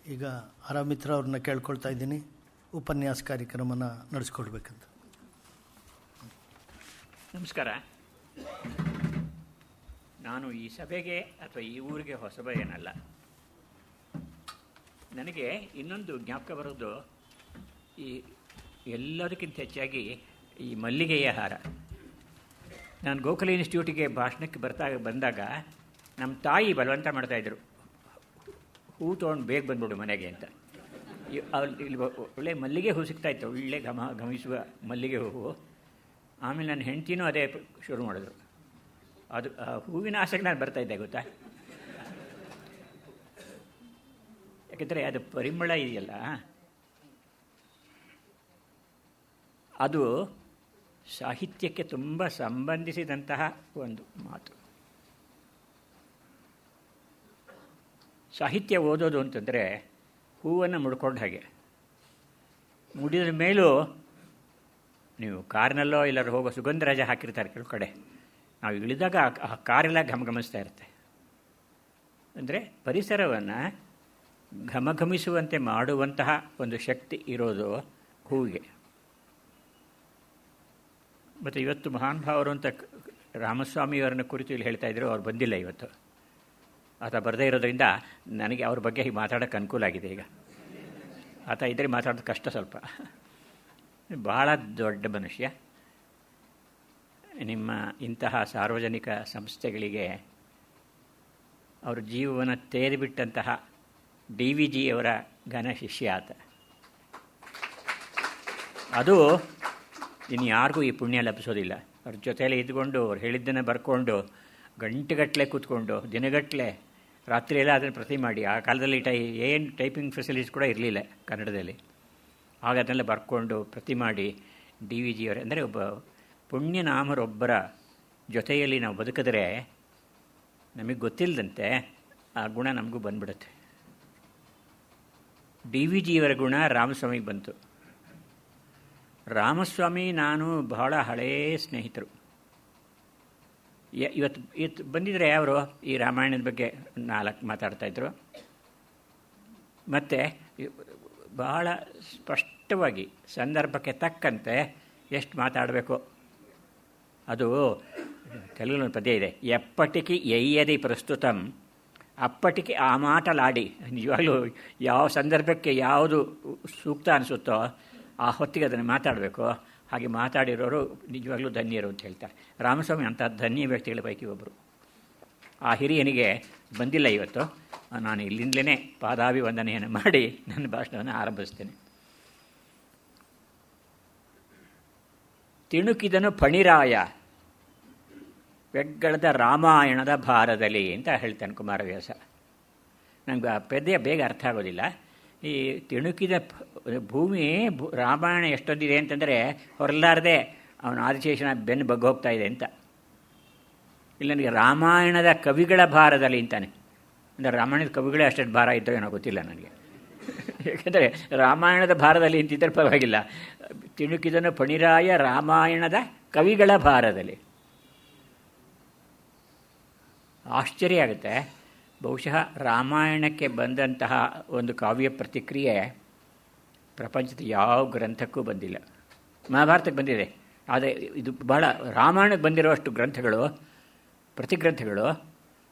ಈಗ ಆರಾಮಿತ್ರ ಅವ್ರನ್ನ ಕೇಳ್ಕೊಳ್ತಾ ಇದ್ದೀನಿ ಉಪನ್ಯಾಸ ಕಾರ್ಯಕ್ರಮನ ನಡೆಸ್ಕೊಡ್ಬೇಕಂತ. ನಮಸ್ಕಾರ. ನಾನು ಈ ಸಭೆಗೆ ಅಥವಾ ಈ ಊರಿಗೆ ಹೊಸಬ ಏನಲ್ಲ. ನನಗೆ ಇನ್ನೊಂದು ಜ್ಞಾಪಕ ಬರೋದು, ಈ ಎಲ್ಲದಕ್ಕಿಂತ ಹೆಚ್ಚಾಗಿ ಈ ಮಲ್ಲಿಗೆಯ ಹಾರ. ನಾನು ಗೋಖಲೆ ಇನ್ಸ್ಟಿಟ್ಯೂಟಿಗೆ ಭಾಷಣಕ್ಕೆ ಬಂದಾಗ ನಮ್ಮ ತಾಯಿ ಬಲವಂತ ಮಾಡ್ತಾಯಿದ್ರು, ಹೂ ತೊಗೊಂಡು ಬೇಗ ಬಂದ್ಬಿಡು ಮನೆಗೆ ಅಂತ. ಇಲ್ಲಿ ಒಳ್ಳೆ ಮಲ್ಲಿಗೆ ಹೂ ಸಿಗ್ತಾಯಿತ್ತು, ಒಳ್ಳೆ ಘಮಿಸುವ ಮಲ್ಲಿಗೆ ಹೂವು. ಆಮೇಲೆ ನನ್ನ ಹೆಂಡ್ತಿನೂ ಅದೇ ಶುರು ಮಾಡಿದ್ರು. ಅದು ಹೂವಿನ ಆಸೆಗೆ ನಾನು ಬರ್ತಾಯಿದ್ದೆ, ಗೊತ್ತಾ. ಯಾಕೆಂದರೆ ಅದು ಪರಿಮಳ ಇದೆಯಲ್ಲ, ಅದು ಸಾಹಿತ್ಯಕ್ಕೆ ತುಂಬ ಸಂಬಂಧಿಸಿದಂತಹ ಒಂದು ಮಾತು. ಸಾಹಿತ್ಯ ಓದೋದು ಅಂತಂದರೆ ಹೂವನ್ನು ಮುಡ್ಕೊಂಡು ಹಾಗೆ. ಮುಡಿದ ಮೇಲೂ ನೀವು ಕಾರಿನಲ್ಲೋ ಎಲ್ಲರೂ ಹೋಗೋ ಸುಗಂಧರಾಜ ಹಾಕಿರ್ತಾರೆ ಕೆಲವು ಕಡೆ, ನಾವು ಇಳಿದಾಗ ಆ ಕಾರೆಲ್ಲ ಘಮಘಮಿಸ್ತಾ ಇರುತ್ತೆ. ಅಂದರೆ ಪರಿಸರವನ್ನು ಘಮಘಮಿಸುವಂತೆ ಮಾಡುವಂತಹ ಒಂದು ಶಕ್ತಿ ಇರೋದು ಹೂವಿಗೆ. ಮತ್ತು ಇವತ್ತು ಮಹಾನ್ ಭಾವರು ಅಂತ ರಾಮಸ್ವಾಮಿಯವರನ್ನ ಕುರಿತು ಇಲ್ಲಿ ಹೇಳ್ತಾ ಇದ್ರು, ಅವ್ರು ಬಂದಿಲ್ಲ ಇವತ್ತು. ಆತ ಬರದೇ ಇರೋದ್ರಿಂದ ನನಗೆ ಅವ್ರ ಬಗ್ಗೆ ಹೀಗೆ ಮಾತಾಡೋಕ್ಕೆ ಅನುಕೂಲ ಆಗಿದೆ. ಈಗ ಆತ ಇದ್ದರೆ ಮಾತಾಡೋದು ಕಷ್ಟ ಸ್ವಲ್ಪ. ಬಹಳ ದೊಡ್ಡ ಮನುಷ್ಯ. ನಿಮ್ಮ ಇಂತಹ ಸಾರ್ವಜನಿಕ ಸಂಸ್ಥೆಗಳಿಗೆ ಅವ್ರ ಜೀವವನ್ನು ತೇರಿಬಿಟ್ಟಂತಹ DVG ಅವರ ಘನ ಶಿಷ್ಯ ಆತ. ಅದು ಇನ್ನು ಯಾರಿಗೂ ಈ ಪುಣ್ಯ ಲಭಿಸೋದಿಲ್ಲ. ಅವ್ರ ಜೊತೆಯಲ್ಲಿ ಇದ್ಕೊಂಡು ಅವ್ರು ಹೇಳಿದ್ದನ್ನು ಬರ್ಕೊಂಡು ಗಂಟೆಗಟ್ಟಲೆ ಕೂತ್ಕೊಂಡು ದಿನಗಟ್ಟಲೆ ರಾತ್ರಿಯೆಲ್ಲ ಅದನ್ನು ಪ್ರತಿ ಮಾಡಿ, ಆ ಕಾಲದಲ್ಲಿ ಏನು ಟೈಪಿಂಗ್ ಫೆಸಿಲಿಟೀಸ್ ಕೂಡ ಇರಲಿಲ್ಲ ಕನ್ನಡದಲ್ಲಿ. ಆಗ ಅದನ್ನೆಲ್ಲ ಬರ್ಕೊಂಡು ಪ್ರತಿ ಮಾಡಿ DVG ಅವರೇ ಅಂದರೆ ಒಬ್ಬ ಪುಣ್ಯನಾಮರೊಬ್ಬರ ಜೊತೆಯಲ್ಲಿ ನಾವು ಬದುಕಿದ್ರೆ ನಮಗೆ ಗೊತ್ತಿಲ್ಲದಂತೆ ಆ ಗುಣ ನಮಗೂ ಬಂದ್ಬಿಡುತ್ತೆ. DVG ಅವರ ಗುಣ ರಾಮಸ್ವಾಮಿಗೆ ಬಂತು. ರಾಮಸ್ವಾಮಿ ನಾನು ಬಹಳ ಹಳೆಯ ಸ್ನೇಹಿತರು. ಇವತ್ತು ಬಂದಿದ್ದರೆ ಅವರು ಈ ರಾಮಾಯಣದ ಬಗ್ಗೆ 4 ಮಾತಾಡ್ತಾಯಿದ್ರು. ಮತ್ತು ಬಹಳ ಸ್ಪಷ್ಟವಾಗಿ ಸಂದರ್ಭಕ್ಕೆ ತಕ್ಕಂತೆ ಎಷ್ಟು ಮಾತಾಡಬೇಕು. ಅದು ತೆಲುಗಿನ ಪದ್ಯ ಇದೆ, ಎಪ್ಪಟಿకి ಎಯ್ಯದಿ ಪ್ರಸ್ತುತಂ ಅಪ್ಪಟಿಗೆ ಆ ಮಾಟಲಾಡಿ. ನಿಜವಾಗ್ಲೂ ಯಾವ ಸಂದರ್ಭಕ್ಕೆ ಯಾವುದು ಸೂಕ್ತ ಅನಿಸುತ್ತೋ ಆ ಹೊತ್ತಿಗೆ ಅದನ್ನು ಮಾತಾಡಬೇಕು. ಹಾಗೆ ಮಾತಾಡಿರೋರು ನಿಜವಾಗ್ಲೂ ಧನ್ಯರು ಅಂತ ಹೇಳ್ತಾರೆ. ರಾಮಸ್ವಾಮಿ ಅಂಥ ಧನ್ಯ ವ್ಯಕ್ತಿಗಳ ಪೈಕಿ ಒಬ್ಬರು. ಆ ಹಿರಿಯನಿಗೆ ಬಂದಿಲ್ಲ ಇವತ್ತು. ನಾನು ಇಲ್ಲಿಂದಲೇ ಪಾದಾಭಿವಂದನೆಯನ್ನು ಮಾಡಿ ನನ್ನ ಭಾಷಣವನ್ನು ಆರಂಭಿಸ್ತೇನೆ. ತಿಣುಕಿದನು ಫಣಿರಾಯ ಬೆಗ್ಗಳದ ರಾಮಾಯಣದ ಭಾರದಲ್ಲಿ ಅಂತ ಹೇಳ್ತಾನೆ ಕುಮಾರವ್ಯಾಸ. ನನಗೆ ಆ ಪದ್ಯ ಬೇಗ ಅರ್ಥ ಆಗೋದಿಲ್ಲ. ಈ ತಿಣುಕಿದ ಭೂಮಿ ರಾಮಾಯಣ ಎಷ್ಟೊಂದಿದೆ ಅಂತಂದರೆ ಹೊರಲಾರದೆ ಅವನ ಆದಿಶೇಷನ ಬೆನ್ನು ಬಗ್ಗೋಗ್ತಾ ಇದೆ ಅಂತ. ಇಲ್ಲಿ ನನಗೆ ರಾಮಾಯಣದ ಕವಿಗಳ ಭಾರದಲ್ಲಿ ಅಂತಾನೆ. ಅಂದರೆ ರಾಮಾಯಣದ ಕವಿಗಳೇ ಅಷ್ಟಷ್ಟು ಭಾರ ಇದ್ದೋ ಏನೋ ಗೊತ್ತಿಲ್ಲ ನನಗೆ. ಏಕೆಂದರೆ ರಾಮಾಯಣದ ಭಾರದಲ್ಲಿ ಅಂತಿದ್ದರೆ ಪರವಾಗಿಲ್ಲ. ತಿಣುಕಿದನು ಫಣಿರಾಯ ರಾಮಾಯಣದ ಕವಿಗಳ ಭಾರದಲ್ಲಿ. ಆಶ್ಚರ್ಯ ಆಗುತ್ತೆ. ಬಹುಶಃ ರಾಮಾಯಣಕ್ಕೆ ಬಂದಂತಹ ಒಂದು ಕಾವ್ಯ ಪ್ರತಿಕ್ರಿಯೆ ಪ್ರಪಂಚದ ಯಾವ ಗ್ರಂಥಕ್ಕೂ ಬಂದಿಲ್ಲ. ಮಹಾಭಾರತಕ್ಕೆ ಬಂದಿದೆ, ಆದರೆ ಇದು ಬಹಳ ರಾಮಾಯಣಕ್ಕೆ ಬಂದಿರುವಷ್ಟು ಗ್ರಂಥಗಳು, ಪ್ರತಿಗ್ರಂಥಗಳು,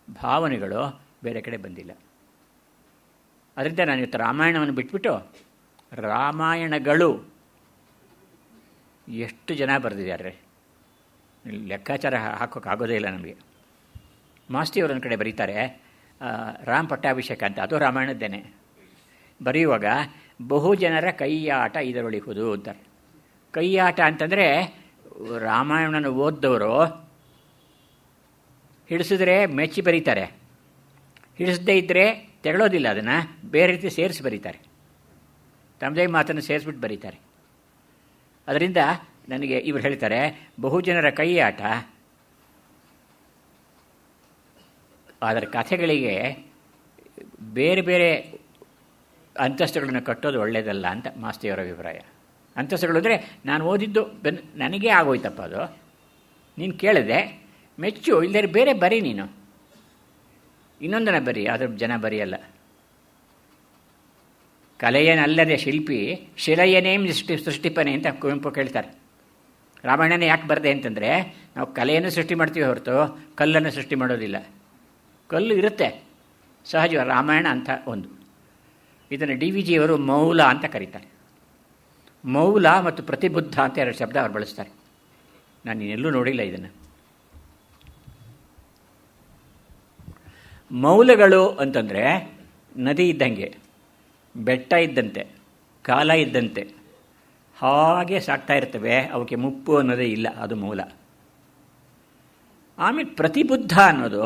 ಭಾವನೆಗಳು ಬೇರೆ ಕಡೆ ಬಂದಿಲ್ಲ. ಅದರಿಂದ ನಾನು ಇವತ್ತು ರಾಮಾಯಣವನ್ನು ಬಿಟ್ಬಿಟ್ಟು ರಾಮಾಯಣಗಳು ಎಷ್ಟು ಜನ ಬರೆದಿದ್ದಾರೆ ಲೆಕ್ಕಾಚಾರ ಹಾಕೋಕ್ಕಾಗೋದೇ ಇಲ್ಲ ನಮಗೆ. ಮಾಸ್ತಿಯವರೊಂದು ಕಡೆ ಬರೀತಾರೆ ರಾಮ ಪಟ್ಟಾಭಿಷೇಕ ಅಂತ, ಅದು ರಾಮಾಯಣದ್ದೇನೆ. ಬರೆಯುವಾಗ ಬಹು ಜನರ ಕೈಯಾಟ ಇದರೊಳಿಹುದು ಅಂತಾರೆ. ಕೈಯಾಟ ಅಂತಂದರೆ ರಾಮಾಯಣನ ಓದ್ದವರು ಹಿಡಿಸಿದ್ರೆ ಮೆಚ್ಚಿ ಬರೀತಾರೆ, ಹಿಡಿಸದೇ ಇದ್ದರೆ ತೆಗಳೋದಿಲ್ಲ, ಅದನ್ನು ಬೇರೆ ರೀತಿ ಸೇರಿಸಿ ಬರೀತಾರೆ, ತಮ್ಮದೇ ಮಾತನ್ನು ಸೇರಿಸ್ಬಿಟ್ಟು ಬರೀತಾರೆ. ಅದರಿಂದ ನನಗೆ ಇವರು ಹೇಳ್ತಾರೆ ಬಹುಜನರ ಕೈಯಾಟ. ಅದರ ಕಥೆಗಳಿಗೆ ಬೇರೆ ಬೇರೆ ಅಂತಸ್ತುಗಳನ್ನು ಕಟ್ಟೋದು ಒಳ್ಳೆಯದಲ್ಲ ಅಂತ ಮಾಸ್ತಿಯವರ ಅಭಿಪ್ರಾಯ. ಅಂತಸ್ತುಗಳು ಅಂದರೆ ನಾನು ಓದಿದ್ದು ನನಗೇ ಆಗೋಯ್ತಪ್ಪ, ಅದು ನೀನು ಕೇಳಿದೆ ಮೆಚ್ಚು, ಇಲ್ಲದೇ ಬೇರೆ ಬರೀ, ನೀನು ಇನ್ನೊಂದನ್ನು ಬರೀ, ಅದ್ರ ಜನ ಬರೆಯಲ್ಲ. ಕಲೆಯನಲ್ಲದೆ ಶಿಲ್ಪಿ ಶಿಲೆಯನೇಂ ಸೃಷ್ಟಿಪನೆ ಅಂತ ಕುವೆಂಪು ಕೇಳ್ತಾರೆ. ರಾಮಾಯಣನೇ ಯಾಕೆ ಬರದೆ ಅಂತಂದರೆ, ನಾವು ಕಲೆಯನ್ನು ಸೃಷ್ಟಿ ಮಾಡ್ತೀವಿ ಹೊರತು ಕಲ್ಲನ್ನು ಸೃಷ್ಟಿ ಮಾಡೋದಿಲ್ಲ. ಕಲ್ಲು ಇರುತ್ತೆ ಸಹಜ, ರಾಮಾಯಣ ಅಂತ ಒಂದು. ಇದನ್ನು ಡಿ.ವಿ. ಜಿಯವರು ಮೌಲ ಅಂತ ಕರೀತಾರೆ. ಮೌಲ ಮತ್ತು ಪ್ರತಿಬುದ್ಧ ಅಂತ ಎರಡು ಶಬ್ದ ಅವ್ರು ಬಳಸ್ತಾರೆ. ನಾನು ಇನ್ನೆಲ್ಲೂ ನೋಡಿಲ್ಲ ಇದನ್ನು. ಮೌಲಗಳು ಅಂತಂದರೆ ನದಿ ಇದ್ದಂಗೆ, ಬೆಟ್ಟ ಇದ್ದಂತೆ, ಕಾಲ ಇದ್ದಂತೆ, ಹಾಗೆ ಸಾಕ್ತಾ ಇರ್ತವೆ. ಅವಕ್ಕೆ ಮುಪ್ಪು ಅನ್ನೋದೇ ಇಲ್ಲ, ಅದು ಮೌಲ. ಆಮೇಲೆ ಪ್ರತಿಬುದ್ಧ ಅನ್ನೋದು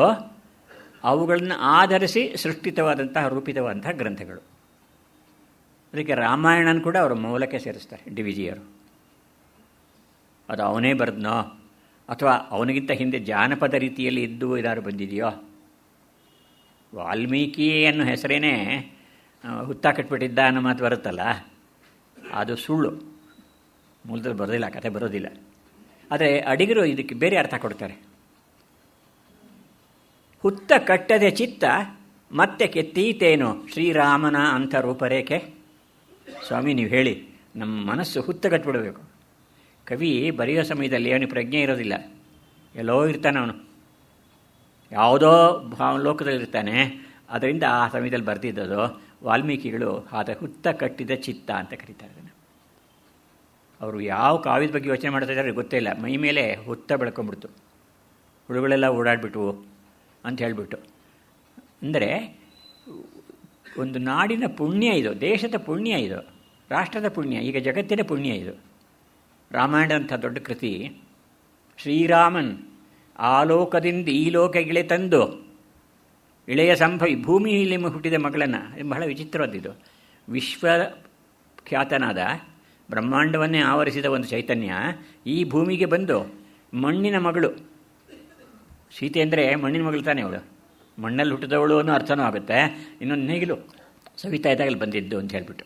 ಅವುಗಳನ್ನು ಆಧರಿಸಿ ಸೃಷ್ಟಿತವಾದಂತಹ ರೂಪಿತವಾದಂತಹ ಗ್ರಂಥಗಳು. ಅದಕ್ಕೆ ರಾಮಾಯಣನ ಕೂಡ ಅವರು ಮೌಲಕ್ಕೆ ಸೇರಿಸ್ತಾರೆ ಡಿ.ವಿ. ಜಿಯವರು. ಅದು ಅವನೇ ಬರೆದ್ನೋ ಅಥವಾ ಅವನಿಗಿಂತ ಹಿಂದೆ ಜಾನಪದ ರೀತಿಯಲ್ಲಿ ಇದ್ದು ಏನಾದ್ರು ಬಂದಿದೆಯೋ? ವಾಲ್ಮೀಕಿ ಅನ್ನೋ ಹೆಸರೇನೆ ಹುತ್ತ ಕಟ್ಬಿಟ್ಟಿದ್ದ ಅನ್ನೋ ಮಾತು ಬರುತ್ತಲ್ಲ, ಅದು ಸುಳ್ಳು. ಮೂಲದಲ್ಲಿ ಬರೋದಿಲ್ಲ, ಕಥೆ ಬರೋದಿಲ್ಲ. ಆದರೆ ಅಡಿಗರು ಇದಕ್ಕೆ ಬೇರೆ ಅರ್ಥ ಕೊಡ್ತಾರೆ. ಹುತ್ತ ಕಟ್ಟದೆ ಚಿತ್ತ ಮತ್ತೆ ಕೆತ್ತೀತೇನು ಶ್ರೀರಾಮನ ಅಂಥ ರೂಪರೇಖೆ. ಸ್ವಾಮಿ, ನೀವು ಹೇಳಿ, ನಮ್ಮ ಮನಸ್ಸು ಹುತ್ತ ಕಟ್ಬಿಡಬೇಕು. ಕವಿ ಬರೆಯೋ ಸಮಯದಲ್ಲಿ ಅವನಿಗೆ ಪ್ರಜ್ಞೆ ಇರೋದಿಲ್ಲ, ಎಲ್ಲೋ ಇರ್ತಾನೆ ಅವನು, ಯಾವುದೋ ಲೋಕದಲ್ಲಿರ್ತಾನೆ. ಅದರಿಂದ ಆ ಸಮಯದಲ್ಲಿ ಬರೆದಿದ್ದದು. ವಾಲ್ಮೀಕಿಗಳು ಆದ ಹುತ್ತ ಕಟ್ಟಿದ ಚಿತ್ತ ಅಂತ ಕರೀತಾರೆ ಅದನ್ನು. ಅವರು ಯಾವ ಕಾವ್ಯದ ಬಗ್ಗೆ ಯೋಚನೆ ಮಾಡ್ತಾ ಇದ್ದಾರೆ ಗೊತ್ತೇ ಇಲ್ಲ. ಮೈ ಮೇಲೆ ಹುತ್ತ ಬೆಳ್ಕೊಂಡ್ಬಿಡ್ತು, ಹುಳುಗಳೆಲ್ಲ ಓಡಾಡ್ಬಿಟ್ವು ಅಂತ ಹೇಳಿಬಿಟ್ಟು. ಅಂದರೆ ಒಂದು ನಾಡಿನ ಪುಣ್ಯ ಇದು, ದೇಶದ ಪುಣ್ಯ ಇದು, ರಾಷ್ಟ್ರದ ಪುಣ್ಯ, ಈಗ ಜಗತ್ತಿನ ಪುಣ್ಯ ಇದು. ರಾಮಾಯಣ ಅಂತ ದೊಡ್ಡ ಕೃತಿ. ಶ್ರೀರಾಮನ್ ಆ ಲೋಕದಿಂದ ಈ ಲೋಕಗಿಳೆ ತಂದು ಇಳೆಯ ಸಂಭವಿ ಭೂಮಿಯಲ್ಲಿ ಹುಟ್ಟಿದ ಮಗಳನ್ನು. ಬಹಳ ವಿಚಿತ್ರವಾದಿದ್ದು. ವಿಶ್ವಖ್ಯಾತನಾದ ಬ್ರಹ್ಮಾಂಡವನ್ನೇ ಆವರಿಸಿದ ಒಂದು ಚೈತನ್ಯ ಈ ಭೂಮಿಗೆ ಬಂದು ಮಣ್ಣಿನ ಮಗಳು. ಸೀತೆ ಅಂದರೆ ಮಣ್ಣಿನ ಮಗಳು ತಾನೇ ಅವಳು, ಮಣ್ಣಲ್ಲಿ ಹುಟ್ಟಿದವಳು ಅನ್ನೋ ಅರ್ಥನೂ ಆಗುತ್ತೆ. ಇನ್ನೊಂದು ನೇಗಿಲು ಸವಿತಾ ಇದ್ದಾಗಲ್ಲಿ ಬಂದಿದ್ದು ಅಂತ ಹೇಳಿಬಿಟ್ಟು.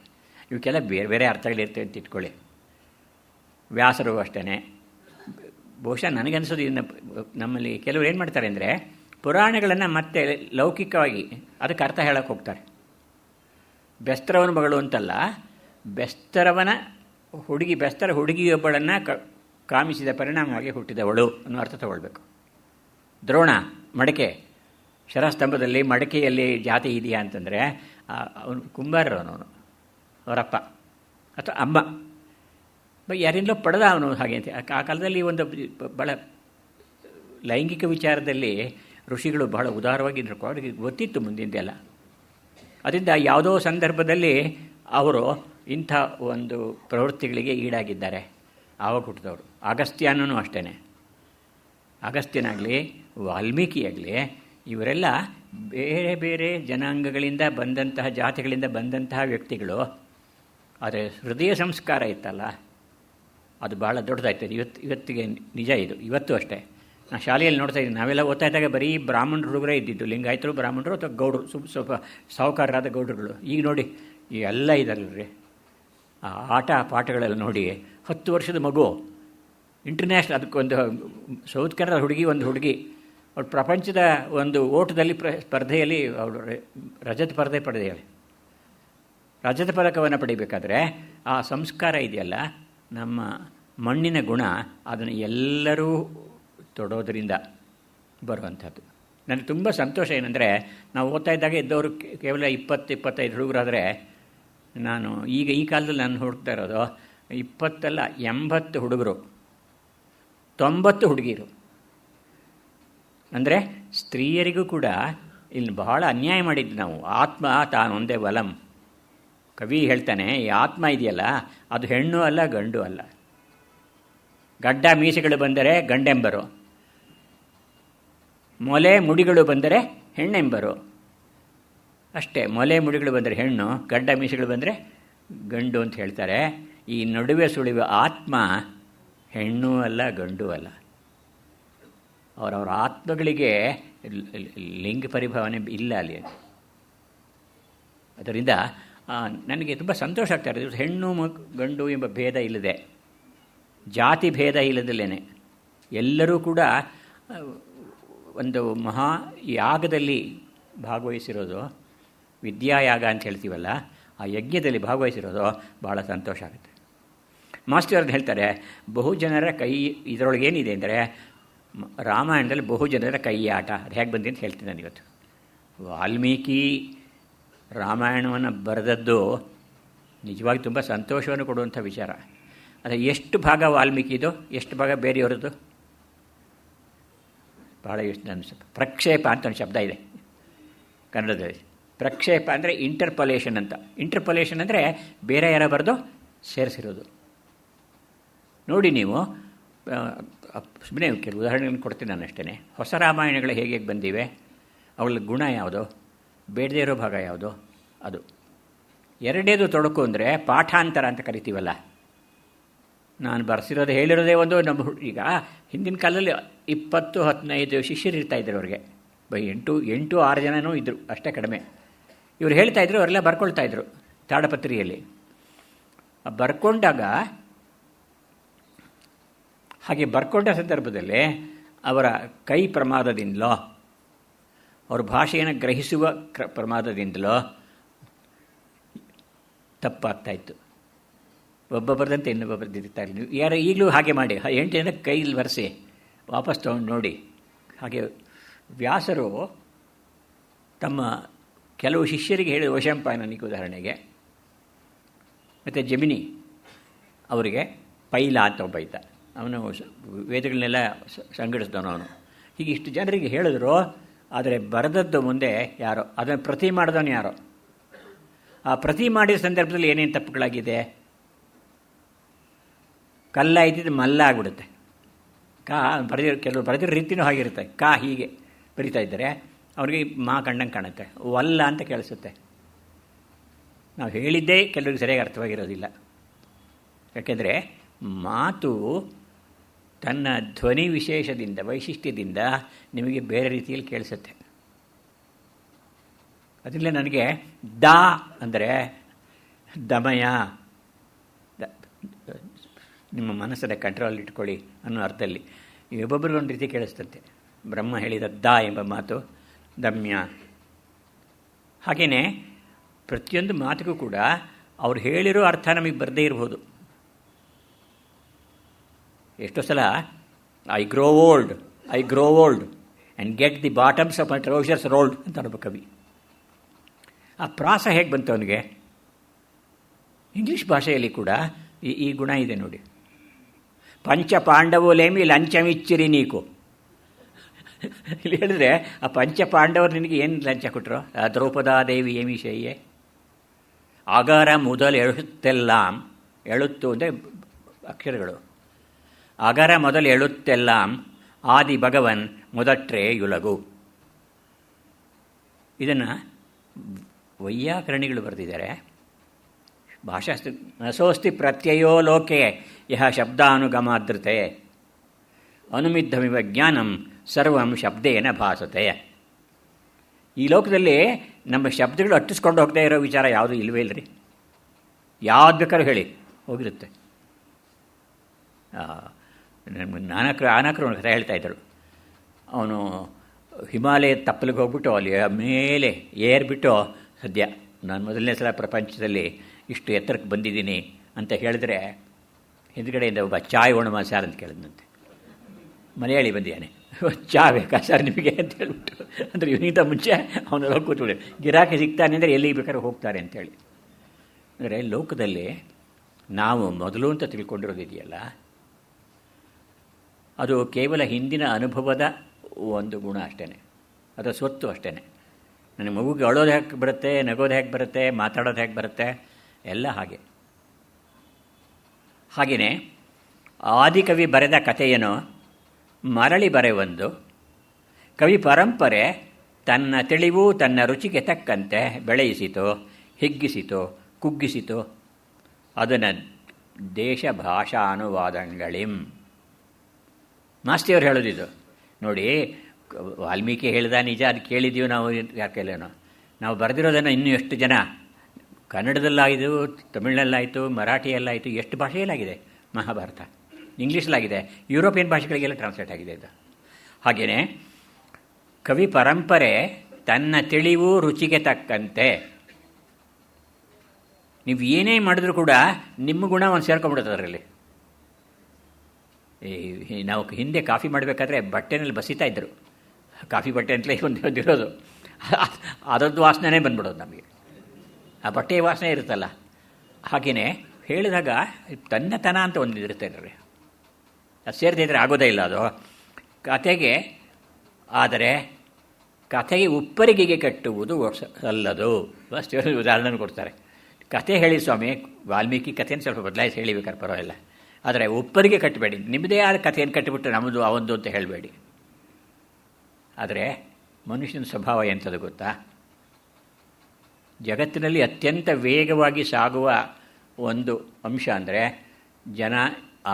ಇವಕ್ಕೆಲ್ಲ ಬೇರೆ ಬೇರೆ ಅರ್ಥಗಳಿರ್ತವೆ ಅಂತ ಇಟ್ಕೊಳ್ಳಿ. ವ್ಯಾಸರು ಅಷ್ಟೇ. ಬಹುಶಃ ನನಗನ್ಸೋದು ಇದನ್ನು ನಮ್ಮಲ್ಲಿ ಕೆಲವರು ಏನು ಮಾಡ್ತಾರೆ ಅಂದರೆ, ಪುರಾಣಗಳನ್ನು ಮತ್ತೆ ಲೌಕಿಕವಾಗಿ ಅದಕ್ಕೆ ಅರ್ಥ ಹೇಳೋಕ್ಕೆ ಹೋಗ್ತಾರೆ. ಬೆಸ್ತರವನ ಮಗಳು ಅಂತಲ್ಲ, ಬೆಸ್ತರ ಹುಡುಗಿಯೊಬ್ಬಳನ್ನು ಕಾಮಿಸಿದ ಪರಿಣಾಮವಾಗಿ ಹುಟ್ಟಿದವಳು ಅನ್ನೋ ಅರ್ಥ ತಗೊಳ್ಬೇಕು. ದ್ರೋಣ ಮಡಕೆ, ಶರಸ್ತಂಭದಲ್ಲಿ ಮಡಕೆಯಲ್ಲಿ ಜಾತಿ ಇದೆಯಾ ಅಂತಂದರೆ ಅವನು ಕುಂಬಾರವನು, ಅವರಪ್ಪ ಅಥವಾ ಅಮ್ಮ ಯಾರಿಂದಲೋ ಪಡೆದ ಅವನು ಹಾಗೆ ಅಂತ. ಆ ಕಾಲದಲ್ಲಿ ಒಂದು ಭಾಳ ಲೈಂಗಿಕ ವಿಚಾರದಲ್ಲಿ ಋಷಿಗಳು ಬಹಳ ಉದಾರವಾಗಿದ್ದರು. ಅವರಿಗೆ ಗೊತ್ತಿತ್ತು ಮುಂದಿಂದೆಲ್ಲ. ಅದರಿಂದ ಯಾವುದೋ ಸಂದರ್ಭದಲ್ಲಿ ಅವರು ಇಂಥ ಒಂದು ಪ್ರವೃತ್ತಿಗಳಿಗೆ ಈಡಾಗಿದ್ದಾರೆ. ಆವಾಗ ಹುಟ್ಟಿದವರು. ಅಗಸ್ತ್ಯನೂ ಅಷ್ಟೇ. ಅಗಸ್ತ್ಯನಾಗಲಿ ವಾಲ್ಮೀಕಿಯಾಗಲಿ ಇವರೆಲ್ಲ ಬೇರೆ ಬೇರೆ ಜನಾಂಗಗಳಿಂದ ಬಂದಂತಹ, ಜಾತಿಗಳಿಂದ ಬಂದಂತಹ ವ್ಯಕ್ತಿಗಳು. ಆದರೆ ಹೃದಯ ಸಂಸ್ಕಾರ ಇತ್ತಲ್ಲ, ಅದು ಭಾಳ ದೊಡ್ಡದಾಗ್ತದೆ. ಇವತ್ತಿಗೆ ನಿಜ ಇದು. ಇವತ್ತು ಅಷ್ಟೇ. ನಾನು ಶಾಲೆಯಲ್ಲಿ ನೋಡ್ತಾ ಇದ್ದೀನಿ, ನಾವೆಲ್ಲ ಓದ್ತಾ ಇದ್ದಾಗ ಬರೀ ಬ್ರಾಹ್ಮಣರು ಹುಡುಗರೇ ಇದ್ದಿದ್ದು. ಲಿಂಗಾಯತರು, ಬ್ರಾಹ್ಮಣರು ಅಥವಾ ಗೌಡರು, ಸ್ವಲ್ಪ ಸಾಹುಕಾರರಾದ ಗೌಡರುಗಳು. ಈಗ ನೋಡಿ ಎಲ್ಲ ಇದಾರಲ್ರಿ. ಆ ಆಟ ಪಾಠಗಳೆಲ್ಲ ನೋಡಿ. 10 ವರ್ಷದ ಮಗು ಇಂಟರ್ನ್ಯಾಷನಲ್, ಅದಕ್ಕೊಂದು ಸೌತ್ ಕೆನಡಾ ಹುಡುಗಿ, ಒಂದು ಹುಡುಗಿ ಅವಳು ಪ್ರಪಂಚದ ಒಂದು ಓಟದಲ್ಲಿ ಸ್ಪರ್ಧೆಯಲ್ಲಿ ಅವಳು ರಜತ ಪಡೆದೇಳಿ. ರಜತ ಪದಕವನ್ನು ಪಡಿಬೇಕಾದ್ರೆ ಆ ಸಂಸ್ಕಾರ ಇದೆಯಲ್ಲ, ನಮ್ಮ ಮಣ್ಣಿನ ಗುಣ, ಅದನ್ನು ಎಲ್ಲರೂ ತೊಡೋದರಿಂದ ಬರುವಂಥದ್ದು. ನನಗೆ ತುಂಬ ಸಂತೋಷ ಏನಂದರೆ, ನಾವು ಓದ್ತಾ ಇದ್ದಾಗ ಇದ್ದವರು ಕೇವಲ 20-25 ಹುಡುಗರಾದರೆ, ನಾನು ಈಗ ಈ ಕಾಲದಲ್ಲಿ ನಾನು ಹುಡುಕ್ತಾ ಇರೋದು 20 ಅಲ್ಲ 80 ಹುಡುಗರು, 90 ಹುಡುಗಿರು. ಅಂದರೆ ಸ್ತ್ರೀಯರಿಗೂ ಕೂಡ ಇಲ್ಲಿ ಬಹಳ ಅನ್ಯಾಯ ಮಾಡಿದ್ದು ನಾವು. ಆತ್ಮ ತಾನೊಂದೇ ವಲಂ. ಕವಿ ಹೇಳ್ತಾನೆ, ಈ ಆತ್ಮ ಇದೆಯಲ್ಲ ಅದು ಹೆಣ್ಣು ಅಲ್ಲ, ಗಂಡು ಅಲ್ಲ. ಗಡ್ಡ ಮೀಸೆಗಳು ಬಂದರೆ ಗಂಡೆಂಬರು, ಮೊಲೆ ಮುಡಿಗಳು ಬಂದರೆ ಹೆಣ್ಣೆಂಬರು. ಅಷ್ಟೇ, ಮೊಲೆ ಮುಡಿಗಳು ಬಂದರೆ ಹೆಣ್ಣು, ಗಡ್ಡ ಮೀಸೆಗಳು ಬಂದರೆ ಗಂಡು ಅಂತ ಹೇಳ್ತಾರೆ. ಈ ನಡುವೆ ಸುಳಿಯುವ ಆತ್ಮ ಹೆಣ್ಣು ಅಲ್ಲ, ಗಂಡು ಅಲ್ಲ. ಅವರವರ ಆತ್ಮಗಳಿಗೆ ಲಿಂಗ ಪರಿಭಾವನೆ ಇಲ್ಲ ಅಲ್ಲಿ. ಅದರಿಂದ ನನಗೆ ತುಂಬ ಸಂತೋಷ ಆಗ್ತಾ ಇರೋದು, ಹೆಣ್ಣು ಗಂಡು ಎಂಬ ಭೇದ ಇಲ್ಲದೆ, ಜಾತಿ ಭೇದ ಇಲ್ಲದಲ್ಲೇ ಎಲ್ಲರೂ ಕೂಡ ಒಂದು ಮಹಾ ಯಾಗದಲ್ಲಿ ಭಾಗವಹಿಸಿರೋದು. ವಿದ್ಯಾಯಾಗ ಅಂತ ಹೇಳ್ತೀವಲ್ಲ, ಆ ಯಜ್ಞದಲ್ಲಿ ಭಾಗವಹಿಸಿರೋದು ಭಾಳ ಸಂತೋಷ ಆಗುತ್ತೆ. ಮಾಸ್ಟರ್ ಹೇಳ್ತಾರೆ, ಬಹು ಜನರ ಕೈ ಇದರೊಳಗೆ ಏನಿದೆ ಅಂದರೆ ರಾಮಾಯಣದಲ್ಲಿ ಬಹು ಜನರ ಕೈ ಆಟ. ಅದು ಹೇಗೆ ಬಂದಿದೆ ಅಂತ ಹೇಳ್ತೀನಿ ನಾನು ಇವತ್ತು. ವಾಲ್ಮೀಕಿ ರಾಮಾಯಣವನ್ನು ಬರೆದದ್ದು ನಿಜವಾಗಿ ತುಂಬ ಸಂತೋಷವನ್ನು ಕೊಡುವಂಥ ವಿಚಾರ. ಆದರೆ ಎಷ್ಟು ಭಾಗ ವಾಲ್ಮೀಕಿದು, ಎಷ್ಟು ಭಾಗ ಬೇರೆಯವರದ್ದು? ಭಾಳ ಎಷ್ಟು ನನ್ನ ಪ್ರಕ್ಷೇಪ ಅಂತ ಒಂದು ಶಬ್ದ ಇದೆ ಕನ್ನಡದಲ್ಲಿ. ಪ್ರಕ್ಷೇಪ ಅಂದರೆ ಇಂಟರ್ಪೊಲೇಷನ್ ಅಂತ. ಇಂಟರ್ಪೊಲೇಷನ್ ಅಂದರೆ ಬೇರೆ ಯಾರ ಬರೆದು ಸೇರಿಸಿರೋದು. ನೋಡಿ ನೀವು ಸುಮ್ಮನೆ ಕೆಲವು ಉದಾಹರಣೆಗಳನ್ನು ಕೊಡ್ತೀನಿ ನಾನು ಅಷ್ಟೇ. ಹೊಸ ರಾಮಾಯಣಗಳು ಹೇಗೆ ಬಂದಿವೆ, ಅವಳ ಗುಣ ಯಾವುದು, ಬೇಡದೇ ಇರೋ ಭಾಗ ಯಾವುದು, ಅದು. ಎರಡೇದು ತೊಡಕು ಅಂದರೆ ಪಾಠಾಂತರ ಅಂತ ಕರಿತೀವಲ್ಲ. ನಾನು ಬರೆಸಿರೋದು ಹೇಳಿರೋದೇ ಒಂದು. ನಮ್ಮ ಈಗ ಹಿಂದಿನ ಕಾಲದಲ್ಲಿ 20-15 ಶಿಷ್ಯರು ಇರ್ತಾಯಿದ್ರು ಅವ್ರಿಗೆ. 8-6 ಜನನೂ ಇದ್ದರು, ಅಷ್ಟೇ ಕಡಿಮೆ. ಇವರು ಹೇಳ್ತಾಯಿದ್ರು, ಅವರೆಲ್ಲ ಬರ್ಕೊಳ್ತಾಯಿದ್ರು ತಾಡಪತ್ರಿಯಲ್ಲಿ. ಬರ್ಕೊಂಡಾಗ ಹಾಗೆ ಬರ್ಕೊಂಡ ಸಂದರ್ಭದಲ್ಲಿ ಅವರ ಕೈ ಪ್ರಮಾದದಿಂದಲೋ ಅವ್ರ ಭಾಷೆಯನ್ನು ಗ್ರಹಿಸುವ ಪ್ರಮಾದದಿಂದಲೋ ತಪ್ಪಾಗ್ತಾಯಿತ್ತು. ಒಬ್ಬ ಬರೆದಂತೆ ಇನ್ನೊಬ್ಬ ಬರೆದಿರ್ತಾ ಇರಲಿ. ಯಾರು ಈಗಲೂ ಹಾಗೆ ಮಾಡಿ 8 ಜನ ಕೈಯಲ್ಲಿ ಬರೆಸಿ ವಾಪಸ್ ತೊಗೊಂಡು ನೋಡಿ. ಹಾಗೆ ವ್ಯಾಸರು ತಮ್ಮ ಕೆಲವು ಶಿಷ್ಯರಿಗೆ ಹೇಳಿದ ವೈಶಂಪಾಯನನಿಗೆ ಉದಾಹರಣೆಗೆ, ಮತ್ತು ಜಮಿನಿ ಅವರಿಗೆ ಪೈಲ ಅಂತ ಒಬ್ಬ ಇದ್ದ, ಅವನು ವೇದಗಳನ್ನೆಲ್ಲ ಸಂಘಟಿಸಿದವನು ಅವನು. ಹೀಗೆ ಇಷ್ಟು ಜನರಿಗೆ ಹೇಳಿದ್ರು. ಆದರೆ ಬರೆದದ್ದು ಮುಂದೆ ಯಾರೋ, ಅದನ್ನು ಪ್ರತಿ ಮಾಡಿದವನು ಯಾರೋ. ಆ ಪ್ರತಿ ಮಾಡಿದ ಸಂದರ್ಭದಲ್ಲಿ ಏನೇನು ತಪ್ಪುಗಳಾಗಿದೆ, ಕಲ್ಲ ಇದ್ದಿದ್ದು ಮಲ್ಲ ಆಗಿಬಿಡುತ್ತೆ. ಕೆಲವರು ಬರೆದಿರೋ ರೀತಿಯೂ ಹಾಗಿರುತ್ತೆ. ಹೀಗೆ ಬರಿತಾ ಇದ್ದಾರೆ, ಅವ್ರಿಗೆ ಮಾ ಕಂಡಂಗೆ ಕಾಣುತ್ತೆ, ವಲ್ಲ ಅಂತ ಕೇಳಿಸುತ್ತೆ. ನಾವು ಹೇಳಿದ್ದೇ ಕೆಲವರಿಗೆ ಸರಿಯಾಗಿ ಅರ್ಥವಾಗಿರೋದಿಲ್ಲ. ಯಾಕೆಂದರೆ ಮಾತು ತನ್ನ ಧ್ವನಿ ವಿಶೇಷದಿಂದ, ವೈಶಿಷ್ಟ್ಯದಿಂದ ನಿಮಗೆ ಬೇರೆ ರೀತಿಯಲ್ಲಿ ಕೇಳಿಸುತ್ತೆ. ಅದರಿಂದ ನನಗೆ ದ ಅಂದರೆ ದಮಯ, ನಿಮ್ಮ ಮನಸ್ಸನ್ನು ಕಂಟ್ರೋಲ್ ಇಟ್ಕೊಳ್ಳಿ ಅನ್ನೋ ಅರ್ಥದಲ್ಲಿ ಒಬ್ಬೊಬ್ಬರಿಗೊಂದು ರೀತಿ ಕೇಳಿಸ್ತಂತೆ. ಬ್ರಹ್ಮ ಹೇಳಿದ ದ ಎಂಬ ಮಾತು ದಮ್ಯ. ಹಾಗೆಯೇ ಪ್ರತಿಯೊಂದು ಮಾತಿಗೂ ಕೂಡ ಅವ್ರು ಹೇಳಿರೋ ಅರ್ಥ ನಮಗೆ ಬರದೇ ಇರ್ಬೋದು. ಎಷ್ಟೋ ಸಲ I grow old and get the bottoms of my trousers rolled ಅಂತ ಅನ್ನೋ ಕವಿ. ಆ ಪ್ರಾಸ ಹೇಗೆ ಬಂತು ಅವನಿಗೆ? ಇಂಗ್ಲೀಷ್ ಭಾಷೆಯಲ್ಲಿ ಕೂಡ ಈ ಗುಣ ಇದೆ ನೋಡಿ. ಪಂಚ ಪಾಂಡವೋಲೇಮಿ ಲಂಚಮಿಚ್ಚಿರಿ ನೀಕು. ಇಲ್ಲಿ ಹೇಳಿದ್ರೆ ಆ ಪಂಚ ಪಾಂಡವರು ನಿನಗೆ ಏನು ಲಂಚ ಕೊಟ್ಟರು? ದ್ರೌಪದಾದೇವಿ ಏಮಿ ಶಯ್ಯೆ ಅಗರ ಮೊದಲು ಎಳುತ್ತೆಲ್ಲಾಂ. ಎಳುತ್ತು ಅಂದರೆ ಅಕ್ಷರಗಳು. ಅಗರ ಮೊದಲು ಎಳುತ್ತೆಲ್ಲಾಂ ಆದಿ ಭಗವನ್ ಮೊದಟ್ರೇ ಯುಲಗು. ಇದನ್ನು ವೈಯಾಕರಣಿಗಳು ಬರೆದಿದ್ದಾರೆ. ಭಾಷಾಸ್ತಿ ನಸೋಸ್ತಿ ಪ್ರತ್ಯಯೋ ಲೋಕೆ ಯಹ ಶಬ್ದಾನುಗಮಾದೃತೆ ಅನುಮಿದ್ಧಮಿವ ಜ್ಞಾನಂ ಸರ್ವಂ ಶಬ್ದೇನ ಭಾಸತೆ. ಈ ಲೋಕದಲ್ಲಿ ನಮ್ಮ ಶಬ್ದಗಳು ಅಟ್ಟಿಸ್ಕೊಂಡು ಹೋಗದೇ ಇರೋ ವಿಚಾರ ಯಾವುದೂ ಇಲ್ಲವೇ ಇಲ್ಲರಿ. ಯಾವ್ದು ಬೇಕಾದ್ರೂ ಹೇಳಿ ಹೋಗಿರುತ್ತೆ. ಆನಕರು ಒಂದು ಕಥೆ ಹೇಳ್ತಾಯಿದ್ದರು. ಅವನು ಹಿಮಾಲಯ ತಪ್ಪಲಿಗೆ ಹೋಗ್ಬಿಟ್ಟು ಅಲ್ಲಿ ಮೇಲೆ ಏರ್ಬಿಟ್ಟು, ಸದ್ಯ ನಾನು ಮೊದಲನೇ ಸಲ ಪ್ರಪಂಚದಲ್ಲಿ ಇಷ್ಟು ಎತ್ತರಕ್ಕೆ ಬಂದಿದ್ದೀನಿ ಅಂತ ಹೇಳಿದ್ರೆ, ಹಿಂದುಗಡೆಯಿಂದ ಒಬ್ಬ ಚಾಯ್ ಒಣಮ ಸಾರ್ ಅಂತ ಕೇಳಿದ್ನಂತೆ. ಮಲಯಾಳಿ ಬಂದಿದ್ದಾನೆ, ಚಾ ಬೇಕಾ ಸರ್ ನಿಮಗೆ ಅಂತ ಹೇಳ್ಬಿಟ್ಟು. ಅಂದರೆ ಇವನಿಗಿಂತ ಮುಂಚೆ ಅವನೆಲ್ಲ ಕೂತ್ಬಿಡಿ, ಗಿರಾಕಿ ಸಿಗ್ತಾನೆ ಅಂದರೆ ಎಲ್ಲಿಗೆ ಬೇಕಾದ್ರೂ ಹೋಗ್ತಾರೆ ಅಂಥೇಳಿ. ಅಂದರೆ ಲೋಕದಲ್ಲಿ ನಾವು ಮೊದಲು ಅಂತ ತಿಳ್ಕೊಂಡಿರೋದಿದೆಯಲ್ಲ, ಅದು ಕೇವಲ ಹಿಂದಿನ ಅನುಭವದ ಒಂದು ಗುಣ ಅಷ್ಟೇ, ಅದರ ಸ್ವತ್ತು ಅಷ್ಟೇ. ನನಗೆ ಮಗುಗೆ ಅಳೋದು ಹೇಗೆ ಬರುತ್ತೆ, ನಗೋದು ಹೇಗೆ ಬರುತ್ತೆ, ಮಾತಾಡೋದು ಹೇಗೆ ಬರುತ್ತೆ, ಎಲ್ಲ ಹಾಗೆ. ಹಾಗೆಯೇ ಆದಿಕವಿ ಬರೆದ ಕಥೆಯನ್ನು ಮರಳಿ ಬರೆಯೊಂದು ಕವಿ ಪರಂಪರೆ ತನ್ನ ತಿಳಿವು ತನ್ನ ರುಚಿಗೆ ತಕ್ಕಂತೆ ಬೆಳೆಯಿಸಿತು, ಹಿಗ್ಗಿಸಿತು, ಕುಗ್ಗಿಸಿತು. ಅದನ್ನು ದೇಶ ಭಾಷಾನುವಾದಗಳಿಂ. ಮಾಸ್ತಿಯವರು ಹೇಳೋದಿದ್ದು ನೋಡಿ. ವಾಲ್ಮೀಕಿ ಹೇಳಿದ ನಿಜ, ಅದು ಕೇಳಿದ್ದೀವಿ ನಾವು, ಯಾಕೆಲ್ಲೇನೋ. ನಾವು ಬರೆದಿರೋದನ್ನು ಇನ್ನೂ ಎಷ್ಟು ಜನ ಕನ್ನಡದಲ್ಲಾಯಿತು, ತಮಿಳಿನಲ್ಲಾಯಿತು, ಮರಾಠಿಯಲ್ಲಾಯಿತು, ಎಷ್ಟು ಭಾಷೆಯಲ್ಲಾಗಿದೆ ಮಹಾಭಾರತ. ಇಂಗ್ಲೀಷಲ್ಲಾಗಿದೆ, ಯುರೋಪಿಯನ್ ಭಾಷೆಗಳಿಗೆಲ್ಲ ಟ್ರಾನ್ಸ್ಲೇಟ್ ಆಗಿದೆ ಇದು. ಹಾಗೆಯೇ ಕವಿ ಪರಂಪರೆ ತನ್ನ ತಿಳಿವು ರುಚಿಗೆ ತಕ್ಕಂತೆ ನೀವು ಏನೇ ಮಾಡಿದ್ರೂ ಕೂಡ ನಿಮ್ಮ ಗುಣ ಒಂದು ಸೇರ್ಕೊಂಡ್ಬಿಡುತ್ತೆ ಅದರಲ್ಲಿ. ನಾವು ಹಿಂದೆ ಕಾಫಿ ಮಾಡಬೇಕಾದ್ರೆ ಬಟ್ಟೆನಲ್ಲಿ ಬಸಿತಾ ಇದ್ದರು. ಕಾಫಿ ಬಟ್ಟೆ ಅಂತಲೇ ಒಂದಿರೋದು, ಅದರದ್ದು ವಾಸನೆ ಬಂದ್ಬಿಡೋದು ನಮಗೆ. ಆ ಬಟ್ಟೆಯ ವಾಸನೆ ಇರುತ್ತಲ್ಲ. ಹಾಗೆಯೇ ಹೇಳಿದಾಗ ತನ್ನತನ ಅಂತ ಒಂದು ಇರುತ್ತೆ ರೀ. ಅದು ಸೇರದೇ ಇದ್ದರೆ ಆಗೋದೇ ಇಲ್ಲ ಅದು ಕತೆಗೆ. ಆದರೆ ಕಥೆಗೆ ಉಪ್ಪರಿಗೆಗೆ ಕಟ್ಟುವುದು ಅಲ್ಲದು. ಅಷ್ಟು ಉದಾಹರಣೆ ಕೊಡ್ತಾರೆ. ಕತೆ ಹೇಳಿ ಸ್ವಾಮಿ, ವಾಲ್ಮೀಕಿ ಕಥೆಯನ್ನು ಸ್ವಲ್ಪ ಬದಲಾಯಿಸಿ ಹೇಳಿಬೇಕಾದ್ರೆ ಪರವಾಗಿಲ್ಲ, ಆದರೆ ಉಪ್ಪರಿಗೆ ಕಟ್ಟಬೇಡಿ. ನಿಮ್ಮದೇ ಆದ ಕಥೆಯನ್ನು ಕಟ್ಟಿಬಿಟ್ಟು ನಮ್ಮದು ಅವೊಂದು ಅಂತ ಹೇಳಬೇಡಿ. ಆದರೆ ಮನುಷ್ಯನ ಸ್ವಭಾವ ಎಂಥದ್ದು ಗೊತ್ತಾ? ಜಗತ್ತಿನಲ್ಲಿ ಅತ್ಯಂತ ವೇಗವಾಗಿ ಸಾಗುವ ಒಂದು ಅಂಶ ಅಂದರೆ ಜನ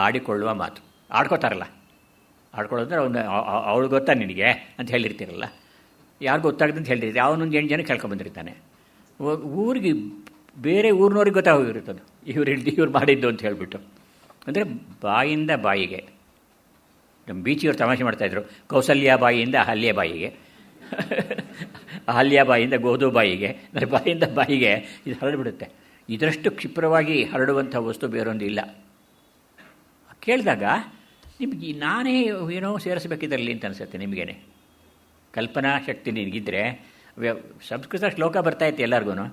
ಆಡಿಕೊಳ್ಳುವ ಮಾತು. ಆಡ್ಕೋತಾರಲ್ಲ, ಆಡ್ಕೊಳ್ಳೋದ್ರೆ ಅವಳು ಗೊತ್ತಾ ನಿನಗೆ ಅಂತ ಹೇಳಿರ್ತೀರಲ್ಲ, ಯಾರು ಗೊತ್ತಾಗದಂತ ಹೇಳಿರ್ತೀರಿ. ಅವನೊಂದು 8 ಜನ ಕೇಳ್ಕೊಂಬಂದಿರ್ತಾನೆ. ಊರಿಗೆ ಬೇರೆ ಊರಿನವ್ರಿಗೆ ಗೊತ್ತಾಗೋಗಿರ್ತದೆ ಇವ್ರು ಮಾಡಿದ್ದು ಅಂತ ಹೇಳಿಬಿಟ್ಟು. ಅಂದರೆ ಬಾಯಿಂದ ಬಾಯಿಗೆ. ನಮ್ಮ ಬೀಚಿಯವ್ರು ತಮಾಷೆ ಮಾಡ್ತಾಯಿದ್ರು, ಕೌಸಲ್ಯ ಬಾಯಿಯಿಂದ ಅಹಲ್ಯ ಬಾಯಿಗೆ, ಅಹಲ್ಯ ಬಾಯಿಯಿಂದ ಗೋಧು ಬಾಯಿಗೆ, ಅಂದರೆ ಬಾಯಿಂದ ಬಾಯಿಗೆ ಇದು ಹರಡಿಬಿಡುತ್ತೆ. ಇದರಷ್ಟು ಕ್ಷಿಪ್ರವಾಗಿ ಹರಡುವಂಥ ವಸ್ತು ಬೇರೊಂದು ಇಲ್ಲ. ಕೇಳಿದಾಗ ನಿಮಗೆ ನಾನೇ ಏನೋ ಸೇರಿಸಬೇಕಿದ್ರಲ್ಲಿ ಅಂತ ಅನಿಸುತ್ತೆ ನಿಮಗೇನೆ. ಕಲ್ಪನಾ ಶಕ್ತಿ ನಿನಗಿದ್ದರೆ ಸಂಸ್ಕೃತ ಶ್ಲೋಕ ಬರ್ತಾಯಿತ್ತು ಎಲ್ಲರಿಗೂ.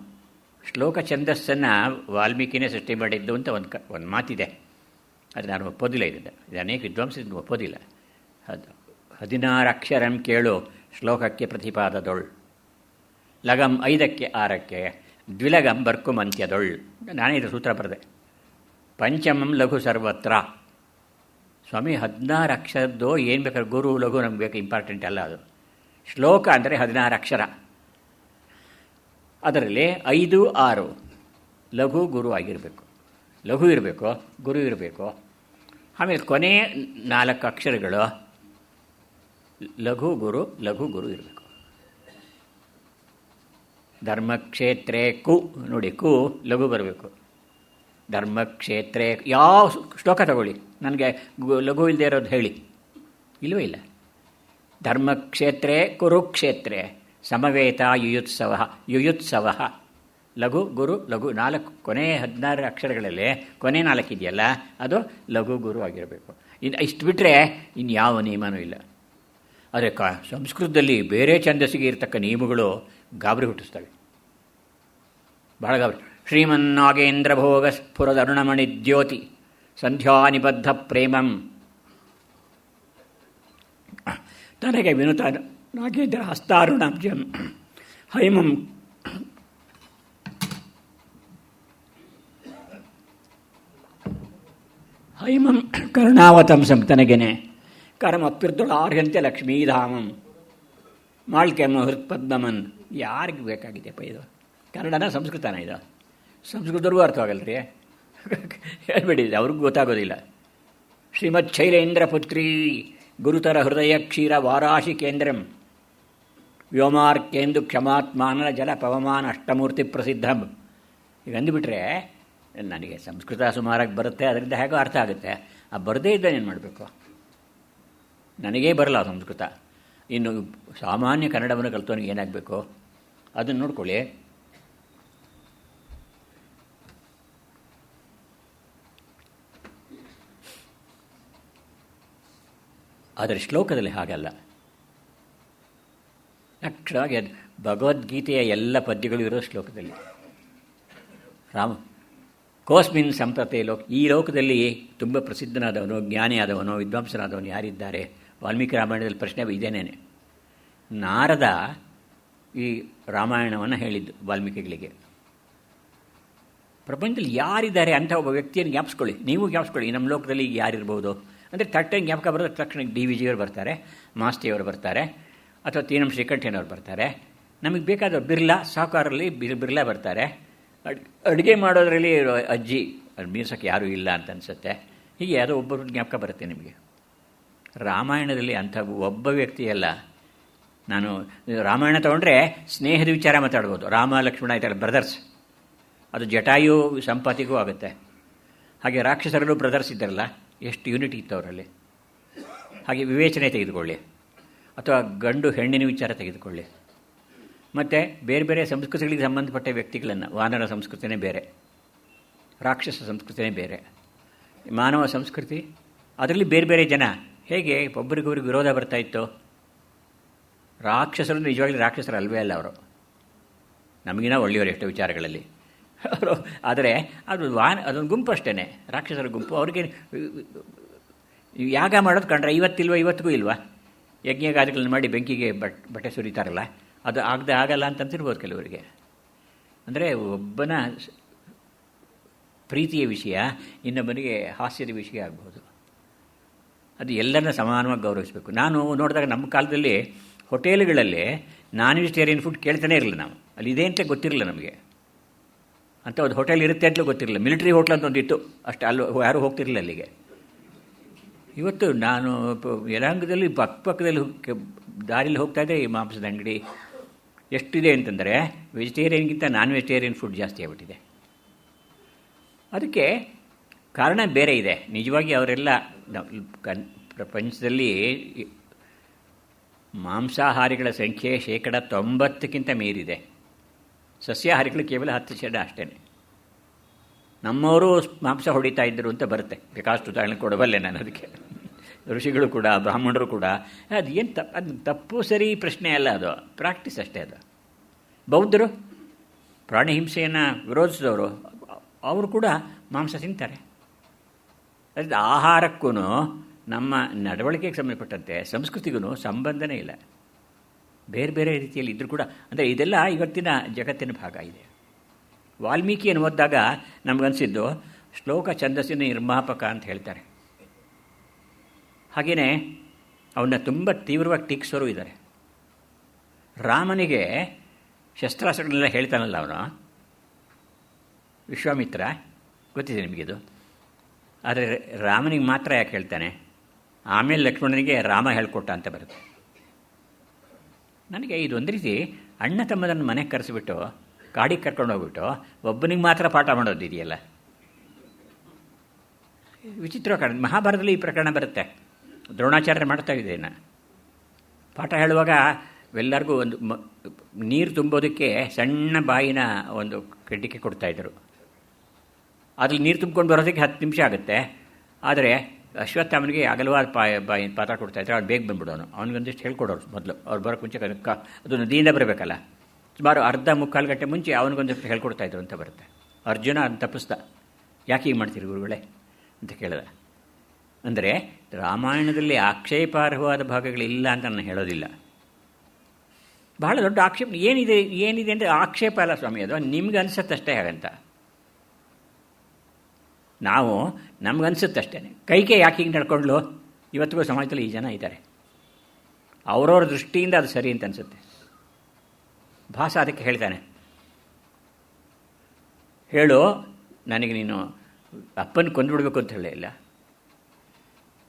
ಶ್ಲೋಕ ಛಂದಸ್ಸನ್ನು ವಾಲ್ಮೀಕಿನೇ ಸೃಷ್ಟಿ ಮಾಡಿದ್ದು ಅಂತ ಒಂದು ಮಾತಿದೆ. ಅದು ನಾನು ಒಪ್ಪೋದಿಲ್ಲ. ಇದು ಅನೇಕ ವಿದ್ವಾಂಸರು ಒಪ್ಪೋದಿಲ್ಲ. ಅದು 16 ಅಕ್ಷರಂ ಕೇಳು ಶ್ಲೋಕಕ್ಕೆ ಪ್ರತಿಪಾದದೊಳ್, ಲಗಂ 5ಕ್ಕೆ 6ಕ್ಕೆ ದ್ವಿಲಗಂ ಬರ್ಕು ಮಂತ್ಯದೊಳ್. ನಾನೇ ಇದು ಸೂತ್ರ ಬರೆದೆ. ಪಂಚಮಂ ಲಘು ಸರ್ವತ್ರ. ಸ್ವಾಮಿ 16 ಅಕ್ಷರದ್ದು ಏನು ಬೇಕಾದ್ರೆ ಗುರು ಲಘು ನಮ್ಗೆ ಬೇಕು, ಇಂಪಾರ್ಟೆಂಟ್ ಅಲ್ಲ ಅದು. ಶ್ಲೋಕ ಅಂದರೆ 16 ಅಕ್ಷರ, ಅದರಲ್ಲಿ 5, 6 ಲಘು ಗುರು ಆಗಿರಬೇಕು. ಲಘು ಇರಬೇಕು, ಗುರು ಇರಬೇಕು. ಆಮೇಲೆ ಕೊನೆ 4 ಅಕ್ಷರಗಳು ಲಘು ಗುರು ಇರಬೇಕು. ಧರ್ಮಕ್ಷೇತ್ರೇ ಕು ನೋಡಿ, ಕು ಲಘು ಬರಬೇಕು. ಧರ್ಮಕ್ಷೇತ್ರೇ ಯಾವ ಶ್ಲೋಕ ತಗೊಳ್ಳಿ, ನನಗೆ ಲಘು ಇಲ್ಲದೆ ಇರೋದು ಹೇಳಿ. ಇಲ್ಲವೇ ಇಲ್ಲ. ಧರ್ಮಕ್ಷೇತ್ರೇ ಕುರುಕ್ಷೇತ್ರೇ ಸಮವೇತ ಯುಯುತ್ಸವ ಲಘು ಗುರು ಲಘು 4 ಕೊನೆ 16 ಅಕ್ಷರಗಳಲ್ಲಿ ಕೊನೆ 4 ಇದೆಯಲ್ಲ, ಅದು ಲಘು ಗುರು ಆಗಿರಬೇಕು. ಇಷ್ಟು ಬಿಟ್ಟರೆ ಇನ್ಯಾವ ನಿಯಮನೂ ಇಲ್ಲ. ಆದರೆ ಸಂಸ್ಕೃತದಲ್ಲಿ ಬೇರೆ ಛಂದಸ್ಸಿಗೆ ಇರತಕ್ಕ ನಿಯಮಗಳು ಗಾಬರಿ ಹುಟ್ಟಿಸ್ತವೆ, ಬಹಳ ಗಾಬರಿ. ಶ್ರೀಮನ್ನಾಗೇಂದ್ರ ಭೋಗ ಸ್ಫುರದರುಣಮಣಿ ದ್ಯೋತಿ ಸಂಧ್ಯಾನಿಬದ್ಧ ಪ್ರೇಮಂ ತನಗೆ ವಿನುತ ನಾಗೇಂದ್ರ ಹಸ್ತಾರುಣಾಬ್ಜಂ ಹೈಮಂ ಹೈಮಂ ಕರುಣಾವತಂಸಂ ತನಗೆನೆ ಕರಮಪ್ಪಿರ್ದೊಳಾರ್ಹಂತೆ ಲಕ್ಷ್ಮೀಧಾಮಂ ಮಾಳ್ಕೆಮ್ಮ ಹೃತ್ಪದ್ಮನ್. ಯಾರಿಗೆ ಬೇಕಾಗಿದೆಯಪ್ಪ ಇದು? ಕನ್ನಡನ ಸಂಸ್ಕೃತನ ಇದು? ಸಂಸ್ಕೃತರಿಗೂ ಅರ್ಥವಾಗಲ್ಲ ರೀ, ಹೇಳ್ಬೇಡಿ, ಅವ್ರಿಗೂ ಗೊತ್ತಾಗೋದಿಲ್ಲ. ಶ್ರೀಮತ್ ಶೈಲೇಂದ್ರ ಪುತ್ರಿ ಗುರುತರ ಹೃದಯ ಕ್ಷೀರ ವಾರಾಶಿ ಕೇಂದ್ರಂ ವ್ಯೋಮಾರ್ಕೇಂದು ಕ್ಷಮಾತ್ಮಾನ ಜಲ ಪವಮಾನ ಅಷ್ಟಮೂರ್ತಿ ಪ್ರಸಿದ್ಧಂ. ಈಗ ಅಂದುಬಿಟ್ರೆ ನನಗೆ ಸಂಸ್ಕೃತ ಸುಮಾರಾಗಿ ಬರುತ್ತೆ, ಅದರಿಂದ ಹೇಗೋ ಅರ್ಥ ಆಗುತ್ತೆ. ಆ ಬರದೇ ಇದ್ದರೆ ಏನು ಮಾಡಬೇಕು? ನನಗೇ ಬರಲ್ಲ ಸಂಸ್ಕೃತ. ಇನ್ನು ಸಾಮಾನ್ಯ ಕನ್ನಡವನ್ನು ಕಲ್ತವನಿಗೆ ಏನಾಗಬೇಕು ಅದನ್ನು ನೋಡ್ಕೊಳ್ಳಿ. ಆದರೆ ಶ್ಲೋಕದಲ್ಲಿ ಹಾಗಲ್ಲ. ಅಕ್ಷರವಾಗಿ ಭಗವದ್ಗೀತೆಯ ಎಲ್ಲ ಪದ್ಯಗಳು ಇರೋ ಶ್ಲೋಕದಲ್ಲಿ. ಕೋಸ್ಮಿನ್ ಸಂಪ್ರತೆ ಈ ಲೋಕದಲ್ಲಿ ತುಂಬ ಪ್ರಸಿದ್ಧನಾದವನು, ಜ್ಞಾನಿಯಾದವನು, ವಿದ್ವಾಂಸನಾದವನು ಯಾರಿದ್ದಾರೆ? ವಾಲ್ಮೀಕಿ ರಾಮಾಯಣದಲ್ಲಿ ಪ್ರಶ್ನೆ ಇದೇನೇನೆ. ನಾರದ ಈ ರಾಮಾಯಣವನ್ನು ಹೇಳಿದ್ದು ವಾಲ್ಮೀಕಿಗಳಿಗೆ. ಪ್ರಪಂಚದಲ್ಲಿ ಯಾರಿದ್ದಾರೆ ಅಂತ ಒಬ್ಬ ವ್ಯಕ್ತಿಯನ್ನು ಜ್ಞಾಪಿಸ್ಕೊಳ್ಳಿ, ನೀವು ಜ್ಞಾಪಿಸ್ಕೊಳ್ಳಿ. ನಮ್ಮ ಲೋಕದಲ್ಲಿ ಈಗ ಯಾರಿರ್ಬೋದು ಅಂದರೆ ತಟ್ಟೆ ಜ್ಞಾಪಕ ಬರೋದು ತಕ್ಷಣ ಡಿ ವಿ ಜಿಯವರು ಬರ್ತಾರೆ, ಮಾಸ್ತಿಯವರು ಬರ್ತಾರೆ, ಅಥವಾ ತೀನಂ ಶ್ರೀಕಂಠಯ್ಯನವ್ರು ಬರ್ತಾರೆ. ನಮಗೆ ಬೇಕಾದವ್ರು ಬಿರ್ಲಾ ಸಾಹುಕಾರಲ್ಲಿ ಬಿರ್ಲಾ ಬರ್ತಾರೆ. ಅಡುಗೆ ಮಾಡೋದರಲ್ಲಿ ಅಜ್ಜಿ ಅದು ಮೀರ್ಸೋಕ್ಕೆ ಯಾರೂ ಇಲ್ಲ ಅಂತ ಅನಿಸುತ್ತೆ. ಹೀಗೆ ಯಾವುದೋ ಒಬ್ಬರು ಜ್ಞಾಪಕ ಬರುತ್ತೆ ನಿಮಗೆ. ರಾಮಾಯಣದಲ್ಲಿ ಅಂಥ ಒಬ್ಬ ವ್ಯಕ್ತಿಯಲ್ಲ. ನಾನು ರಾಮಾಯಣ ತೊಗೊಂಡ್ರೆ ಸ್ನೇಹದ ವಿಚಾರ ಮಾತಾಡ್ಬೋದು. ರಾಮ ಲಕ್ಷ್ಮಣ ಇದ್ದಾರೆ ಬ್ರದರ್ಸ್, ಅದು ಜಟಾಯು ಸಂಪಾತಿಗೂ ಆಗುತ್ತೆ. ಹಾಗೆ ರಾಕ್ಷಸರಲ್ಲೂ ಬ್ರದರ್ಸ್ ಇದ್ದಾರಲ್ಲ, ಎಷ್ಟು ಯೂನಿಟಿ ಇತ್ತು ಅವರಲ್ಲಿ. ಹಾಗೆ ವಿವೇಚನೆ ತೆಗೆದುಕೊಳ್ಳಿ, ಅಥವಾ ಗಂಡು ಹೆಣ್ಣಿನ ವಿಚಾರ ತೆಗೆದುಕೊಳ್ಳಿ. ಮತ್ತು ಬೇರೆ ಬೇರೆ ಸಂಸ್ಕೃತಿಗಳಿಗೆ ಸಂಬಂಧಪಟ್ಟ ವ್ಯಕ್ತಿಗಳನ್ನು, ವಾನರ ಸಂಸ್ಕೃತಿನೇ ಬೇರೆ, ರಾಕ್ಷಸ ಸಂಸ್ಕೃತಿನೇ ಬೇರೆ, ಮಾನವ ಸಂಸ್ಕೃತಿ ಅದರಲ್ಲಿ ಬೇರೆ ಬೇರೆ ಜನ. ಹೇಗೆ ಒಬ್ಬರಿಗೊಬ್ಬರಿಗೆ ವಿರೋಧ ಬರ್ತಾಯಿತ್ತು? ರಾಕ್ಷಸರು ನಿಜವಾಗ್ಲೂ ರಾಕ್ಷಸರು ಅಲ್ವೇ ಅಲ್ಲ ಅವರು, ನಮಗಿನ ಒಳ್ಳೆಯವರು ಎಷ್ಟೋ ವಿಚಾರಗಳಲ್ಲಿ ಅವರು. ಆದರೆ ಅದೊಂದು ಗುಂಪು ಅಷ್ಟೇ, ರಾಕ್ಷಸರ ಗುಂಪು. ಅವ್ರಿಗೆ ಯಾಗ ಮಾಡೋದು ಕಂಡ್ರೆ ಇವತ್ತಿಗೂ ಇಲ್ವಾ? ಯಜ್ಞಗಾದಿಗಳನ್ನು ಮಾಡಿ ಬೆಂಕಿಗೆ ಬಟ್ಟೆ ಸುರಿತಾರಲ್ಲ, ಅದು ಆಗಲ್ಲ ಅಂತಂತಿರ್ಬೋದು ಕೆಲವರಿಗೆ. ಅಂದರೆ ಒಬ್ಬನ ಪ್ರೀತಿಯ ವಿಷಯ ಇನ್ನೊಬ್ಬನಿಗೆ ಹಾಸ್ಯದ ವಿಷಯ ಆಗ್ಬೋದು. ಅದು ಎಲ್ಲರನ್ನ ಸಮಾನವಾಗಿ ಗೌರವಿಸಬೇಕು. ನಾನು ನೋಡಿದಾಗ ನಮ್ಮ ಕಾಲದಲ್ಲಿ ಹೋಟೆಲ್ಗಳಲ್ಲಿ ನಾನ್ ವೆಜಿಟೇರಿಯನ್ ಫುಡ್ ಕೇಳ್ತಾನೆ ಇರಲಿಲ್ಲ ನಾವು. ಅಲ್ಲಿ ಇದೆ ಅಂತ ಗೊತ್ತಿರಲಿಲ್ಲ ನಮಗೆ. ಅಂತ ಒಂದು ಹೋಟೆಲ್ ಇರುತ್ತೆ ಅಂತಲೂ ಗೊತ್ತಿರಲಿಲ್ಲ. ಮಿಲಿಟ್ರಿ ಹೋಟ್ಲ್ ಅಂತ ಒಂದಿತ್ತು ಅಷ್ಟೇ, ಅಲ್ಲಿ ಯಾರೂ ಹೋಗ್ತಿರಲಿಲ್ಲ ಅಲ್ಲಿಗೆ. ಇವತ್ತು ನಾನು ಯಲಹಂಕದಲ್ಲಿ ಪಕ್ಕದಲ್ಲಿ ದಾರಿಲಿ ಹೋಗ್ತಾಯಿದ್ದೆ, ಈ ಮಾಂಸದ ಅಂಗಡಿ ಎಷ್ಟಿದೆ ಅಂತಂದರೆ ವೆಜಿಟೇರಿಯನ್ಗಿಂತ ನಾನ್ ವೆಜಿಟೇರಿಯನ್ ಫುಡ್ ಜಾಸ್ತಿ ಆಗಿಬಿಟ್ಟಿದೆ. ಅದಕ್ಕೆ ಕಾರಣ ಬೇರೆ ಇದೆ. ನಿಜವಾಗಿ ಅವರೆಲ್ಲ ಪ್ರಪಂಚದಲ್ಲಿ ಮಾಂಸಾಹಾರಿಗಳ ಸಂಖ್ಯೆ 90% ಮೀರಿದೆ. ಸಸ್ಯಾಹಾರಿಗಳು ಕೇವಲ 10% ಅಷ್ಟೇ. ನಮ್ಮವರು ಮಾಂಸ ಹೊಡಿತಾ ಇದ್ದರು ಅಂತ ಬರುತ್ತೆ, ಬೇಕಾಷ್ಟು ಉದಾಹರಣೆ ಕೊಡಬಲ್ಲೆ ನಾನು ಅದಕ್ಕೆ. ಋಷಿಗಳು ಕೂಡ, ಬ್ರಾಹ್ಮಣರು ಕೂಡ. ಅದು ತಪ್ಪು ಸರಿ ಪ್ರಶ್ನೆ ಅಲ್ಲ, ಅದು ಪ್ರಾಕ್ಟೀಸ್ ಅಷ್ಟೇ. ಅದು ಬೌದ್ಧರು ಪ್ರಾಣಿ ಹಿಂಸೆಯನ್ನು ವಿರೋಧಿಸಿದವರು, ಅವರು ಕೂಡ ಮಾಂಸ ತಿಂತಾರೆ. ಅದರಿಂದ ಆಹಾರಕ್ಕೂ ನಮ್ಮ ನಡವಳಿಕೆಗೆ ಸಂಬಂಧಪಟ್ಟಂತೆ ಸಂಸ್ಕೃತಿಗೂ ಸಂಬಂಧನೇ ಇಲ್ಲ. ಬೇರೆ ಬೇರೆ ರೀತಿಯಲ್ಲಿ ಇದ್ದರೂ ಕೂಡ, ಅಂದರೆ ಇದೆಲ್ಲ ಇವತ್ತಿನ ಜಗತ್ತಿನ ಭಾಗ ಇದೆ. ವಾಲ್ಮೀಕಿಯನ್ನು ಓದಿದಾಗ ನಮಗನ್ಸಿದ್ದು ಶ್ಲೋಕ ಛಂದಸ್ಸಿನ ನಿರ್ಮಾಪಕ ಅಂತ ಹೇಳ್ತಾರೆ. ಹಾಗೆಯೇ ಅವನ್ನ ತುಂಬ ತೀವ್ರವಾಗಿ ಟೀಕಿಸೋರು ಇದ್ದಾರೆ. ರಾಮನಿಗೆ ಶಸ್ತ್ರಾಸ್ತ್ರಗಳೆಲ್ಲ ಹೇಳ್ತಾನಲ್ಲ ಅವನು, ವಿಶ್ವಾಮಿತ್ರ, ಗೊತ್ತಿದೆ ನಿಮಗಿದು. ಆದರೆ ರಾಮನಿಗೆ ಮಾತ್ರ ಯಾಕೆ ಹೇಳ್ತಾನೆ? ಆಮೇಲೆ ಲಕ್ಷ್ಮಣನಿಗೆ ರಾಮ ಹೇಳ್ಕೊಟ್ಟ ಅಂತ ಬರುತ್ತೆ. ನನಗೆ ಇದೊಂದು ರೀತಿ ಅಣ್ಣ ತಮ್ಮದನ್ನು ಮನೆಗೆ ಕರೆಸಿಬಿಟ್ಟು ಕಾಡಿಗೆ ಕರ್ಕೊಂಡು ಹೋಗ್ಬಿಟ್ಟು ಒಬ್ಬನಿಗೆ ಮಾತ್ರ ಪಾಠ ಮಾಡೋದಿದೆಯಲ್ಲ, ವಿಚಿತ್ರ ಕಾರಣ. ಮಹಾಭಾರತದಲ್ಲಿ ಈ ಪ್ರಕರಣ ಬರುತ್ತೆ. ದ್ರೋಣಾಚಾರ್ಯ ಮಾಡ್ತಾ ಇದ್ದೇನೆ ಪಾಠ ಹೇಳುವಾಗ ಎಲ್ಲರಿಗೂ ಒಂದು ನೀರು ತುಂಬೋದಕ್ಕೆ ಸಣ್ಣ ಬಾಯಿನ ಒಂದು ಕಡ್ಡಿಕೆ ಕೊಡ್ತಾಯಿದ್ರು. ಅದ್ರಲ್ಲಿ ನೀರು ತುಂಬ್ಕೊಂಡು ಬರೋದಕ್ಕೆ 10 ನಿಮಿಷ ಆಗುತ್ತೆ. ಆದರೆ ಅಶ್ವತ್ಥಾಮನಿಗೆ ಅಗಲವಾದ ಬಾಯಿ ಪಾತ್ರ ಕೊಡ್ತಾಯಿದ್ರು. ಅವ್ರು ಬೇಗ ಬಂದ್ಬಿಡೋನು. ಅವನಿಗೊಂದಿಷ್ಟು ಹೇಳ್ಕೊಡೋರು ಮೊದಲು. ಅವ್ರು ಬರೋಕ್ಕೆ ಮುಂಚೆ ಅದು ನದಿಯಿಂದ ಬರಬೇಕಲ್ಲ, ಸುಮಾರು ಅರ್ಧ ಮುಕ್ಕಾಲು ಗಂಟೆ ಮುಂಚೆ ಅವನಿಗೊಂದಿಷ್ಟು ಹೇಳ್ಕೊಡ್ತಾಯಿದ್ರು ಅಂತ ಬರುತ್ತೆ. ಅರ್ಜುನ ಅದನ್ನು ತಪ್ಪಿಸ್ದ. ಯಾಕೆ ಹೀಗೆ ಮಾಡ್ತೀರಿ ಗುರುಗಳೇ ಅಂತ ಕೇಳಿದ. ಅಂದರೆ ರಾಮಾಯಣದಲ್ಲಿ ಆಕ್ಷೇಪಾರ್ಹವಾದ ಭಾಗಗಳಿಲ್ಲ ಅಂತ ನಾನು ಹೇಳೋದಿಲ್ಲ. ಬಹಳ ದೊಡ್ಡ ಆಕ್ಷೇಪ ಏನಿದೆ ಅಂದರೆ ಆಕ್ಷೇಪ ಅಲ್ಲ ಸ್ವಾಮಿ, ಅದು ನಿಮ್ಗೆ ಅನಿಸುತ್ತಷ್ಟೇ ಹಾಗಂತ. ನಾವು ನಮಗನ್ಸುತ್ತಷ್ಟೇ. ಕೈಗೆ ಯಾಕೆ ಹಿಂಗೆ ನಡ್ಕೊಂಡ್ಲು? ಇವತ್ತಿಗೂ ಸಮಾಜದಲ್ಲಿ ಈ ಜನ ಇದ್ದಾರೆ. ಅವರವ್ರ ದೃಷ್ಟಿಯಿಂದ ಅದು ಸರಿ ಅಂತ ಅನಿಸುತ್ತೆ. ಭಾಸ ಅದಕ್ಕೆ ಹೇಳ್ತಾನೆ, ಹೇಳು ನನಗೆ ನೀನು ಅಪ್ಪನ ಕೊಂದುಬಿಡ್ಬೇಕು ಅಂತ ಹೇಳಿಲ್ಲ.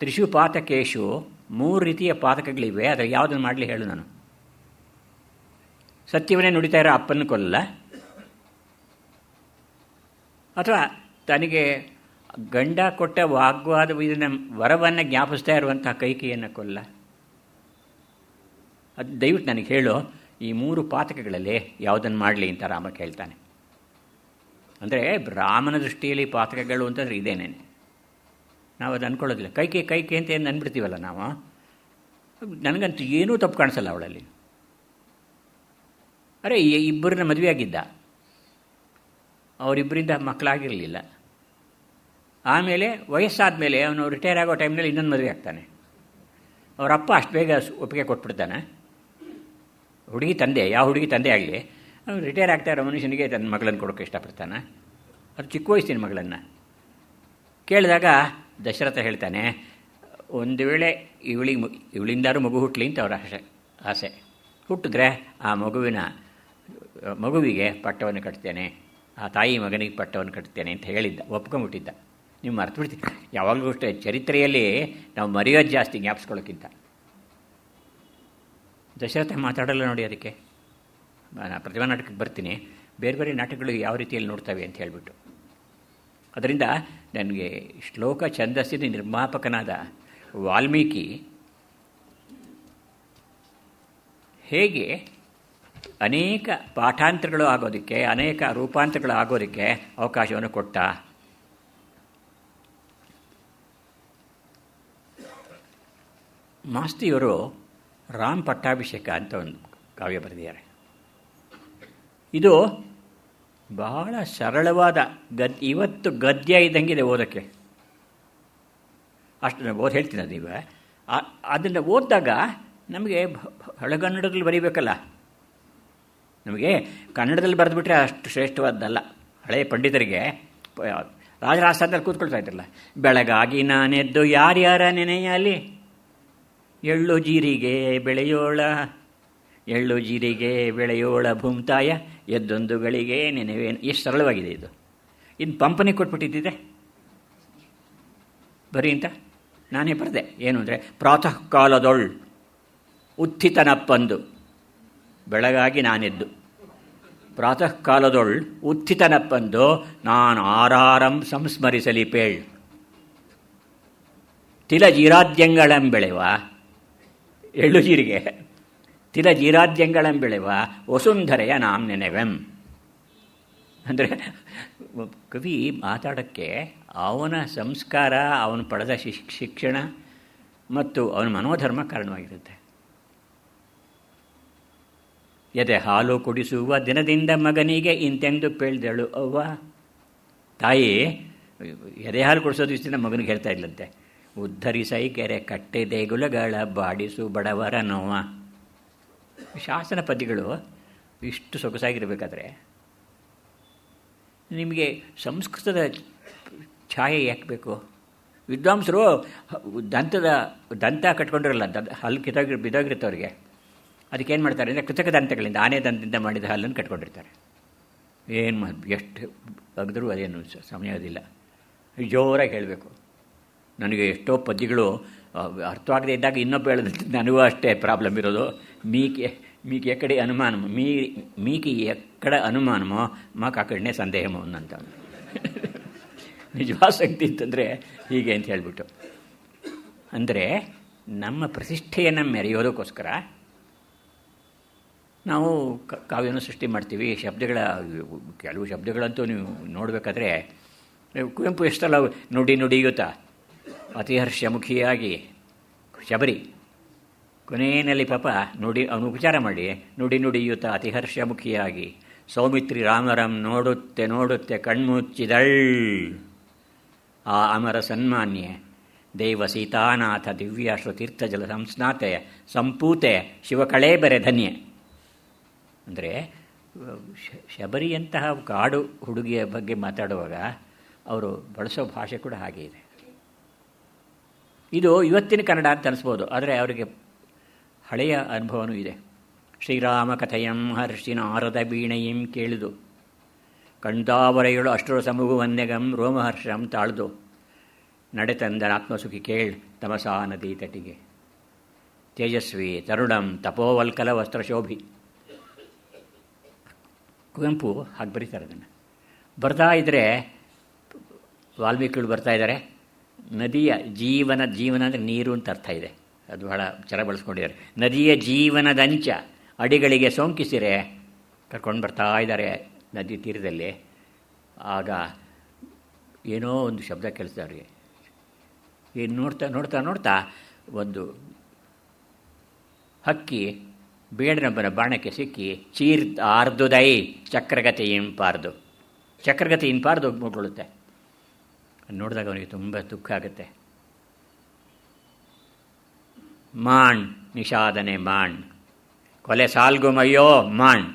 ತ್ರಿಷು ಪಾತಕೇಶು 3 ರೀತಿಯ ಪಾತಕಗಳಿವೆ, ಅದರ ಯಾವುದನ್ನು ಮಾಡಲಿ ಹೇಳು. ನಾನು ಸತ್ಯವನ್ನೇ ನುಡಿತಾ ಇರೋ ಅಪ್ಪನ ಕೊಲ್ಲ, ಅಥವಾ ತನಗೆ ಗಂಡ ಕೊಟ್ಟ ವಾಗ್ವಾದ ಇದನ್ನು ವರವನ್ನು ಜ್ಞಾಪಿಸ್ತಾ ಇರುವಂಥ ಕೈಕೆಯನ್ನು ಕೊಲ್ಲ. ಅದು ದಯವಿಟ್ಟು ನನಗೆ ಹೇಳು, ಈ 3 ಪಾತಕಗಳಲ್ಲಿ ಯಾವುದನ್ನು ಮಾಡಲಿ ಅಂತ ರಾಮ ಕೇಳ್ತಾನೆ. ಅಂದರೆ ರಾಮನ ದೃಷ್ಟಿಯಲ್ಲಿ ಪಾತಕಗಳು ಅಂತಂದರೆ ಇದೇನೇನೆ. ನಾವು ಅದು ಅಂದ್ಕೊಳ್ಳೋದಿಲ್ಲ. ಕೈಕೆ ಅಂತ ಏನು ಅಂದ್ಬಿಡ್ತೀವಲ್ಲ ನಾವು. ನನಗಂತೂ ಏನೂ ತಪ್ಪು ಕಾಣಿಸಲ್ಲ ಅವಳಲ್ಲಿ. ಅರೆ, ಇಬ್ಬರನ್ನ ಮದುವೆ ಆಗಿದ್ದ, ಅವರಿಬ್ಬರಿಂದ ಮಕ್ಕಳಾಗಿರಲಿಲ್ಲ. ಆಮೇಲೆ ವಯಸ್ಸಾದ ಮೇಲೆ ಅವನು ರಿಟೈರ್ ಆಗೋ ಟೈಮ್ನಲ್ಲಿ ಇನ್ನೊಂದು ಮದುವೆ ಆಗ್ತಾನೆ. ಅವರಪ್ಪ ಅಷ್ಟು ಬೇಗ ಒಪ್ಪಿಗೆ ಕೊಟ್ಬಿಡ್ತಾನೆ. ಹುಡುಗಿ ತಂದೆ, ಯಾವ ಹುಡುಗಿ ತಂದೆ ಆಗಲಿ, ಅವನು ರಿಟೈರ್ ಆಗ್ತಾ ಇರೋ ಮನುಷ್ಯನಿಗೆ ತನ್ನ ಮಗಳನ್ನು ಕೊಡೋಕ್ಕೆ ಇಷ್ಟಪಡ್ತಾನೆ. ಅದು ಚಿಕ್ಕ ವಯಸ್ಸಿನ ಮಗಳನ್ನು ಕೇಳಿದಾಗ ದಶರಥ ಹೇಳ್ತಾನೆ, ಒಂದು ವೇಳೆ ಇವಳಿಂದಾರು ಮಗು ಹುಟ್ಟಲಿ ಅಂತ ಅವರ ಆಸೆ. ಹುಟ್ಟಿದ್ರೆ ಆ ಮಗುವಿಗೆ ಪಟ್ಟವನ್ನು ಕಟ್ತೇನೆ, ಆ ತಾಯಿ ಮಗನಿಗೆ ಪಟ್ಟವನ್ನು ಕಟ್ತೇನೆ ಅಂತ ಹೇಳಿದ್ದ, ಒಪ್ಕೊಂಬಿಟ್ಟಿದ್ದ. ನೀವು ಮರ್ತು ಬಿಡ್ತೀವಿ. ಯಾವಾಗಲೂ ಅಷ್ಟೇ ಚರಿತ್ರೆಯಲ್ಲಿ ನಾವು ಮರೆಯೋದು ಜಾಸ್ತಿ ಜ್ಞಾಪಿಸ್ಕೊಳ್ಳೋಕ್ಕಿಂತ. ದಶರಥ ಮಾತಾಡಲ್ಲ ನೋಡಿ. ಅದಕ್ಕೆ ನಾನು ಪ್ರತಿಭಾ ನಾಟಕಕ್ಕೆ ಬರ್ತೀನಿ, ಬೇರೆ ಬೇರೆ ನಾಟಕಗಳು ಯಾವ ರೀತಿಯಲ್ಲಿ ನೋಡ್ತವೆ ಅಂತ ಹೇಳಿಬಿಟ್ಟು. ಅದರಿಂದ ನನಗೆ ಶ್ಲೋಕ ಛಂದಸ್ಸಿನ ನಿರ್ಮಾಪಕನಾದ ವಾಲ್ಮೀಕಿ ಹೇಗೆ ಅನೇಕ ಪಾಠಾಂತರಗಳು ಆಗೋದಕ್ಕೆ, ಅನೇಕ ರೂಪಾಂತರಗಳು ಆಗೋದಕ್ಕೆ ಅವಕಾಶವನ್ನು ಕೊಟ್ಟ ಮಾಸ್ತಿಯವರು ರಾಮ್ ಪಟ್ಟಾಭಿಷೇಕ ಅಂತ ಒಂದು ಕಾವ್ಯ ಬರೆದಿದ್ದಾರೆ. ಇದು ಬಹಳ ಸರಳವಾದ ಇವತ್ತು ಗದ್ಯ ಇದ್ದಂಗಿದೆ ಓದೋಕ್ಕೆ. ಅಷ್ಟು ಓದಿ ಹೇಳ್ತೀನಿ ಅದು. ನೀವು ಅದನ್ನು ಓದಿದಾಗ ನಮಗೆ ಹಳೆಗನ್ನಡದಲ್ಲಿ ಬರೀಬೇಕಲ್ಲ. ನಮಗೆ ಕನ್ನಡದಲ್ಲಿ ಬರೆದುಬಿಟ್ರೆ ಅಷ್ಟು ಶ್ರೇಷ್ಠವಾದ್ದಲ್ಲ. ಹಳೆಯ ಪಂಡಿತರಿಗೆ ರಾಜರಾಜಸ್ಥಾನದಲ್ಲಿ ಕೂತ್ಕೊಳ್ತಾ ಇದ್ರಲ್ಲ, ಬೆಳಗಾಗಿ ನಾನೆದ್ದು ಯಾರ್ಯಾರ ನೆನೆಯಲಿ ಎಳ್ಳು ಜೀರಿಗೆ ಬೆಳೆಯೋಳ ಭೂಮ್ತಾಯ ಎದ್ದೊಂದು ಗಳಿಗೆ ನೆನೆವೆ. ಎಷ್ಟು ಸರಳವಾಗಿದೆ ಇದು. ಇನ್ನು ಪಂಪನಿಗೆ ಕೊಟ್ಬಿಟ್ಟಿದ್ದಿದೆ ಬರೀ ಅಂತ ನಾನೇ ಬರೆದೆ. ಏನು ಅಂದರೆ, ಪ್ರಾತಃ ಕಾಲದೊಳ್ ಉತ್ಥಿತನಪ್ಪಂದು ಬೆಳಗಾಗಿ ನಾನೆದ್ದು, ಪ್ರಾತಃ ಕಾಲದೊಳ್ ಉತ್ಥಿತನಪ್ಪಂದು ನಾನು ಆರಾರಂ ಸಂಸ್ಮರಿಸಲಿ ಪೇಳ್, ತಿಲ ಜೀರಾದ್ಯಂಗಳಂಬೆಳೆವ ಎಳ್ಳು ಜೀರಿಗೆ ತಿಲ ಜೀರಾದ್ಯಂಗಳಂಬೆಳೆವ ವಸುಂಧರೆಯ ನಾಮ್ ನೆನೆವೆಂ. ಅಂದರೆ ಕವಿ ಮಾತಾಡೋಕ್ಕೆ ಅವನ ಸಂಸ್ಕಾರ, ಅವನು ಪಡೆದ ಶಿಕ್ಷಣ ಮತ್ತು ಅವನ ಮನೋಧರ್ಮ ಕಾರಣವಾಗಿರುತ್ತೆ. ಎದೆ ಹಾಲು ಕುಡಿಸುವ ದಿನದಿಂದ ಮಗನಿಗೆ ಇಂತೆಂದು ಪೇಳ್ದಳು ಅವ್ವ. ತಾಯಿ ಎದೆ ಹಾಲು ಕುಡಿಸೋ ದಿವಸದಿಂದ ಮಗನಿಗೆ ಹೇಳ್ತಾ ಇದ್ಲಂತೆ, ಉದ್ಧರಿಸೈ ಕೆರೆ ಕಟ್ಟೆ ದೇಗುಲಗಳ ಬಾಡಿಸು ಬಡವರ ನೋವ. ಶಾಸನ ಪದ್ಯಗಳು ಇಷ್ಟು ಸೊಗಸಾಗಿರಬೇಕಾದ್ರೆ ನಿಮಗೆ ಸಂಸ್ಕೃತದ ಛಾಯೆ ಯಾಕೆ ಬೇಕು? ವಿದ್ವಾಂಸರು ದಂತ ಕಟ್ಕೊಂಡಿರಲ್ಲ, ಹಲ್ಲು ಬಿದ್ದೋಗಿರುತ್ತೆ. ಅದಕ್ಕೇನು ಮಾಡ್ತಾರೆ ಅಂದರೆ ಕೃತಕ ದಂತಗಳಿಂದ, ಆನೆ ದಂತದಿಂದ ಮಾಡಿದ ಹಲ್ಲನ್ನು ಕಟ್ಕೊಂಡಿರ್ತಾರೆ. ಏನು ಎಷ್ಟು ಅಗದರೂ ಅದೇನು ಸಮಯದಿಲ್ಲ, ಜೋರಾಗಿ ಹೇಳಬೇಕು. ನನಗೆ ಎಷ್ಟೋ ಪದ್ಯಗಳು ಅರ್ಥವಾಗದೇ ಇದ್ದಾಗ ಇನ್ನೊಬ್ಬ ಹೇಳೋದು ನನಗೂ ಅಷ್ಟೇ ಪ್ರಾಬ್ಲಮ್ ಇರೋದು. మీకు ఎక్కడి అనుమానము మీకు ఎక్కడ అనుమానమೋ మాకు అక్కడనే ಸಂದೇಹಮೋ ಅಂತ. ನಿಜವಾದ ಶಕ್ತಿ ಅಂತಂದರೆ ಹೀಗೆ ಅಂತ ಹೇಳಿಬಿಟ್ಟು, ಅಂದರೆ ನಮ್ಮ ಪ್ರತಿಷ್ಠೆಯನ್ನು ಮೆರೆಯೋದಕ್ಕೋಸ್ಕರ ನಾವು ಕಾವ್ಯನ ಸೃಷ್ಟಿ ಮಾಡ್ತೀವಿ. ಕೆಲವು ಶಬ್ದಗಳಂತೂ ನೀವು ನೋಡಬೇಕಾದ್ರೆ ಕುವೆಂಪು ಎಷ್ಟಲ್ಲ ನುಡಿಯುತ್ತಾ ಅತಿಹರ್ಷಮುಖಿಯಾಗಿ ಶಬರಿ ಕೊನೆಯಲ್ಲಿ ಪಾಪ ಅವನು ಉಪಚಾರ ಮಾಡಿ ನುಡಿಯುತ್ತಾ ಅತಿಹರ್ಷಮುಖಿಯಾಗಿ ಸೌಮಿತ್ರಿ ರಾಮರಂ ನೋಡುತ್ತೆ ಕಣ್ಮುಚ್ಚಿದಳ್ ಆ ಅಮರ ಸನ್ಮಾನ್ಯೆ ದೇವ ಸೀತಾನಾಥ ದಿವ್ಯ ಶ್ರುತೀರ್ಥಜಲ ಸಂಸ್ನಾತೆ ಸಂಪೂತೆ ಶಿವಕಳೇಬರೆ ಧನ್ಯೆ. ಅಂದರೆ ಶಬರಿಯಂತಹ ಕಾಡು ಹುಡುಗಿಯ ಬಗ್ಗೆ ಮಾತಾಡುವಾಗ ಅವರು ಬಳಸೋ ಭಾಷೆ ಕೂಡ ಹಾಗೆ ಇದೆ. ಇದು ಇವತ್ತಿನ ಕನ್ನಡ ಅಂತ ಅನಿಸ್ಬೋದು, ಆದರೆ ಅವರಿಗೆ ಹಳೆಯ ಅನುಭವವೂ ಇದೆ. ಶ್ರೀರಾಮ ಕಥೆಯಂ ಹರ್ಷಿ ನಾರದ ವೀಣೆಯಂ ಕೇಳಿದು ಕಣ್ದಾವರೆಯಳು ಅಷ್ಟರ ಸಮೂಹು ವಂದ್ಯಗಂ ರೋಮಹರ್ಷಂ ತಾಳ್ದು ನಡೆತಂದನಾತ್ಮಸುಖಿ ಕೇಳ್ ತಮಸಾ ನದಿ ತಟಿಗೆ ತೇಜಸ್ವಿ ತರುಣಂ ತಪೋವಲ್ಕಲ ವಸ್ತ್ರಶೋಭಿ. ಕುವೆಂಪು ಹಾಗೆ ಬರೀತಾರೆ. ಅದನ್ನು ಬರ್ತಾ ಇದ್ದರೆ ವಾಲ್ಮೀಕಿಗಳು ಬರ್ತಾ ಇದ್ದಾರೆ. ನದಿಯ ಜೀವನ ಅಂದರೆ ನೀರು ಅಂತ ಅರ್ಥ ಇದೆ, ಅದು ಬಹಳ ಚೆನ್ನಾಗಿ ಬಳಸ್ಕೊಂಡಿದ್ದಾರೆ. ನದಿಯ ಜೀವನದಂಚ ಅಡಿಗಳಿಗೆ ಸೋಂಕಿಸಿರೆ ಕರ್ಕೊಂಡು ಬರ್ತಾ ಇದ್ದಾರೆ ನದಿ ತೀರದಲ್ಲಿ. ಆಗ ಏನೋ ಒಂದು ಶಬ್ದ ಕೇಳಿಸ್ದೆ ಅವ್ರಿಗೆ. ಏನು ನೋಡ್ತಾ ಒಂದು ಹಕ್ಕಿ ಬೇಡನೊಬ್ಬನ ಬಾಣಕ್ಕೆ ಸಿಕ್ಕಿ ಆರ್ದುದೈ ಚಕ್ರಗತಿ ಇಂಪಾರ್ದು ಮುಟ್ಕೊಳ್ಳುತ್ತೆ. ನೋಡಿದಾಗ ಅವನಿಗೆ ತುಂಬ ದುಃಖ ಆಗುತ್ತೆ. ಮಾಣ್ ನಿಷಾದನೆ ಮಾಣ್ ಕೊಲೆ ಸಾಲ್ಗುಮಯ್ಯೋ ಮಾಣ್.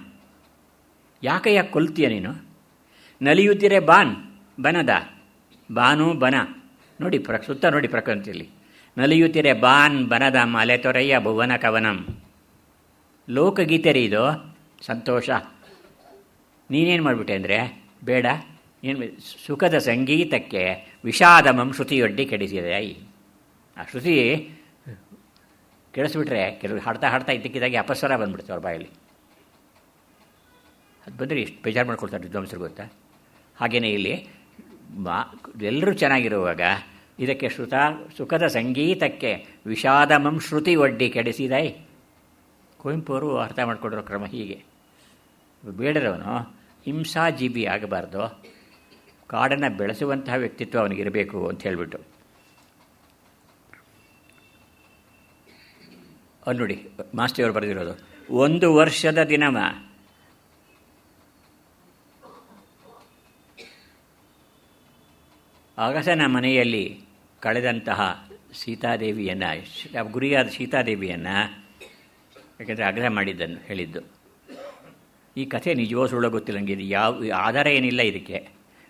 ಯಾಕೆ ಕೊಲ್ತೀಯ ನೀನು? ನಲಿಯುತ್ತಿರೆ ಬನದ ಬಾನು ಬನ ನೋಡಿ ಸುತ್ತ ನೋಡಿ ಪ್ರಕೃತಿಯಲ್ಲಿ. ನಲಿಯುತ್ತಿರೆ ಬನದ ಮಲೆ ತೊರೆಯ ಭುವನ ಕವನಂ. ಲೋಕಗೀತೆ ರೀ ಇದು, ಸಂತೋಷ. ನೀನೇನು ಮಾಡಿಬಿಟ್ಟೆ ಅಂದರೆ ಬೇಡ, ಏನು ಸುಖದ ಸಂಗೀತಕ್ಕೆ ವಿಷಾದಮಂ ಶ್ರುತಿಯೊಡ್ಡಿ ಕೆಡಿಸಿದೆ. ಆ ಶ್ರುತಿ ಕೆಡಿಸ್ಬಿಟ್ರೆ ಕೆಲವರು ಹಾಡ್ತಾ ಇದ್ದಕ್ಕಿದ್ದಾಗೆ ಅಪಸ್ವರ ಬಂದ್ಬಿಡ್ತು ಅವ್ರ ಬಾಯಲ್ಲಿ. ಅದು ಬಂದರೆ ಎಷ್ಟು ಬೇಜಾರು ಮಾಡ್ಕೊಳ್ತಾರೆ ವಿದ್ವಾಂಸರು ಗೊತ್ತಾ. ಹಾಗೆಯೇ ಇಲ್ಲಿ ಎಲ್ಲರೂ ಚೆನ್ನಾಗಿರುವಾಗ ಇದಕ್ಕೆ ಸುಖದ ಸಂಗೀತಕ್ಕೆ ವಿಷಾದಮಂ ಶ್ರುತಿ ಒಡ್ಡಿ ಕೆಡಿಸಿದೆ. ಕುವೆಂಪು ಅವರು ಅರ್ಥ ಮಾಡಿಕೊಂಡಿರೋ ಕ್ರಮ ಹೀಗೆ. ಬೇಡರವನು ಹಿಂಸಾಜೀವಿ ಆಗಬಾರ್ದು, ಕಾಡನ್ನು ಬೆಳೆಸುವಂತಹ ವ್ಯಕ್ತಿತ್ವ ಅವನಿಗಿರಬೇಕು ಅಂತ ಹೇಳಿಬಿಟ್ಟು ಅವ್ರು ನೋಡಿ ಮಾಸ್ಟಿಯವರು ಬರೆದಿರೋದು, 1 ವರ್ಷದ ದಿನವ ಅಗಸನ ಮನೆಯಲ್ಲಿ ಕಳೆದಂತಹ ಸೀತಾದೇವಿಯನ್ನು, ಗುರಿಯಾದ ಸೀತಾದೇವಿಯನ್ನು, ಯಾಕೆಂದರೆ ಅಗಸ ಮಾಡಿದ್ದನ್ನು ಹೇಳಿದ್ದು. ಈ ಕಥೆ ನಿಜವೋ ಸುಳ್ಳೋ ಗೊತ್ತಿಲ್ಲ ನನಗೆ, ಇದು ಯಾವ ಆಧಾರ ಏನಿಲ್ಲ ಇದಕ್ಕೆ.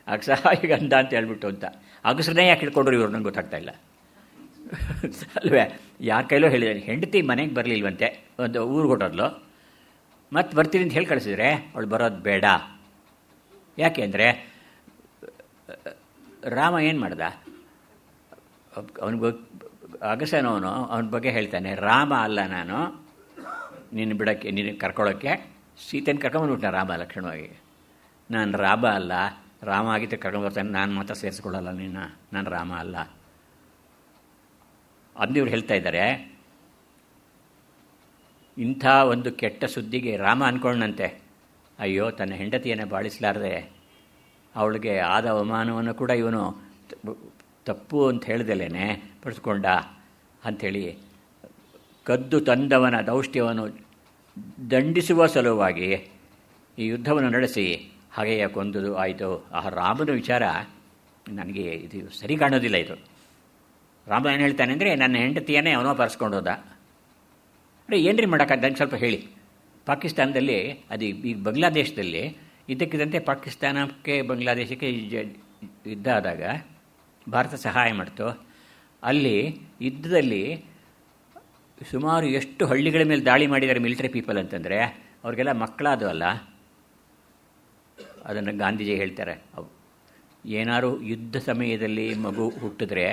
ಅಗಸ ಈಗ ಅಂದ ಅಂತ ಹೇಳ್ಬಿಟ್ಟು ಅಂತ ಅಗಸನೇ ಯಾಕೆ ಹಿಡ್ಕೊಂಡ್ರು ಇವ್ರು ನಂಗೆ ಗೊತ್ತಾಗ್ತಾ ಇಲ್ಲ ಅಲ್ವೇ. ಯಾರ ಕೈಲೋ ಹೇಳಿದಾನೆ, ಹೆಂಡತಿ ಮನೆಗೆ ಬರಲಿಲ್ವಂತೆ, ಒಂದು ಊರಿಗೆ ಹೊಟ್ಟೋದ್ಲು, ಮತ್ತೆ ಬರ್ತೀನಿ ಅಂತ ಹೇಳಿ ಕಳಿಸಿದ್ರೆ ಅವಳು ಬರೋದು ಬೇಡ. ಯಾಕೆ ಅಂದರೆ ರಾಮ ಏನು ಮಾಡ್ದ, ಅವನಿಗೆ ಅಗಸನವನು ಅವನ ಬಗ್ಗೆ ಹೇಳ್ತಾನೆ, ರಾಮ ಅಲ್ಲ ನಾನು ನಿನ್ನ ಬಿಡೋಕ್ಕೆ, ನಿನ್ನ ಕರ್ಕೊಳ್ಳೋಕ್ಕೆ ಸೀತೆಯನ್ನು ಕರ್ಕೊಂಬಂದ್ಬಿಟ್ಟ ರಾಮ ಲಕ್ಷಣವಾಗಿ. ನಾನು ರಾಮ ಅಲ್ಲ, ರಾಮ ಆಗಿದ್ದರೆ ಕರ್ಕೊಂಬರ್ತಾನೆ, ನಾನು ಮಾತ್ರ ಸೇರಿಸ್ಕೊಳ್ಳಲ್ಲ ನಿನ್ನ, ನಾನು ರಾಮ ಅಲ್ಲ. ಅದನ್ನ ಇವ್ರು ಹೇಳ್ತಾ ಇದ್ದಾರೆ. ಇಂಥ ಒಂದು ಕೆಟ್ಟ ಸುದ್ದಿಗೆ ರಾಮ ಅಂದ್ಕೊಂಡಂತೆ, ಅಯ್ಯೋ ತನ್ನ ಹೆಂಡತಿಯನ್ನು ಬಾಳಿಸಲಾರದೆ ಅವಳಿಗೆ ಆದ ಅವಮಾನವನ್ನು ಕೂಡ ಇವನು ತಪ್ಪು ಅಂತ ಹೇಳ್ದಲೇ ಪಡಿಸ್ಕೊಂಡ ಅಂಥೇಳಿ ಕದ್ದು ತಂದವನ ದೌಷ್ಟ್ಯವನ್ನು ದಂಡಿಸುವ ಸಲುವಾಗಿ ಈ ಯುದ್ಧವನ್ನು ನಡೆಸಿ ಹಾಗೆಯೇ ಕೊಂದುದು ಆಯಿತು. ಆ ರಾಮನ ವಿಚಾರ ನನಗೆ ಇದು ಸರಿ ಕಾಣೋದಿಲ್ಲ. ಇದು ರಾಮ ಏನು ಹೇಳ್ತಾನೆ ಅಂದರೆ, ನನ್ನ ಹೆಂಡತಿಯನ್ನೇ ಅವನೋ ಪರ್ಸ್ಕೊಂಡು ಹೋದ. ಅರೆ ಏನ್ರಿ ಮಾಡೋಕ್ಕಾಗ್ದಂಗೆ ಸ್ವಲ್ಪ ಹೇಳಿ. ಪಾಕಿಸ್ತಾನದಲ್ಲಿ ಅದು ಈಗ ಬಾಂಗ್ಲಾದೇಶದಲ್ಲಿ ಇದ್ದಕ್ಕಿದ್ದಂತೆ ಪಾಕಿಸ್ತಾನಕ್ಕೆ ಬಾಂಗ್ಲಾದೇಶಕ್ಕೆ ಯುದ್ಧ ಆದಾಗ ಭಾರತ ಸಹಾಯ ಮಾಡ್ತು. ಅಲ್ಲಿ ಯುದ್ಧದಲ್ಲಿ ಸುಮಾರು ಎಷ್ಟು ಹಳ್ಳಿಗಳ ಮೇಲೆ ದಾಳಿ ಮಾಡಿದ್ದಾರೆ ಮಿಲಿಟರಿ ಪೀಪಲ್ ಅಂತಂದರೆ, ಅವ್ರಿಗೆಲ್ಲ ಮಕ್ಕಳಾದವಲ್ಲ. ಅದನ್ನು ಗಾಂಧೀಜಿ ಹೇಳ್ತಾರೆ, ಅವು ಏನಾದ್ರು ಯುದ್ಧ ಸಮಯದಲ್ಲಿ ಮಗು ಹುಟ್ಟಿದ್ರೆ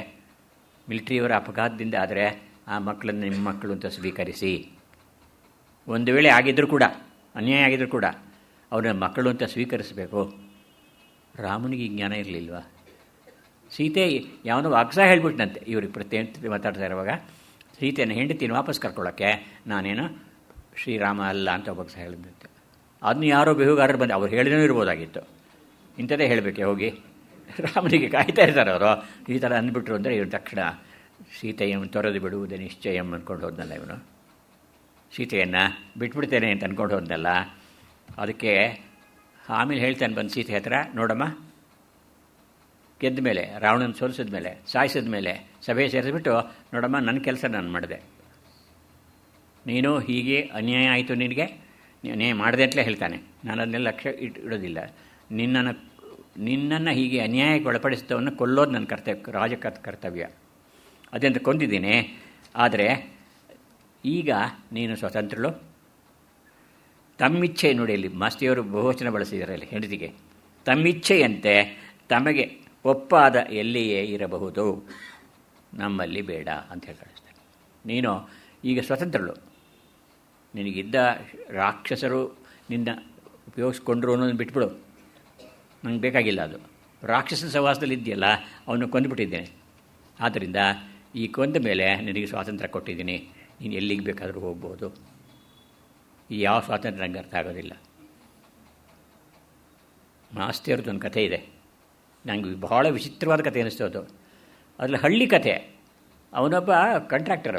ಮಿಲಿಟ್ರಿಯವರ ಅಪಘಾತದಿಂದ ಆದರೆ ಆ ಮಕ್ಕಳನ್ನು ನಿಮ್ಮ ಮಕ್ಕಳು ಅಂತ ಸ್ವೀಕರಿಸಿ. ಒಂದು ವೇಳೆ ಆಗಿದ್ದರೂ ಕೂಡ, ಅನ್ಯಾಯ ಆಗಿದ್ದರೂ ಕೂಡ ಅವ್ರನ್ನ ಮಕ್ಕಳು ಅಂತ ಸ್ವೀಕರಿಸಬೇಕು. ರಾಮನಿಗೆ ಜ್ಞಾನ ಇರಲಿಲ್ವ? ಸೀತೆ ಯಾವನೋ ಅಗಸ ಹೇಳ್ಬಿಟ್ನಂತೆ ಇವ್ರಿಗೆ ಪ್ರತಿ ಮಾತಾಡ್ತಾ ಇರುವಾಗ, ಸೀತೆಯನ್ನು ಹೆಂಡತಿನ ವಾಪಸ್ ಕರ್ಕೊಳ್ಳೋಕ್ಕೆ ನಾನೇನು ಶ್ರೀರಾಮ ಅಲ್ಲ ಅಂತ ಒಬ್ಬ ಅಗಸ ಹೇಳಿದಂತೆ. ಅದನ್ನ ಯಾರೋ ಬೇಹುಗಾರರು ಬಂದು ಅವ್ರು ಹೇಳಿದೂ ಇರ್ಬೋದಾಗಿತ್ತು. ಇಂಥದ್ದೇ ಹೇಳಬೇಕೆ ಹೋಗಿ, ರಾಮನಿಗೆ ಕಾಯ್ತಾ ಇರ್ತಾರೆ ಅವರು. ಈ ಥರ ಅಂದ್ಬಿಟ್ರು ಅಂದರೆ ಇವ್ರ ತಕ್ಷಣ ಸೀತೆಯನ್ನು ತೊರೆದು ಬಿಡುವುದೇ ನಿಶ್ಚಯಂ ಅಂದ್ಕೊಂಡು ಹೋದ್ನಲ್ಲ ಇವನು. ಸೀತೆಯನ್ನು ಬಿಟ್ಬಿಡ್ತೇನೆ ಅಂತ ಅಂದ್ಕೊಂಡು ಹೋದ್ನಲ್ಲ. ಅದಕ್ಕೆ ಆಮೇಲೆ ಹೇಳ್ತಾನೆ ಬಂದು ಸೀತೆ ಹತ್ರ, ನೋಡಮ್ಮ, ಗೆದ್ದ ಮೇಲೆ, ರಾವಣನ ಸೋಲಿಸಿದ ಮೇಲೆ, ಸಾಯಿಸಿದ ಮೇಲೆ ಸಭೆ ಸೇರಿಸ್ಬಿಟ್ಟು, ನೋಡಮ್ಮ ನನ್ನ ಕೆಲಸ ನಾನು ಮಾಡಿದೆ, ನೀನು ಹೀಗೆ ಅನ್ಯಾಯ ಆಯಿತು ನಿನಗೆ, ನೀನೇ ಮಾಡಿದೆ ಅಂತಲೇ ಹೇಳ್ತಾನೆ. ನಾನು ಅದನ್ನೆಲ್ಲ ಲಕ್ಷ್ಯ ಇಡೋದಿಲ್ಲ. ನಿನ್ನನ್ನು ಹೀಗೆ ಅನ್ಯಾಯಕ್ಕೆ ಒಳಪಡಿಸಿದವನ್ನು ಕೊಲ್ಲೋದು ನನ್ನ ಕರ್ತವ್ಯ. ಅದೆಂತ ಕೊಂದಿದ್ದೀನಿ. ಆದರೆ ಈಗ ನೀನು ಸ್ವತಂತ್ರಳು, ತಮ್ಮಿಚ್ಛೆ, ನೋಡಿ ಇಲ್ಲಿ ಮಾಸ್ತಿಯವರು ಬಹುವಚನ ಬಳಸಿದ್ದಾರೆ ಅಲ್ಲಿ ಹೆಂಡತಿಗೆ, ತಮ್ಮಿಚ್ಛೆಯಂತೆ ತಮಗೆ ಒಪ್ಪಾದ ಎಲ್ಲಿಯೇ ಇರಬಹುದು, ನಮ್ಮಲ್ಲಿ ಬೇಡ ಅಂತ ಹೇಳಿ ಕಳಿಸ್ತಾರೆ. ನೀನು ಈಗ ಸ್ವತಂತ್ರಳು, ನಿನಗಿದ್ದ ರಾಕ್ಷಸರು ನಿನ್ನ ಉಪಯೋಗಿಸ್ಕೊಂಡ್ರು ಅನ್ನೋದನ್ನು ಬಿಟ್ಬಿಡು, ನಂಗೆ ಬೇಕಾಗಿಲ್ಲ ಅದು. ರಾಕ್ಷಸನ ಸವಾಸದಲ್ಲಿ ಇದೆಯಲ್ಲ, ಅವನು ಕೊಂದುಬಿಟ್ಟಿದ್ದೇನೆ. ಆದ್ದರಿಂದ ಈ ಕೊಂದ ಮೇಲೆ ನಿನಗೆ ಸ್ವಾತಂತ್ರ್ಯ ಕೊಟ್ಟಿದ್ದೀನಿ, ನೀನು ಎಲ್ಲಿಗೆ ಬೇಕಾದರೂ ಹೋಗ್ಬೋದು. ಈ ಯಾವ ಸ್ವಾತಂತ್ರ್ಯ ನನಗೆ ಅರ್ಥ ಆಗೋದಿಲ್ಲ. ಮಾಸ್ತಿಯವ್ರದ್ದು ಒಂದು ಕಥೆ ಇದೆ, ನನಗೆ ಬಹಳ ವಿಚಿತ್ರವಾದ ಕಥೆ ಅನ್ನಿಸ್ತು ಅದು. ಅದರಲ್ಲಿ ಹಳ್ಳಿ ಕಥೆ. ಅವನೊಬ್ಬ ಕಾಂಟ್ರಾಕ್ಟರ್,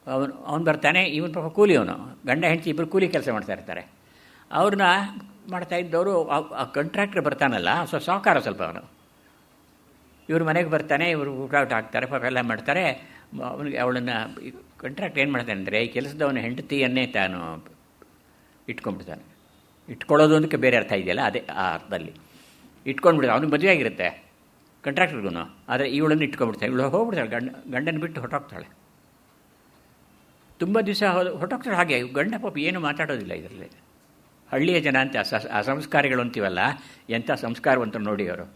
ಅವನು ಬರ್ತಾನೆ, ಇವನು ಪಾಪ ಕೂಲಿಯವನು, ಗಂಡ ಹೆಂಡತಿ ಇಬ್ಬರು ಕೂಲಿ ಕೆಲಸ ಮಾಡ್ತಾ ಇರ್ತಾರೆ. ಅವ್ರನ್ನ ಮಾಡ್ತಾ ಇದ್ದವರು, ಆ ಕಾಂಟ್ರಾಕ್ಟರ್ ಬರ್ತಾನಲ್ಲ ಸಾಕಾರ ಸ್ವಲ್ಪ ಅವನು, ಇವ್ರ ಮನೆಗೆ ಬರ್ತಾನೆ, ಇವರು ಊಟ ಹಾಕ್ತಾರೆ, ಪಾಪ ಎಲ್ಲ ಮಾಡ್ತಾರೆ. ಅವನಿಗೆ ಅವಳನ್ನು ಕಾಂಟ್ರಾಕ್ಟ್ ಏನು ಮಾಡ್ತಾನೆ ಅಂದರೆ, ಈ ಕೆಲಸದವನ ಹೆಂಡತಿಯನ್ನೇ ತಾನು ಇಟ್ಕೊಂಡ್ಬಿಡ್ತಾನೆ. ಇಟ್ಕೊಳ್ಳೋದು ಅದಕ್ಕೆ ಬೇರೆ ಅರ್ಥ ಇದೆಯಲ್ಲ, ಅದೇ ಆ ಅರ್ಥದಲ್ಲಿ ಇಟ್ಕೊಂಡ್ಬಿಡ್ತಾನೆ. ಅವನಿಗೆ ಮದುವೆ ಆಗಿರುತ್ತೆ ಕಾಂಟ್ರಾಕ್ಟರ್ಗೂ, ಆದರೆ ಇವಳನ್ನು ಇಟ್ಕೊಂಡ್ಬಿಡ್ತಾನೆ. ಇವಳು ಹೋಗ್ಬಿಡ್ತಾಳೆ, ಗಂಡನ ಬಿಟ್ಟು ಹೊರಟೋಗ್ತಾಳೆ. ತುಂಬ ದಿವಸ ಹೊರಟೋಗ್ತಾಳೆ. ಹಾಗೆ ಗಂಡ ಪಾಪ ಏನು ಮಾತಾಡೋದಿಲ್ಲ ಇದರಲ್ಲಿ. ಹಳ್ಳಿಯ ಜನ ಅಂತ ಅಸಂಸ್ಕಾರಿಗಳು ಅಂತೀವಲ್ಲ, ಎಂಥ ಸಂಸ್ಕಾರವಂತ ನೋಡಿ ಅವರು.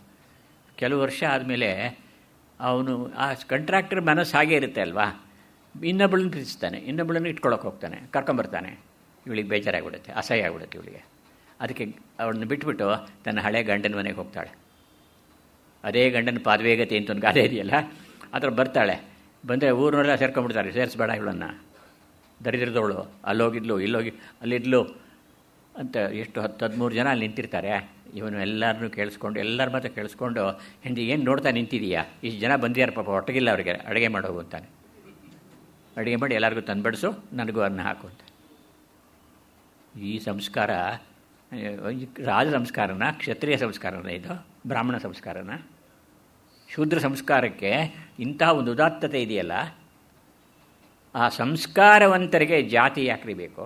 ಕೆಲವು ವರ್ಷ ಆದಮೇಲೆ ಅವನು, ಆ ಕಾಂಟ್ರಾಕ್ಟರ್ ಮನಸ್ಸು ಹಾಗೇ ಇರುತ್ತೆ ಅಲ್ವಾ, ಇನ್ನೊಬ್ಬಳನ್ನು ಪ್ರೀತಿಸ್ತಾನೆ, ಇನ್ನೊಬ್ಬಳನ್ನು ಇಟ್ಕೊಳ್ಳೋಕೆ ಹೋಗ್ತಾನೆ, ಕರ್ಕೊಂಬರ್ತಾನೆ. ಇವಳಿಗೆ ಬೇಜಾರಾಗ್ಬಿಡುತ್ತೆ, ಅಸಹ್ಯ ಆಗ್ಬಿಡುತ್ತೆ ಇವಳಿಗೆ. ಅದಕ್ಕೆ ಅವಳನ್ನ ಬಿಟ್ಬಿಟ್ಟು ತನ್ನ ಹಳೆ ಗಂಡನ ಮನೆಗೆ ಹೋಗ್ತಾಳೆ. ಅದೇ ಗಂಡನ ಪಾದವೇಗತೆ ಅಂತ ಒಂದು ಗಾದೆ ಇದೆಯಲ್ಲ, ಆ ಥರ ಬರ್ತಾಳೆ. ಬಂದರೆ ಊರನ್ನೆಲ್ಲ ಸೇರ್ಕೊಂಡ್ಬಿಡ್ತಾರೆ, ಸೇರಿಸ್ಬೇಡ ಇವಳನ್ನು, ದರಿದ್ರದವಳು, ಅಲ್ಲೋಗಿದ್ಲು, ಅಲ್ಲಿದ್ಲು ಅಂತ ಎಷ್ಟು 10-13 ಜನ ಅಲ್ಲಿ ನಿಂತಿರ್ತಾರೆ. ಇವನು ಎಲ್ಲರನ್ನೂ ಕೇಳಿಸ್ಕೊಂಡು, ಎಲ್ಲರ ಮಾತ್ರ ಕೇಳಿಸ್ಕೊಂಡು, ಹೆಂಡತಿ ಏನು ನೋಡ್ತಾ ನಿಂತಿದೀಯಾ, ಇಷ್ಟು ಜನ ಬಂದಿದ್ದಾರೆ ಪಾಪ, ಒಟ್ಟಗಿಲ್ಲ ಅವರಿಗೆ, ಅಡುಗೆ ಮಾಡೋಗು ಅಂತಾನೆ. ಅಡುಗೆ ಮಾಡಿ ಎಲ್ಲರಿಗೂ ತಂದುಬಡಿಸು, ನನಗೂ ಅನ್ನ ಹಾಕು ಅಂತ. ಈ ಸಂಸ್ಕಾರ ರಾಜ ಸಂಸ್ಕಾರನ, ಕ್ಷತ್ರಿಯ ಸಂಸ್ಕಾರನ, ಇದು ಬ್ರಾಹ್ಮಣ ಸಂಸ್ಕಾರನ? ಶೂದ್ರ ಸಂಸ್ಕಾರಕ್ಕೆ ಇಂತಹ ಒಂದು ಉದಾತ್ತತೆ ಇದೆಯಲ್ಲ, ಆ ಸಂಸ್ಕಾರವಂತರಿಗೆ ಜಾತಿ ಯಾಕ್ರಿ ಬೇಕು?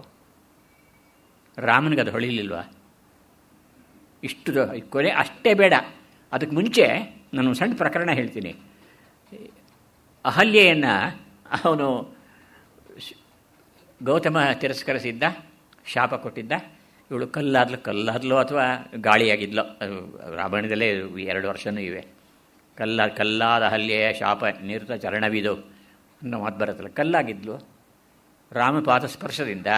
ರಾಮನಿಗೆ ಅದು ಹೊಳಿಲಿಲ್ವಾ? ಇಷ್ಟು ಕೊನೆ ಅಷ್ಟೇ ಬೇಡ. ಅದಕ್ಕೆ ಮುಂಚೆ ನಾನು ಸಣ್ಣ ಪ್ರಕರಣ ಹೇಳ್ತೀನಿ. ಅಹಲ್ಯೆಯನ್ನು ಅವನು ಗೌತಮ ತಿರಸ್ಕರಿಸಿದ್ದ, ಶಾಪ ಕೊಟ್ಟಿದ್ದ. ಇವಳು ಕಲ್ಲಾದ್ಲು ಅಥವಾ ಗಾಳಿಯಾಗಿದ್ಲು. ರಾಮಾಯಣದಲ್ಲೇ 2 ವರ್ಷವೂ ಇವೆ. ಕಲ್ಲಾದ ಅಹಲ್ಯೆಯ ಶಾಪ ನಿವೃತ್ತ ಚರಣವಿದು ಅನ್ನೋ ಮಾತು ಬರುತ್ತಲ್ಲ. ಕಲ್ಲಾಗಿದ್ಲು. ರಾಮಪಾದ ಸ್ಪರ್ಶದಿಂದ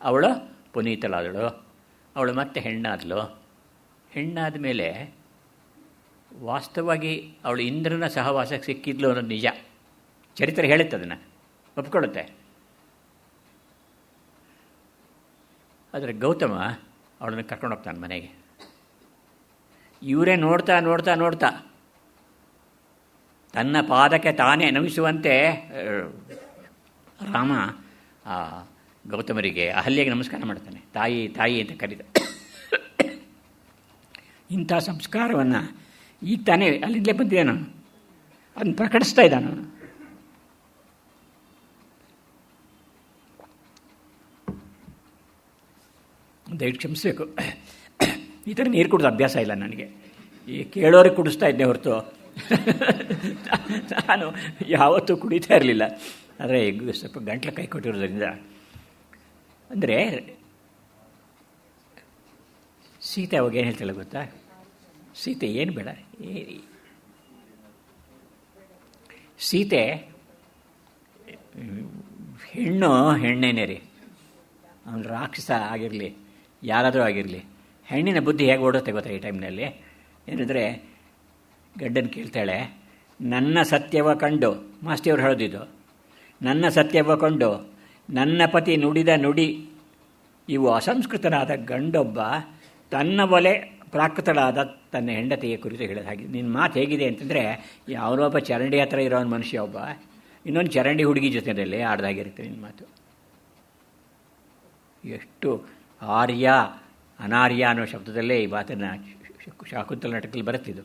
ಅವಳು ಪುನೀತಳಾದಳು. ಅವಳು ಮತ್ತೆ ಹೆಣ್ಣಾದಳು. ಹೆಣ್ಣಾದ ಮೇಲೆ ವಾಸ್ತವವಾಗಿ ಅವಳು ಇಂದ್ರನ ಸಹವಾಸಕ್ಕೆ ಸಿಕ್ಕಿದ್ಲು ಅನ್ನೋದು ನಿಜ. ಚರಿತ್ರೆ ಹೇಳುತ್ತೆ, ಅದನ್ನು ಒಪ್ಕೊಳ್ಳುತ್ತೆ. ಆದರೆ ಗೌತಮ ಅವಳನ್ನು ಕರ್ಕೊಂಡು ಹೋಗ್ತಾನೆ ಮನೆಗೆ. ಇವರೇ ನೋಡ್ತಾ ನೋಡ್ತಾ ನೋಡ್ತಾ ತನ್ನ ಪಾದಕ್ಕೆ ತಾನೇ ನಮಿಸುವಂತೆ ರಾಮ ಗೌತಮರಿಗೆ, ಅಹಲ್ಯೆಗೆ ನಮಸ್ಕಾರ ಮಾಡ್ತಾನೆ. ತಾಯಿ ತಾಯಿ ಅಂತ ಕರೀತ. ಇಂಥ ಸಂಸ್ಕಾರವನ್ನು ಈಗ ತಾನೇ ಅಲ್ಲಿಂದಲೇ ಬಂದಿದೆ, ನಾನು ಅದನ್ನು ಪ್ರಕಟಿಸ್ತಾ ಇದ್ದಾನೆ ಅವನು. ದಯವಿಟ್ಟು ಕ್ಷಮಿಸಬೇಕು, ಈ ಥರ ನೀರು ಕುಡಿದು ಅಭ್ಯಾಸ ಇಲ್ಲ ನನಗೆ. ಈ ಕೇಳೋರಿಗೆ ಕುಡಿಸ್ತಾ ಇದ್ದೆ ಹೊರತು ನಾನು ಯಾವತ್ತೂ ಕುಡಿತಾ ಇರಲಿಲ್ಲ. ಆದರೆ ಈಗ ಸ್ವಲ್ಪ ಗಂಟ್ಲು ಕೈ ಕೊಟ್ಟಿರೋದ್ರಿಂದ. ಅಂದರೆ ಸೀತೆ ಅವಾಗ ಏನು ಹೇಳ್ತಾಳೆ ಗೊತ್ತಾ? ಸೀತೆ ಏನು ಬೇಡ, ಸೀತೆ ಹೆಣ್ಣೇನೇ ರೀ. ಅವನು ರಾಕ್ಷಸ ಆಗಿರಲಿ, ಯಾರಾದರೂ ಆಗಿರಲಿ, ಹೆಣ್ಣಿನ ಬುದ್ಧಿ ಹೇಗೆ ಓಡುತ್ತೆ ಗೊತ್ತಾ ಈ ಟೈಮ್ನಲ್ಲಿ? ಏನಂದರೆ ಗಂಡನ ಕೇಳ್ತಾಳೆ, ನನ್ನ ಸತ್ಯವ ಕಂಡು, ಮಾಸ್ತಿಯವ್ರು ಹೇಳೋದಿದ್ದು, ನನ್ನ ಸತ್ಯವ ಕಂಡು ನನ್ನ ಪತಿ ನುಡಿದ ನುಡಿ ಇವು ಅಸಂಸ್ಕೃತನಾದ ಗಂಡೊಬ್ಬ ತನ್ನ ಒಲೆ ಪ್ರಾಕೃತಳಾದ ತನ್ನ ಹೆಂಡತಿಯ ಕುರಿತು ಹೇಳಿದ ಹಾಗೆ. ನಿನ್ನ ಮಾತು ಹೇಗಿದೆ ಅಂತಂದರೆ, ಯಾವನೊಬ್ಬ ಚರಂಡಿ ಹತ್ರ ಇರೋನ ಮನುಷ್ಯ ಒಬ್ಬ ಇನ್ನೊಂದು ಚರಂಡಿ ಹುಡುಗಿ ಜೊತೆಯಲ್ಲಿ ಆಡ್ದಾಗಿರುತ್ತೆ ನಿನ್ನ ಮಾತು. ಎಷ್ಟು ಆರ್ಯ ಅನಾರ್ಯ ಅನ್ನೋ ಶಬ್ದದಲ್ಲೇ ಈ ಮಾತನ್ನು ಶಾಕುಂತಲ ನಾಟಕದಲ್ಲಿ ಬರುತ್ತಿದ್ದು.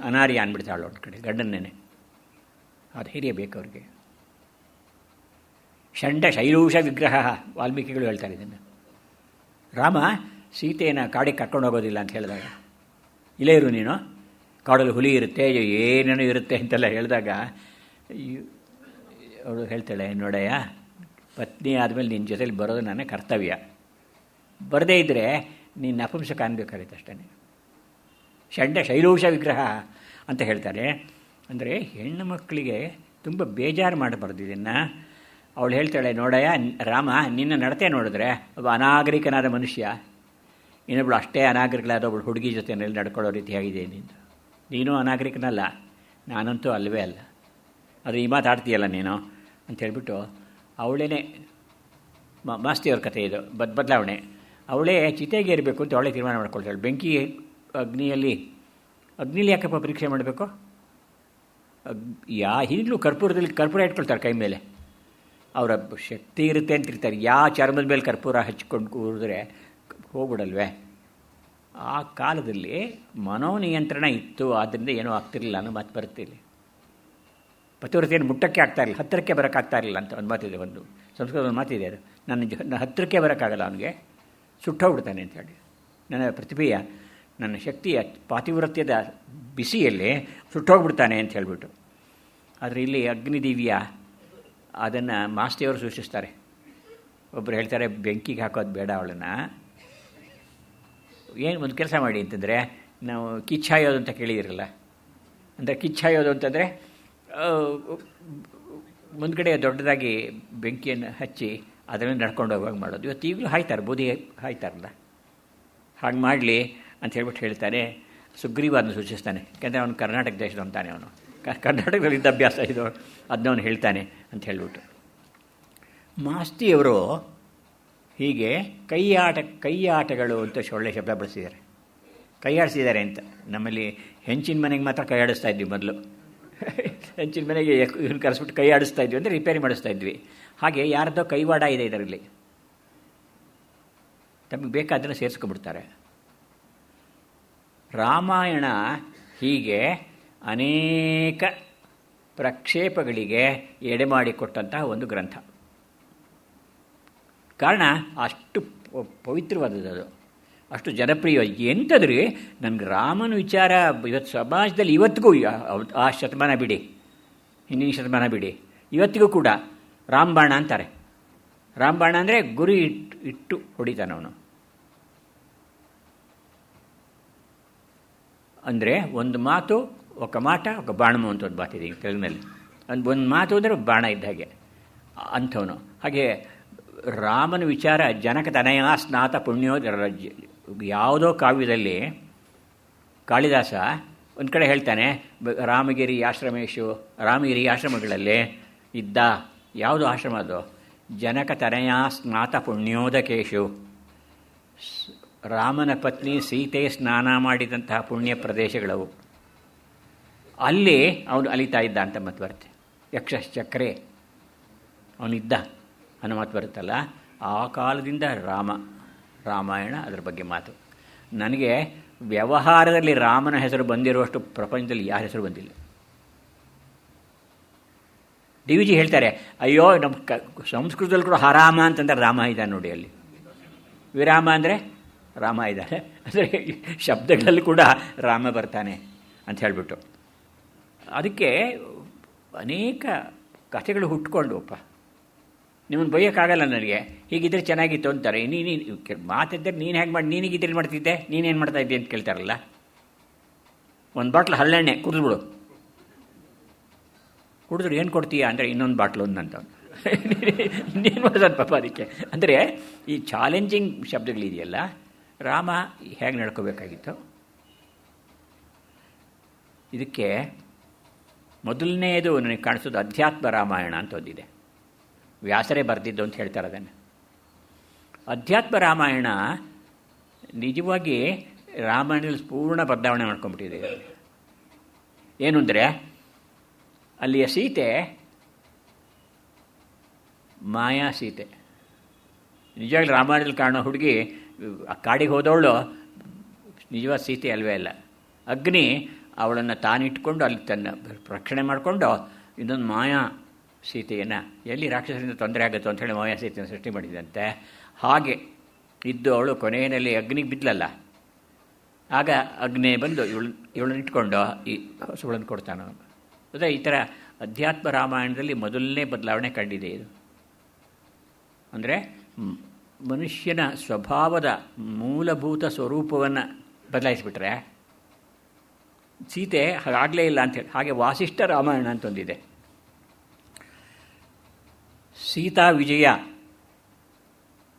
ಅನಾರ್ಯ ಅಂದ್ಬಿಡ್ತಾಳು ಒಂದು ಕಡೆ ಗಂಡನ್ನೇನೆ. ಆ ಧೈರ್ಯ ಬೇಕು ಅವ್ರಿಗೆ. ಷಂಡ ಶೈಲೂಷ ವಿಗ್ರಹ, ವಾಲ್ಮೀಕಿಗಳು ಹೇಳ್ತಾರೆ ಇದನ್ನು. ರಾಮ ಸೀತೆಯನ್ನು ಕಾಡಿಗೆ ಕರ್ಕೊಂಡು ಹೋಗೋದಿಲ್ಲ ಅಂತ ಹೇಳಿದಾಗ, ಇಲ್ಲೇ ಇರು ನೀನು, ಕಾಡಲ್ಲಿ ಹುಲಿ ಇರುತ್ತೆ, ಏನೇನೋ ಇರುತ್ತೆ ಅಂತೆಲ್ಲ ಹೇಳಿದಾಗ ಅವಳು ಹೇಳ್ತಾಳೆ, ನೋಡಯ್ಯ, ಪತ್ನಿ ಆದಮೇಲೆ ನಿನ್ನ ಜೊತೆಲಿ ಬರೋದು ನನ್ನ ಕರ್ತವ್ಯ. ಬರದೇ ಇದ್ದರೆ ನೀನು ನಪುಂಸಕ ಅನ್ಬೇಕಾಗುತ್ತೆ ಅಷ್ಟೇ. ಷಂಡ ಶೈಲೂಷ ವಿಗ್ರಹ ಅಂತ ಹೇಳ್ತಾರೆ. ಅಂದರೆ ಹೆಣ್ಣು ಮಕ್ಕಳಿಗೆ ತುಂಬ ಬೇಜಾರು ಮಾಡಬಾರ್ದು ಇದನ್ನು. ಅವಳು ಹೇಳ್ತಾಳೆ, ನೋಡಯ್ಯ ರಾಮ, ನಿನ್ನ ನಡತೆ ನೋಡಿದ್ರೆ ಒಬ್ಬ ಅನಾಗರಿಕನಾದ ಮನುಷ್ಯ, ಇನ್ನೊಬ್ಳು ಅಷ್ಟೇ ಅನಾಗರಿಕನಾದ ಒಬ್ಬಳು ಹುಡುಗಿ ಜೊತೆಯಲ್ಲಿ ನಡ್ಕೊಳ್ಳೋ ರೀತಿ ಆಗಿದೆ ನಿಂದು. ನೀನು ಅನಾಗರಿಕನಲ್ಲ, ನಾನಂತೂ ಅಲ್ಲವೇ ಅಲ್ಲ. ಅದು ಈ ಮಾತಾಡ್ತೀಯಲ್ಲ ನೀನು ಅಂತ ಹೇಳ್ಬಿಟ್ಟು ಅವಳೇನೆ ಮಾಸ್ತಿಯವ್ರ ಕಥೆ ಇದು ಬದಲಾವಣೆ. ಅವಳೇ ಚಿತೆಗೆ ಇರಬೇಕು ಅಂತ ಅವಳೇ ತೀರ್ಮಾನ ಮಾಡ್ಕೊಳ್ತಾಳೆ. ಬೆಂಕಿ ಅಗ್ನಿಲಿ ಯಾಕಪ್ಪ ಪರೀಕ್ಷೆ ಮಾಡಬೇಕು? ಈಗಲೂ ಕರ್ಪೂರ ಇಟ್ಕೊಳ್ತಾರೆ ಕೈ ಮೇಲೆ. ಅವರ ಶಕ್ತಿ ಇರುತ್ತೆ ಅಂತಿರ್ತಾರೆ. ಚರ್ಮದ ಮೇಲೆ ಕರ್ಪೂರ ಹಚ್ಕೊಂಡು ಕೂರಿದ್ರೆ ಹೋಗ್ಬಿಡಲ್ವೇ? ಆ ಕಾಲದಲ್ಲಿ ಮನೋನಿಯಂತ್ರಣ ಇತ್ತು, ಆದ್ದರಿಂದ ಏನೂ ಆಗ್ತಿರಲಿಲ್ಲ ಅನ್ನೋ ಮಾತು ಬರುತ್ತಿಲ್ಲ. ಪತಿವ್ರತೆಯನ್ನು ಮುಟ್ಟಕ್ಕೆ ಆಗ್ತಾ ಇರಲಿಲ್ಲ, ಹತ್ತಿರಕ್ಕೆ ಬರೋಕ್ಕಾಗ್ತಾ ಇರಲಿಲ್ಲ ಅಂತ ಒಂದು ಮಾತಿದೆ. ಒಂದು ಸಂಸ್ಕೃತ ಒಂದು ಮಾತಿದೆ, ಅದು ನನ್ನ ಹತ್ತಿರಕ್ಕೆ ಬರೋಕ್ಕಾಗಲ್ಲ, ಅವನಿಗೆ ಸುಟ್ಟೋಗ್ಬಿಡ್ತಾನೆ ಅಂತೇಳಿ. ನನ್ನ ಪ್ರತಿಭೆಯ, ನನ್ನ ಶಕ್ತಿಯ ಪಾತಿವ್ರತ್ಯದ ಬಿಸಿಯಲ್ಲಿ ಸುಟ್ಟೋಗ್ಬಿಡ್ತಾನೆ ಅಂತ ಹೇಳಿಬಿಟ್ಟು. ಆದರೆ ಇಲ್ಲಿ ಅಗ್ನಿದಿವ್ಯ ಅದನ್ನು ಮಾಸ್ತಿಯವರು ಸೂಚಿಸ್ತಾರೆ. ಒಬ್ಬರು ಹೇಳ್ತಾರೆ, ಬೆಂಕಿಗೆ ಹಾಕೋದು ಬೇಡ ಅವಳನ್ನು, ಏನು ಒಂದು ಕೆಲಸ ಮಾಡಿ ಅಂತಂದರೆ, ನಾವು ಕಿಚ್ಚಾಯೋದು ಅಂತ ಕೇಳಿದಿರಲ್ಲ. ಅಂದರೆ ಕಿಚ್ಚಾಯೋದು ಅಂತಂದರೆ ಮುಂದ್ಗಡೆ ದೊಡ್ಡದಾಗಿ ಬೆಂಕಿಯನ್ನು ಹಚ್ಚಿ ಅದನ್ನು ನಡ್ಕೊಂಡು ಹೋಗುವಾಗ ಮಾಡೋದು. ಇವತ್ತು ಈಗಲೂ ಹಾಯ್ತಾರೆ, ಬೂದಿ ಹಾಯ್ತಾರಲ್ಲ, ಹಾಗೆ ಮಾಡಲಿ ಅಂತ ಹೇಳ್ಬಿಟ್ಟು ಹೇಳ್ತಾನೆ. ಸುಗ್ರೀವ ಅದನ್ನು ಸೂಚಿಸ್ತಾನೆ, ಯಾಕೆಂದರೆ ಅವನು ಕರ್ನಾಟಕ ದೇಶದ ಅಂತಾನೆ, ಅವನು ಕರ್ನಾಟಕದಲ್ಲಿದ್ದ ಅಭ್ಯಾಸ ಇದು, ಅದನ್ನ ಅವನು ಹೇಳ್ತಾನೆ ಅಂತ ಹೇಳ್ಬಿಟ್ಟು. ಮಾಸ್ತಿಯವರು ಹೀಗೆ ಕೈಯಾಟಗಳು ಅಂತ ಒಳ್ಳೆ ಶಬ್ದ ಬಳಸಿದ್ದಾರೆ. ಕೈಯಾಡಿಸಿದ್ದಾರೆ ಅಂತ. ನಮ್ಮಲ್ಲಿ ಹೆಂಚಿನ ಮನೆಗೆ ಮಾತ್ರ ಕೈಯಾಡಿಸ್ತಾ ಇದ್ವಿ ಮೊದಲು. ಹೆಂಚಿನ ಮನೆಗೆ ಇವ್ನು ಕರೆಸ್ಬಿಟ್ಟು ಕೈ ಆಡಿಸ್ತಾ ಇದ್ವಿ ಅಂದರೆ ರಿಪೇರಿ ಮಾಡಿಸ್ತಾ ಇದ್ವಿ. ಹಾಗೆ ಯಾರದ್ದೋ ಕೈವಾಡ ಇದೆ ಇದರಲ್ಲಿ, ತಮಗೆ ಬೇಕಾದನ್ನು ಸೇರಿಸ್ಕೊಂಡ್ಬಿಡ್ತಾರೆ. ರಾಮಾಯಣ ಹೀಗೆ ಅನೇಕ ಪ್ರಕ್ಷೇಪಗಳಿಗೆ ಎಡೆ ಮಾಡಿಕೊಟ್ಟಂತಹ ಒಂದು ಗ್ರಂಥ. ಕಾರಣ ಅಷ್ಟು ಪವಿತ್ರವಾದದ್ದು, ಅದು ಅಷ್ಟು ಜನಪ್ರಿಯ. ಎಂಥದ್ರಿ, ನನಗೆ ರಾಮನ ವಿಚಾರ ಇವತ್ತು ಸಮಾಜದಲ್ಲಿ ಇವತ್ತಿಗೂ, ಆ ಶತಮಾನ ಬಿಡಿ, ಹಿಂದಿನ ಶತಮಾನ ಬಿಡಿ, ಇವತ್ತಿಗೂ ಕೂಡ ರಾಮಬಾಣ ಅಂತಾರೆ. ರಾಮಬಾಣ ಅಂದರೆ ಗುರಿ ಇಟ್ಟು ಹೊಡಿತಾನವನು. ಅಂದರೆ ಒಂದು ಮಾತು ఒక మాట ఒక ಬಾಣము ಅಂತ ಒಂದು ಮಾತಿದೆ ಈಗ ತೆಲುಗಿನಲ್ಲಿ. ಒಂದು ಮಾತು ಅಂದರೆ ಬಾಣ ಇದ್ದ ಹಾಗೆ ಅಂಥವನು. ಹಾಗೆ ರಾಮನ ವಿಚಾರ ಜನಕ ತನಯ ಸ್ನಾತ ಪುಣ್ಯೋ. ಯಾವುದೋ ಕಾವ್ಯದಲ್ಲಿ ಕಾಳಿದಾಸ ಒಂದು ಕಡೆ ಹೇಳ್ತಾನೆ, ರಾಮಗಿರಿ ಆಶ್ರಮೇಶು, ರಾಮಗಿರಿ ಆಶ್ರಮಗಳಲ್ಲಿ ಇದ್ದ ಯಾವುದು ಆಶ್ರಮ ಅದು, ಜನಕ ತನಯ ಸ್ನಾತ ಪುಣ್ಯೋದಕೇಶು, ರಾಮನ ಪತ್ನಿ ಸೀತೆ ಸ್ನಾನ ಮಾಡಿದಂತಹ ಪುಣ್ಯ ಪ್ರದೇಶಗಳವು. ಅಲ್ಲಿ ಅವನು ಅಲಿತಾ ಇದ್ದ ಅಂತ ಮಾತು ಬರುತ್ತೆ. ಯಕ್ಷಶ್ಚಕ್ರೆ ಅವನಿದ್ದ ಅನ್ನೋ ಮಾತು ಬರುತ್ತಲ್ಲ, ಆ ಕಾಲದಿಂದ ರಾಮಾಯಣ ಅದರ ಬಗ್ಗೆ ಮಾತು. ನನಗೆ ವ್ಯವಹಾರದಲ್ಲಿ ರಾಮನ ಹೆಸರು ಬಂದಿರುವಷ್ಟು ಪ್ರಪಂಚದಲ್ಲಿ ಯಾರ ಹೆಸರು ಬಂದಿಲ್ಲ. ಡಿ ವಿ ಜಿ ಹೇಳ್ತಾರೆ, ಅಯ್ಯೋ ನಮ್ಮ ಸಂಸ್ಕೃತದಲ್ಲಿ ಕೂಡ ಹರಾಮ ಅಂತಂದರೆ ರಾಮ ಇದ್ದಾನೆ ನೋಡಿ, ಅಲ್ಲಿ ವಿರಾಮ ಅಂದರೆ ರಾಮ ಇದ್ದಾನೆ, ಅಂದರೆ ಶಬ್ದಗಳಲ್ಲಿ ಕೂಡ ರಾಮ ಬರ್ತಾನೆ ಅಂತ ಹೇಳಿಬಿಟ್ಟು. ಅದಕ್ಕೆ ಅನೇಕ ಕಥೆಗಳು ಹುಟ್ಕೊಂಡುಪ್ಪ. ನಿಮ್ಮನ್ನು ಬೈಯೋಕ್ಕಾಗಲ್ಲ ನನಗೆ, ಹೀಗಿದ್ರೆ ಚೆನ್ನಾಗಿತ್ತು ಅಂತಾರೆ. ನೀನು ಮಾತಿದ್ದರೆ ನೀನು ಹೇಗೆ ಮಾಡಿ, ನೀನಿಗಿದ್ರೆ ಮಾಡ್ತಿದ್ದೆ, ನೀನೇನು ಮಾಡ್ತಾ ಇದ್ದೆ ಅಂತ ಕೇಳ್ತಾರಲ್ಲ. ಒಂದು ಬಾಟ್ಲು ಹಳ್ಳೆಣ್ಣೆ ಕುಡಿದ್ಬಿಡು, ಕುಡಿದ್ರು ಏನು ಕೊಡ್ತೀಯಾ ಅಂದರೆ ಇನ್ನೊಂದು ಬಾಟ್ಲು ಒಂದಂತ. ಇನ್ನೇನು ಮಾಡೋದು ಪಾಪ ಅದಕ್ಕೆ. ಅಂದರೆ ಈ ಚಾಲೆಂಜಿಂಗ್ ಶಬ್ದಗಳಿದೆಯಲ್ಲ, ರಾಮ ಹೇಗೆ ನಡ್ಕೋಬೇಕಾಗಿತ್ತು. ಇದಕ್ಕೆ ಮೊದಲನೆಯದು ನನಗೆ ಕಾಣಿಸೋದು ಅಧ್ಯಾತ್ಮ ರಾಮಾಯಣ ಅಂತ ಒಂದಿದೆ. ವ್ಯಾಸರೇ ಬರೆದಿದ್ದು ಅಂತ ಹೇಳ್ತಾರೆ ಅದನ್ನು. ಅಧ್ಯಾತ್ಮ ರಾಮಾಯಣ ನಿಜವಾಗಿ ರಾಮಾಯಣದಲ್ಲಿ ಪೂರ್ಣ ಬದಲಾವಣೆ ಮಾಡ್ಕೊಂಡ್ಬಿಟ್ಟಿದೆ. ಏನು ಅಂದರೆ, ಅಲ್ಲಿಯ ಸೀತೆ ಮಾಯಾ ಸೀತೆ. ನಿಜವಾಗ್ಲೂ ರಾಮಾಯಣದಲ್ಲಿ ಕಾಣೋ ಹುಡುಗಿ ಆ ಕಾಡಿಗೆ ಹೋದವಳು ನಿಜವಾದ ಸೀತೆ ಅಲ್ವೇ ಅಲ್ಲ. ಅಗ್ನಿ ಅವಳನ್ನು ತಾನಿಟ್ಕೊಂಡು ಅಲ್ಲಿ ತನ್ನ ರಕ್ಷಣೆ ಮಾಡಿಕೊಂಡು ಇನ್ನೊಂದು ಮಾಯಾ ಸೀತೆಯನ್ನು ಎಲ್ಲಿ ರಾಕ್ಷಸರಿಂದ ತೊಂದರೆ ಆಗುತ್ತೋ ಅಂಥೇಳಿ ಮಾಯಾ ಸೀತೆಯನ್ನು ಸೃಷ್ಟಿ ಮಾಡಿದಂತೆ. ಹಾಗೆ ಇದ್ದು ಅವಳು ಕೊನೆಯಲ್ಲಿ ಅಗ್ನಿಗೆ ಬಿದ್ದಲಲ್ಲ, ಆಗ ಅಗ್ನಿ ಬಂದು ಇವಳನ್ನ ಇಟ್ಕೊಂಡು ಈ ಹಸುಗಳನ್ನು ಕೊಡ್ತಾನೆ. ಅದೇ ಈ ಥರ ಅಧ್ಯಾತ್ಮ ರಾಮಾಯಣದಲ್ಲಿ ಮೊದಲನೇ ಬದಲಾವಣೆ ಕಂಡಿದೆ ಇದು. ಅಂದರೆ ಮನುಷ್ಯನ ಸ್ವಭಾವದ ಮೂಲಭೂತ ಸ್ವರೂಪವನ್ನು ಬದಲಾಯಿಸಿಬಿಟ್ರೆ ಸೀತೆ ಹಾಗಾಗಲೇ ಇಲ್ಲ ಅಂಥೇಳಿ. ಹಾಗೆ ವಾಸಿಷ್ಠ ರಾಮಾಯಣ ಅಂತ ಒಂದಿದೆ. ಸೀತಾ ವಿಜಯ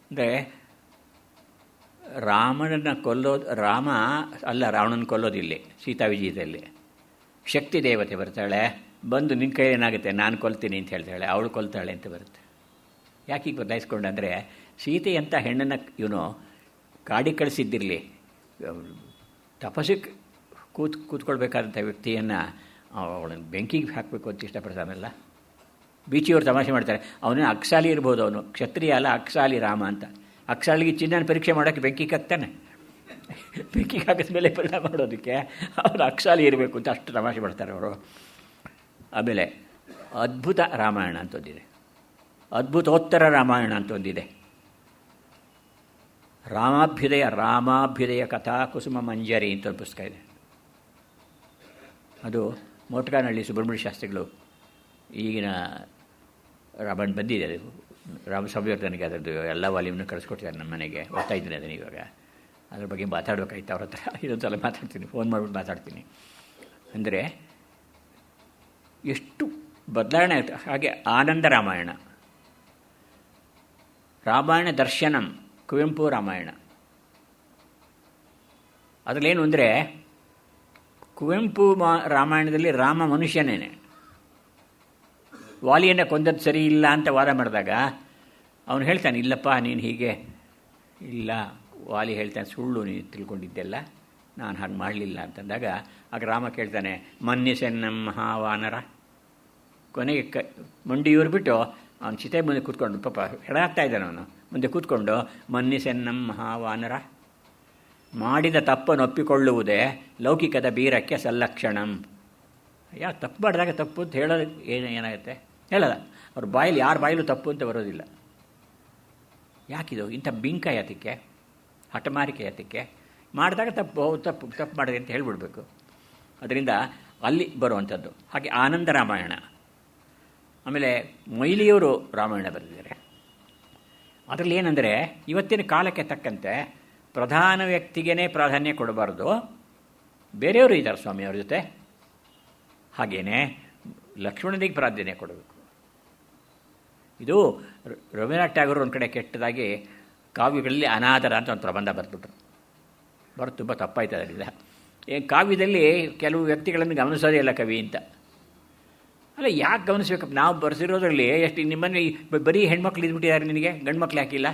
ಅಂದರೆ ರಾಮನನ್ನು ಕೊಲ್ಲೋದು, ರಾಮ ಅಲ್ಲ ರಾವಣನ ಕೊಲ್ಲೋದಿಲ್ಲಿ ಸೀತಾ ವಿಜಯದಲ್ಲಿ. ಶಕ್ತಿ ದೇವತೆ ಬರ್ತಾಳೆ, ಬಂದು ನಿನ್ನ ಕೈ ಏನಾಗುತ್ತೆ, ನಾನು ಕೊಲ್ತೀನಿ ಅಂತ ಹೇಳ್ತಾಳೆ, ಅವಳು ಕೊಲ್ತಾಳೆ ಅಂತ ಬರುತ್ತೆ. ಯಾಕೆ ಈಗ ಬದಲಾಯಿಸ್ಕೊಂಡೆ ಅಂದರೆ, ಸೀತೆಯಂಥ ಹೆಣ್ಣನ್ನು ಇವನು ಕಾಡಿ ಕಳಿಸಿದ್ದಿರಲಿ, ತಪಸ್ಸಿಗೆ ಕೂತ್ಕೊಳ್ಬೇಕಾದಂಥ ವ್ಯಕ್ತಿಯನ್ನು ಅವಳನ್ನು ಬೆಂಕಿಗೆ ಹಾಕಬೇಕು ಅಂತ ಇಷ್ಟಪಡ್ತಾನಲ್ಲ. ಬೀಚಿಯವರು ತಮಾಷೆ ಮಾಡ್ತಾರೆ, ಅವನೇ ಅಕ್ಸಾಲಿ ಇರ್ಬೋದು, ಅವನು ಕ್ಷತ್ರಿಯ ಅಲ್ಲ, ಅಕ್ಸಾಲಿ ರಾಮ ಅಂತ. ಅಕ್ಸಾಲಿಗೆ ಚಿನ್ನನ ಪರೀಕ್ಷೆ ಮಾಡೋಕ್ಕೆ ಬೆಂಕಿಗೆ ಹಾಕ್ತಾನೆ, ಬೆಂಕಿಗೆ ಹಾಕಿದ ಮೇಲೆ ಪರಿಣಾಮ ಮಾಡೋದಕ್ಕೆ ಅವನು ಅಕ್ಸಾಲಿ ಇರಬೇಕು ಅಂತ ಅಷ್ಟು ತಮಾಷೆ ಮಾಡ್ತಾರೆ ಅವರು. ಆಮೇಲೆ ಅದ್ಭುತ ರಾಮಾಯಣ ಅಂತ ಒಂದಿದೆ, ಅದ್ಭುತೋತ್ತರ ರಾಮಾಯಣ ಅಂತ ಒಂದಿದೆ. ರಾಮಾಭ್ಯುದಯ ಕಥಾ ಕುಸುಮ ಮಂಜರಿ ಅಂತ ಒಂದು ಪುಸ್ತಕ ಇದೆ. ಅದು ಮೋಟ್ಕಾನಹಳ್ಳಿ ಸುಬ್ರಹ್ಮಣ್ಯ ಶಾಸ್ತ್ರಿಗಳು ಈಗಿನ ರಾಮಾಯಣ ಬಂದಿದೆ, ಅದು ರಾಮ ಸಂವರ್ಧನೆಗೆ ಅದರದ್ದು ಎಲ್ಲ ವಾಲ್ಯೂಮ್ನ ಕಳಿಸ್ಕೊಟ್ಟಿದ್ದಾರೆ ನಮ್ಮ ಮನೆಗೆ. ಓದ್ತಾ ಇದ್ದೀನಿ ಅದನ್ನು ಇವಾಗ. ಅದ್ರ ಬಗ್ಗೆ ಮಾತಾಡಬೇಕಾಯ್ತು ಅವ್ರ ಹತ್ರ. ಇದೊಂದು ಸಲ ಮಾತಾಡ್ತೀನಿ, ಫೋನ್ ಮಾಡಿಬಿಟ್ಟು ಮಾತಾಡ್ತೀನಿ. ಅಂದರೆ ಎಷ್ಟು ಬದಲಾವಣೆ ಆಯಿತು. ಹಾಗೆ ಆನಂದ ರಾಮಾಯಣ, ರಾಮಾಯಣ ದರ್ಶನಂ, ಕುವೆಂಪು ರಾಮಾಯಣ. ಅದರಲ್ಲೇನು ಅಂದರೆ, ಕುವೆಂಪು ರಾಮಾಯಣದಲ್ಲಿ ರಾಮ ಮನುಷ್ಯನೇನೆ. ವಾಲಿಯನ್ನು ಕೊಂದದ್ದು ಸರಿ ಇಲ್ಲ ಅಂತ ವಾದ ಮಾಡಿದಾಗ ಅವನು ಹೇಳ್ತಾನೆ, ಇಲ್ಲಪ್ಪ ನೀನು ಹೀಗೆ ಇಲ್ಲ. ವಾಲಿ ಹೇಳ್ತಾನೆ, ಸುಳ್ಳು ನೀನು ತಿಳ್ಕೊಂಡಿದ್ದೆಲ್ಲ, ನಾನು ಹಾಗೆ ಮಾಡಲಿಲ್ಲ ಅಂತಂದಾಗ ಆಗ ರಾಮ ಕೇಳ್ತಾನೆ, ಮನ್ನಿಸೆನ್ನಂ ಮಹಾವಾನರ. ಕೊನೆಗೆ ಮಂಡಿಯೂರು ಬಿಟ್ಟು ಅವನು ಚಿತೆ ಮುಂದೆ ಕೂತ್ಕೊಂಡು, ಪಾಪ ಹೆಡಾಗ್ತಾ ಇದ್ದಾನೆ ಅವನು, ಮುಂದೆ ಕೂತ್ಕೊಂಡು ಮನ್ನಿಸೆನ್ನಂ ಮಹಾವಾನರ, ಮಾಡಿದ ತಪ್ಪನ್ನು ಒಪ್ಪಿಕೊಳ್ಳುವುದೇ ಲೌಕಿಕದ ಬೀರಕ್ಕೆ ಸಲ್ಲಕ್ಷಣಂ. ಯಾರು ತಪ್ಪು ಮಾಡಿದಾಗ ತಪ್ಪು ಅಂತ ಹೇಳೋದು ಏನಾಗುತ್ತೆ? ಹೇಳಲ್ಲ. ಅವ್ರ ಬಾಯಲ್ಲಿ ಯಾರ ಬಾಯಲ್ಲೂ ತಪ್ಪು ಅಂತ ಬರೋದಿಲ್ಲ. ಯಾಕಿದು ಇಂಥ ಬಿಂಕ ಯಾತಕ್ಕೆ, ಹಠಮಾರಿಕೆ ಯಾತಕ್ಕೆ? ಮಾಡಿದಾಗ ತಪ್ಪು ತಪ್ಪು ತಪ್ಪು ಮಾಡಿದೆ ಅಂತ ಹೇಳಿಬಿಡ್ಬೇಕು. ಅದರಿಂದ ಅಲ್ಲಿ ಬರುವಂಥದ್ದು. ಹಾಗೆ ಆನಂದ ರಾಮಾಯಣ, ಆಮೇಲೆ ಮೊಯ್ಲಿಯವರು ರಾಮಾಯಣ ಬರೆದಿದ್ದಾರೆ. ಅದರಲ್ಲಿ ಏನಂದರೆ, ಇವತ್ತಿನ ಕಾಲಕ್ಕೆ ತಕ್ಕಂತೆ ಪ್ರಧಾನ ವ್ಯಕ್ತಿಗೇ ಪ್ರಾಧಾನ್ಯ ಕೊಡಬಾರ್ದು, ಬೇರೆಯವರು ಇದ್ದಾರೆ ಸ್ವಾಮಿಯವ್ರ ಜೊತೆ, ಹಾಗೆಯೇ ಲಕ್ಷ್ಮಣನಿಗೆ ಪ್ರಾಧಾನ್ಯ ಕೊಡಬೇಕು. ಇದು ರವೀಂದ್ರನಾಥ್ ಟ್ಯಾಗೋರ್ ಒಂದು ಕಡೆ ಕೆಟ್ಟದಾಗಿ ಕಾವ್ಯಗಳಲ್ಲಿ ಅನಾದರ ಅಂತ ಒಂದು ಪ್ರಬಂಧ ಬರೆದ್ಬಿಟ್ರು. ಬರೋದು ತುಂಬ ತಪ್ಪಾಯ್ತು. ಅದರಿಂದ ಕಾವ್ಯದಲ್ಲಿ ಕೆಲವು ವ್ಯಕ್ತಿಗಳನ್ನು ಗಮನಿಸೋದೇ ಇಲ್ಲ ಕವಿ ಅಂತ. ಅಲ್ಲ, ಯಾಕೆ ಗಮನಿಸ್ಬೇಕು? ನಾವು ಬರೆಸಿರೋದ್ರಲ್ಲಿ ಎಷ್ಟು ನಿಮ್ಮಲ್ಲಿ ಬರೀ ಹೆಣ್ಮಕ್ಳು ಇದ್ಬಿಟ್ಟಿದ್ದಾರೆ, ನಿನಗೆ ಗಂಡು ಮಕ್ಳು ಹಾಕಿಲ್ಲ,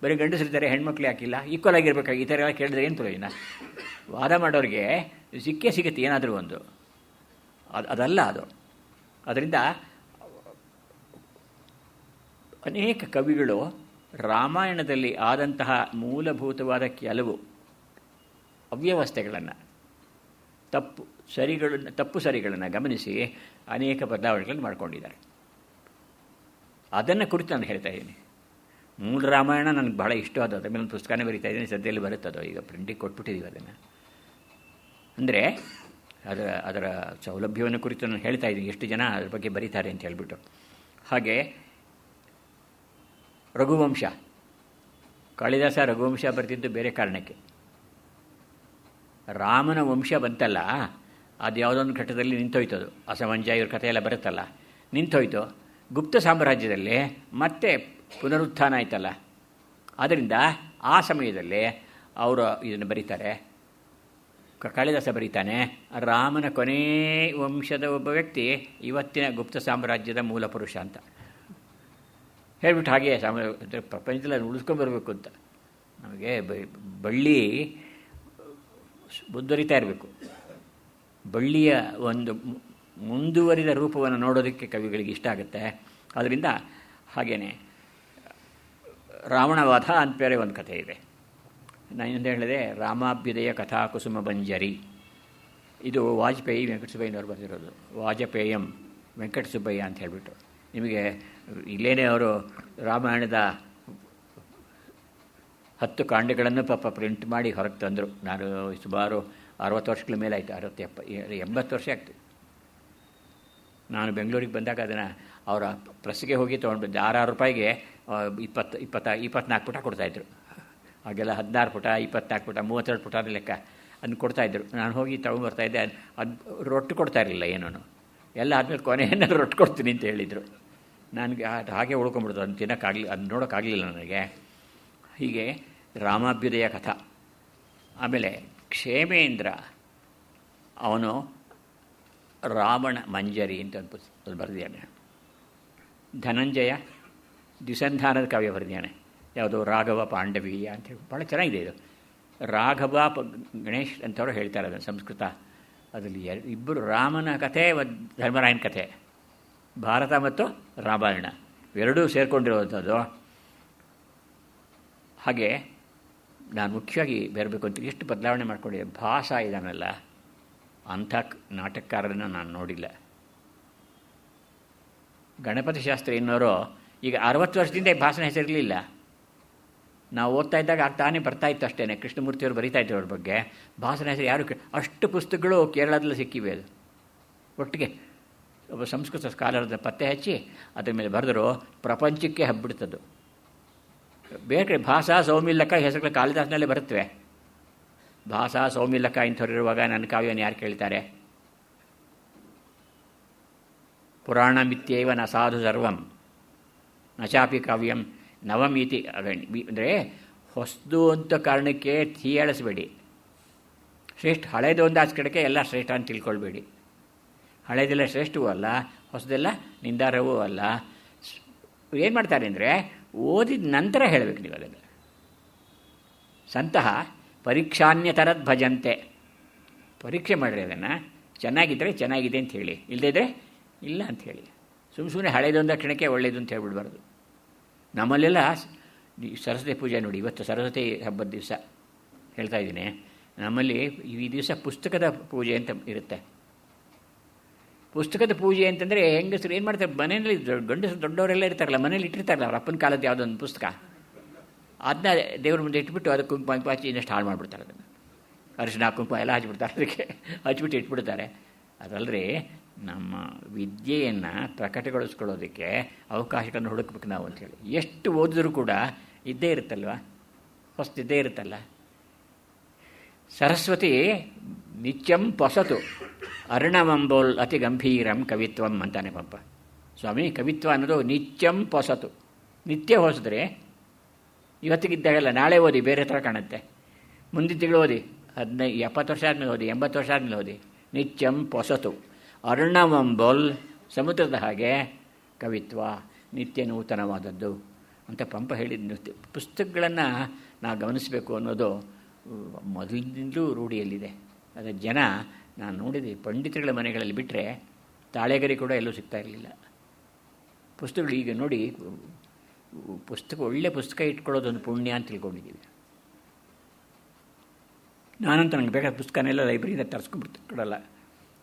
ಬರೀ ಗಂಡಸರಿದ್ದಾರೆ ಹೆಣ್ಮಕ್ಳು ಹಾಕಿಲ್ಲ, ಈಕ್ವಲ್ ಆಗಿರ್ಬೇಕಾಗಿ ಈ ಥರ ಎಲ್ಲ ಕೇಳಿದ್ರೆ ಏನು ಪ್ರಯೋಜನ? ವಾದ ಮಾಡೋರಿಗೆ ಸಿಕ್ಕೇ ಸಿಗುತ್ತೆ ಏನಾದರೂ ಒಂದು. ಅದಲ್ಲ ಅದು. ಅದರಿಂದ ಅನೇಕ ಕವಿಗಳು ರಾಮಾಯಣದಲ್ಲಿ ಆದಂತಹ ಮೂಲಭೂತವಾದ ಕೆಲವು ಅವ್ಯವಸ್ಥೆಗಳನ್ನು, ತಪ್ಪು ಸರಿಗಳನ್ನು ಗಮನಿಸಿ ಅನೇಕ ಬದಲಾವಣೆಗಳನ್ನು ಮಾಡಿಕೊಂಡಿದ್ದಾರೆ. ಅದನ್ನು ಕುರಿತು ನಾನು ಹೇಳ್ತಾ ಇದ್ದೀನಿ. ಮೂಲ ರಾಮಾಯಣ ನನಗೆ ಬಹಳ ಇಷ್ಟವಾದ, ಅದರ ಮೇಲೆ ಒಂದು ಪುಸ್ತಕನೇ ಬರೀತಾ ಇದ್ದೀನಿ, ಸದ್ಯದಲ್ಲಿ ಬರುತ್ತದೋ, ಈಗ ಪ್ರಿಂಟಿಗೆ ಕೊಟ್ಬಿಟ್ಟಿದ್ದೀವಿ ಅದನ್ನು. ಅಂದರೆ ಅದರ ಸೌಲಭ್ಯವನ್ನು ಕುರಿತು ನಾನು ಹೇಳ್ತಾ ಇದ್ದೀನಿ, ಎಷ್ಟು ಜನ ಅದ್ರ ಬಗ್ಗೆ ಬರೀತಾರೆ ಅಂತ ಹೇಳ್ಬಿಟ್ಟು. ಹಾಗೆ ರಘುವಂಶ, ಕಾಳಿದಾಸ ರಘುವಂಶ ಬರೆದಿದ್ದು ಬೇರೆ ಕಾರಣಕ್ಕೆ. ರಾಮನ ವಂಶ ಬಂತಲ್ಲ, ಅದು ಯಾವುದೊಂದು ಘಟ್ಟದಲ್ಲಿ ನಿಂತೋಯ್ತದು. ಅಸಮಂಜ ಇವ್ರ ಕಥೆಯೆಲ್ಲ ಬರುತ್ತಲ್ಲ, ನಿಂತೋಯ್ತು. ಗುಪ್ತ ಸಾಮ್ರಾಜ್ಯದಲ್ಲಿ ಮತ್ತೆ ಪುನರುತ್ಥಾನ ಆಯ್ತಲ್ಲ. ಆದ್ದರಿಂದ ಆ ಸಮಯದಲ್ಲಿ ಅವರು ಇದನ್ನು ಬರೀತಾರೆ. ಕಾಳಿದಾಸ ಬರೀತಾನೆ, ರಾಮನ ಕೊನೇ ವಂಶದ ಒಬ್ಬ ವ್ಯಕ್ತಿ ಇವತ್ತಿನ ಗುಪ್ತ ಸಾಮ್ರಾಜ್ಯದ ಮೂಲ ಪುರುಷ ಅಂತ ಹೇಳ್ಬಿಟ್ಟು, ಹಾಗೆ ಪ್ರಪಂಚದಲ್ಲಿ ಉಳಿಸ್ಕೊಂಡ್ಬರ್ಬೇಕು ಅಂತ. ನಮಗೆ ಬಳ್ಳಿ ಮುಂದುವರಿತಾ ಇರಬೇಕು. ಬಳ್ಳಿಯ ಒಂದು ಮುಂದುವರಿದ ರೂಪವನ್ನು ನೋಡೋದಕ್ಕೆ ಕವಿಗಳಿಗೆ ಇಷ್ಟ ಆಗುತ್ತೆ. ಆದ್ದರಿಂದ ಹಾಗೆಯೇ ರಾವಣವಧ ಅಂತ ಬೇರೆ ಒಂದು ಕಥೆ ಇದೆ. ನಾನೆಂದು ಹೇಳಿದೆ, ರಾಮಾಭ್ಯುದಯ ಕಥಾ ಕುಸುಮ ಬಂಜರಿ. ಇದು ವಾಜಪೇಯಿ ವೆಂಕಟಸುಬ್ಬಯ್ಯನವರು ಬರೆದಿರೋದು. ವಾಜಪೇಯಂ ವೆಂಕಟಸುಬ್ಬಯ್ಯ ಅಂತ ಹೇಳಿಬಿಟ್ಟು. ನಿಮಗೆ ಇಲ್ಲೇನೇ ಅವರು ರಾಮಾಯಣದ 10 ಕಾಂಡಗಳನ್ನು ಪಾಪ ಪ್ರಿಂಟ್ ಮಾಡಿ ಹೊರಗೆ ತಂದರು. ನಾನು ಸುಮಾರು 60 ವರ್ಷಗಳ ಮೇಲೆ ಆಯಿತು, 80 ವರ್ಷ ಆಗ್ತದೆ. ನಾನು ಬೆಂಗಳೂರಿಗೆ ಬಂದಾಗ ಅದನ್ನು ಅವರ ಪ್ರೆಸ್ಸಿಗೆ ಹೋಗಿ ತೊಗೊಂಡ್ಬಂದೆ. 6 ರೂಪಾಯಿಗೆ 24 ಪುಟ ಕೊಡ್ತಾಯಿದ್ರು. ಹಾಗೆಲ್ಲ 16 ಪುಟ, 24 ಪುಟ, 32 ಪುಟ ಲೆಕ್ಕ ಅದನ್ನು ಕೊಡ್ತಾಯಿದ್ರು. ನಾನು ಹೋಗಿ ತೊಗೊಂಡ್ಬರ್ತಾಯಿದ್ದೆ. ಅದು ರೊಟ್ಟು ಕೊಡ್ತಾ ಇರಲಿಲ್ಲ ಏನೂ. ಎಲ್ಲ ಆದಮೇಲೆ ಕೊನೆಯನ್ನು ರೊಟ್ಟು ಕೊಡ್ತೀನಿ ಅಂತ ಹೇಳಿದರು. ನನಗೆ ಹಾಗೆ ಉಳ್ಕೊಂಬಿಡ್ತು. ಅದನ್ನು ತಿನ್ನೋಕ್ಕಾಗಲಿ, ಅದನ್ನು ನೋಡೋಕ್ಕಾಗಲಿಲ್ಲ ನನಗೆ. ಹೀಗೆ ರಾಮಾಭ್ಯುದಯ ಕಥಾ. ಆಮೇಲೆ ಕ್ಷೇಮೇಂದ್ರ ಅವನು ರಾವಣ ಮಂಜರಿ ಅಂತ ಒಂದು ಬರೆದಿದ್ದಾನೆ. ಧನಂಜಯ ದ್ವಿಸಂಧಾನದ ಕಾವ್ಯ ಬರೆದಿದ್ದಾನೆ. ಯಾವುದೋ ರಾಘವ ಪಾಂಡವೀಯ ಅಂತೇಳಿ ಭಾಳ ಚೆನ್ನಾಗಿದೆ ಇದು. ರಾಘವ ಗಣೇಶ್ ಅಂತವರು ಹೇಳ್ತಾರೆ ಅದನ್ನು ಸಂಸ್ಕೃತ. ಅದರಲ್ಲಿ ಇಬ್ಬರು ರಾಮನ ಕಥೆ, ಧರ್ಮರಾಯನ ಕಥೆ, ಭಾರತ ಮತ್ತು ರಾಮಾಯಣ ಎರಡೂ ಸೇರಿಕೊಂಡಿರುವಂಥದ್ದು. ಹಾಗೆ ನಾನು ಮುಖ್ಯವಾಗಿ ಬರಬೇಕು ಅಂತ ಎಷ್ಟು ಬದಲಾವಣೆ ಮಾಡ್ಕೊಂಡಿದ್ದೆ. ಭಾಸ ಇದಾನಲ್ಲ, ಅಂಥ ನಾಟಕಕಾರರನ್ನು ನಾನು ನೋಡಿಲ್ಲ. ಗಣಪತಿ ಶಾಸ್ತ್ರಿ ಇನ್ನೋರು ಈಗ 60 ವರ್ಷದಿಂದ ಭಾಸನ ಹೆಸರಿರಲಿಲ್ಲ. ನಾವು ಓದ್ತಾ ಇದ್ದಾಗ ಆಗ್ತಾನೆ ಬರ್ತಾಯಿತ್ತು ಅಷ್ಟೇ. ಕೃಷ್ಣಮೂರ್ತಿಯವರು ಬರೀತಾಯಿದ್ರು ಅವ್ರ ಬಗ್ಗೆ. ಭಾಸನ ಹೆಸರು ಯಾರು ಅಷ್ಟು ಪುಸ್ತಕಗಳು ಕೇರಳದಲ್ಲಿ ಸಿಕ್ಕಿವೆ. ಅದು ಒಟ್ಟಿಗೆ ಒಬ್ಬ ಸಂಸ್ಕೃತ ಸ್ಕಾಲರ್ದ ಪತ್ತೆ ಹಚ್ಚಿ ಅದ್ರ ಮೇಲೆ ಬರೆದರು. ಪ್ರಪಂಚಕ್ಕೆ ಹಬ್ಬಿಡ್ತದ್ದು. ಬೇರೆ ಕಡೆ ಭಾಷಾ ಸೌಮಿಲ್ಲಕ ಹೆಸರುಗಳು ಕಾಳಿದಾಸನಲ್ಲೇ ಬರುತ್ತವೆ. ಭಾಷಾ ಸೌಮಿಲ್ಲಕ ಇಂಥವ್ರಿರುವಾಗ ನನ್ನ ಕಾವ್ಯವನ್ನು ಯಾರು ಕೇಳ್ತಾರೆ? ಪುರಾಣ ಮಿತ್ಯೈವ ನ ಸಾಧು ಸರ್ವಂ ನಚಾಪಿ ಕಾವ್ಯಂ ನವಮೀತಿ. ಅಂದರೆ ಹೊಸದು ಅಂತ ಕಾರಣಕ್ಕೆ ಥೀಯಾಳಿಸ್ಬೇಡಿ. ಶ್ರೇಷ್ಠ ಹಳೇದು ಒಂದು ಆಚೆ ಕಡೆಗೆ ಎಲ್ಲ ಶ್ರೇಷ್ಠ ಅಂತ ತಿಳ್ಕೊಳ್ಬೇಡಿ. ಹಳೇದೆಲ್ಲ ಶ್ರೇಷ್ಠವೂ ಅಲ್ಲ, ಹೊಸದೆಲ್ಲ ನಿಂದಾರವೂ ಅಲ್ಲ. ಏನು ಮಾಡ್ತಾರೆ ಅಂದರೆ ಓದಿದ ನಂತರ ಹೇಳಬೇಕು ನೀವು ಅದನ್ನು. ಸಂತಹ ಪರೀಕ್ಷಾನ್ಯತರದ್ ಭಜಂತೆ ಪರೀಕ್ಷೆ ಮಾಡಿರಿ ಅದನ್ನು. ಚೆನ್ನಾಗಿದ್ದರೆ ಚೆನ್ನಾಗಿದೆ ಅಂತ ಹೇಳಿ, ಇಲ್ಲದಿದ್ದರೆ ಇಲ್ಲ ಅಂತ ಹೇಳಿ. ಸುಮ್ಮನೆ ಹಳೇದೊಂದು ಕ್ಷಣಕ್ಕೆ ಒಳ್ಳೆಯದು ಅಂತ ಹೇಳ್ಬಿಡ್ಬಾರ್ದು. ನಮ್ಮಲ್ಲೆಲ್ಲ ಸರಸ್ವತಿ ಪೂಜೆ ನೋಡಿ, ಇವತ್ತು ಸರಸ್ವತಿ ಹಬ್ಬದ ದಿವಸ ಹೇಳ್ತಾ ಇದ್ದೀನಿ. ನಮ್ಮಲ್ಲಿ ಈ ದಿವಸ ಪುಸ್ತಕದ ಪೂಜೆ ಅಂತ ಇರುತ್ತೆ. ಪುಸ್ತಕದ ಪೂಜೆ ಅಂತಂದರೆ ಹೆಂಗಸರು ಏನು ಮಾಡ್ತಾರೆ, ಮನೆಯಲ್ಲಿ ಗಂಡಸರು ದೊಡ್ಡವರೆಲ್ಲ ಇರ್ತಾರಲ್ಲ, ಮನೇಲಿ ಇಟ್ಟಿರ್ತಾರಲ್ಲ ಅವ್ರ ಅಪ್ಪನ ಕಾಲದ ಯಾವುದೊಂದು ಪುಸ್ತಕ, ಅದನ್ನ ದೇವ್ರ ಮುಂದೆ ಇಟ್ಬಿಟ್ಟು ಅದಕ್ಕೆ ಕುಂಕುಮ ಹಚ್ಚಿ ಇನ್ನಷ್ಟು ಹಾಳು ಮಾಡಿಬಿಡ್ತಾರೆ. ಅದನ್ನು ಅರಿಶಿನ ಕುಂಕುಮ ಎಲ್ಲ ಹಚ್ಬಿಡ್ತಾರೆ, ಅದಕ್ಕೆ ಹಚ್ಬಿಟ್ಟು ಇಟ್ಬಿಡ್ತಾರೆ. ಅದಲ್ಲದೆ ನಮ್ಮ ವಿದ್ಯೆಯನ್ನು ಪ್ರಕಟಗೊಳಿಸ್ಕೊಳ್ಳೋದಕ್ಕೆ ಅವಕಾಶಗಳನ್ನು ಹುಡುಕ್ಬೇಕು ನಾವು ಅಂಥೇಳಿ. ಎಷ್ಟು ಓದಿದ್ರೂ ಕೂಡ ಇದ್ದೇ ಇರುತ್ತಲ್ವ, ಹೊಸದಿದ್ದೇ ಇರುತ್ತಲ್ಲ. ಸರಸ್ವತಿ ನಿತ್ಯಂ ಪೊಸತು ಅರ್ಣವಂಬೋಲ್ ಅತಿ ಗಂಭೀರಂ ಕವಿತ್ವಂ ಅಂತಾನೆ ಪಂಪ ಸ್ವಾಮಿ. ಕವಿತ್ವ ಅನ್ನೋದು ನಿತ್ಯಂ ಪೊಸತು, ನಿತ್ಯ ಹೊಸಿದ್ರೆ ಇವತ್ತಿಗಿದ್ದಾಗಲ್ಲ, ನಾಳೆ ಓದಿ ಬೇರೆ ಥರ ಕಾಣುತ್ತೆ. ಮುಂದಿನ ತಿಂಗಳು ಓದಿ, 70 ವರ್ಷ ಆದಮೇಲೆ ಓದಿ, 80 ವರ್ಷ ಆದಮೇಲೆ ಓದಿ. ನಿತ್ಯಂ ಪೊಸತು ಅರ್ಣವಂಬೋಲ್, ಸಮುದ್ರದ ಹಾಗೆ ಕವಿತ್ವ ನಿತ್ಯ ನೂತನವಾದದ್ದು ಅಂತ ಪಂಪ ಹೇಳಿದ. ಪುಸ್ತಕಗಳನ್ನು ನಾವು ಗಮನಿಸಬೇಕು ಅನ್ನೋದು ಮೊದಲಿನಿಂದಲೂ ರೂಢಿಯಲ್ಲಿದೆ. ಅದರ ಜನ ನಾನು ನೋಡಿದೆ, ಪಂಡಿತರುಗಳ ಮನೆಗಳಲ್ಲಿ ಬಿಟ್ಟರೆ ತಾಳೆಗರಿ ಕೂಡ ಎಲ್ಲೂ ಸಿಗ್ತಾ ಇರಲಿಲ್ಲ. ಪುಸ್ತಕಗಳು ಈಗ ನೋಡಿ, ಪುಸ್ತಕ ಒಳ್ಳೆ ಪುಸ್ತಕ ಇಟ್ಕೊಳ್ಳೋದೊಂದು ಪುಣ್ಯ ಅಂತ ತಿಳ್ಕೊಂಡಿದ್ದೀವಿ. ನಾನಂತೂ ನನಗೆ ಬೇಕಾದ ಪುಸ್ತಕನೆಲ್ಲ ಲೈಬ್ರರಿಯಿಂದ ತರಿಸ್ಕೊಂಡ್ಬಿಡ್ಕೊಡಲ್ಲ,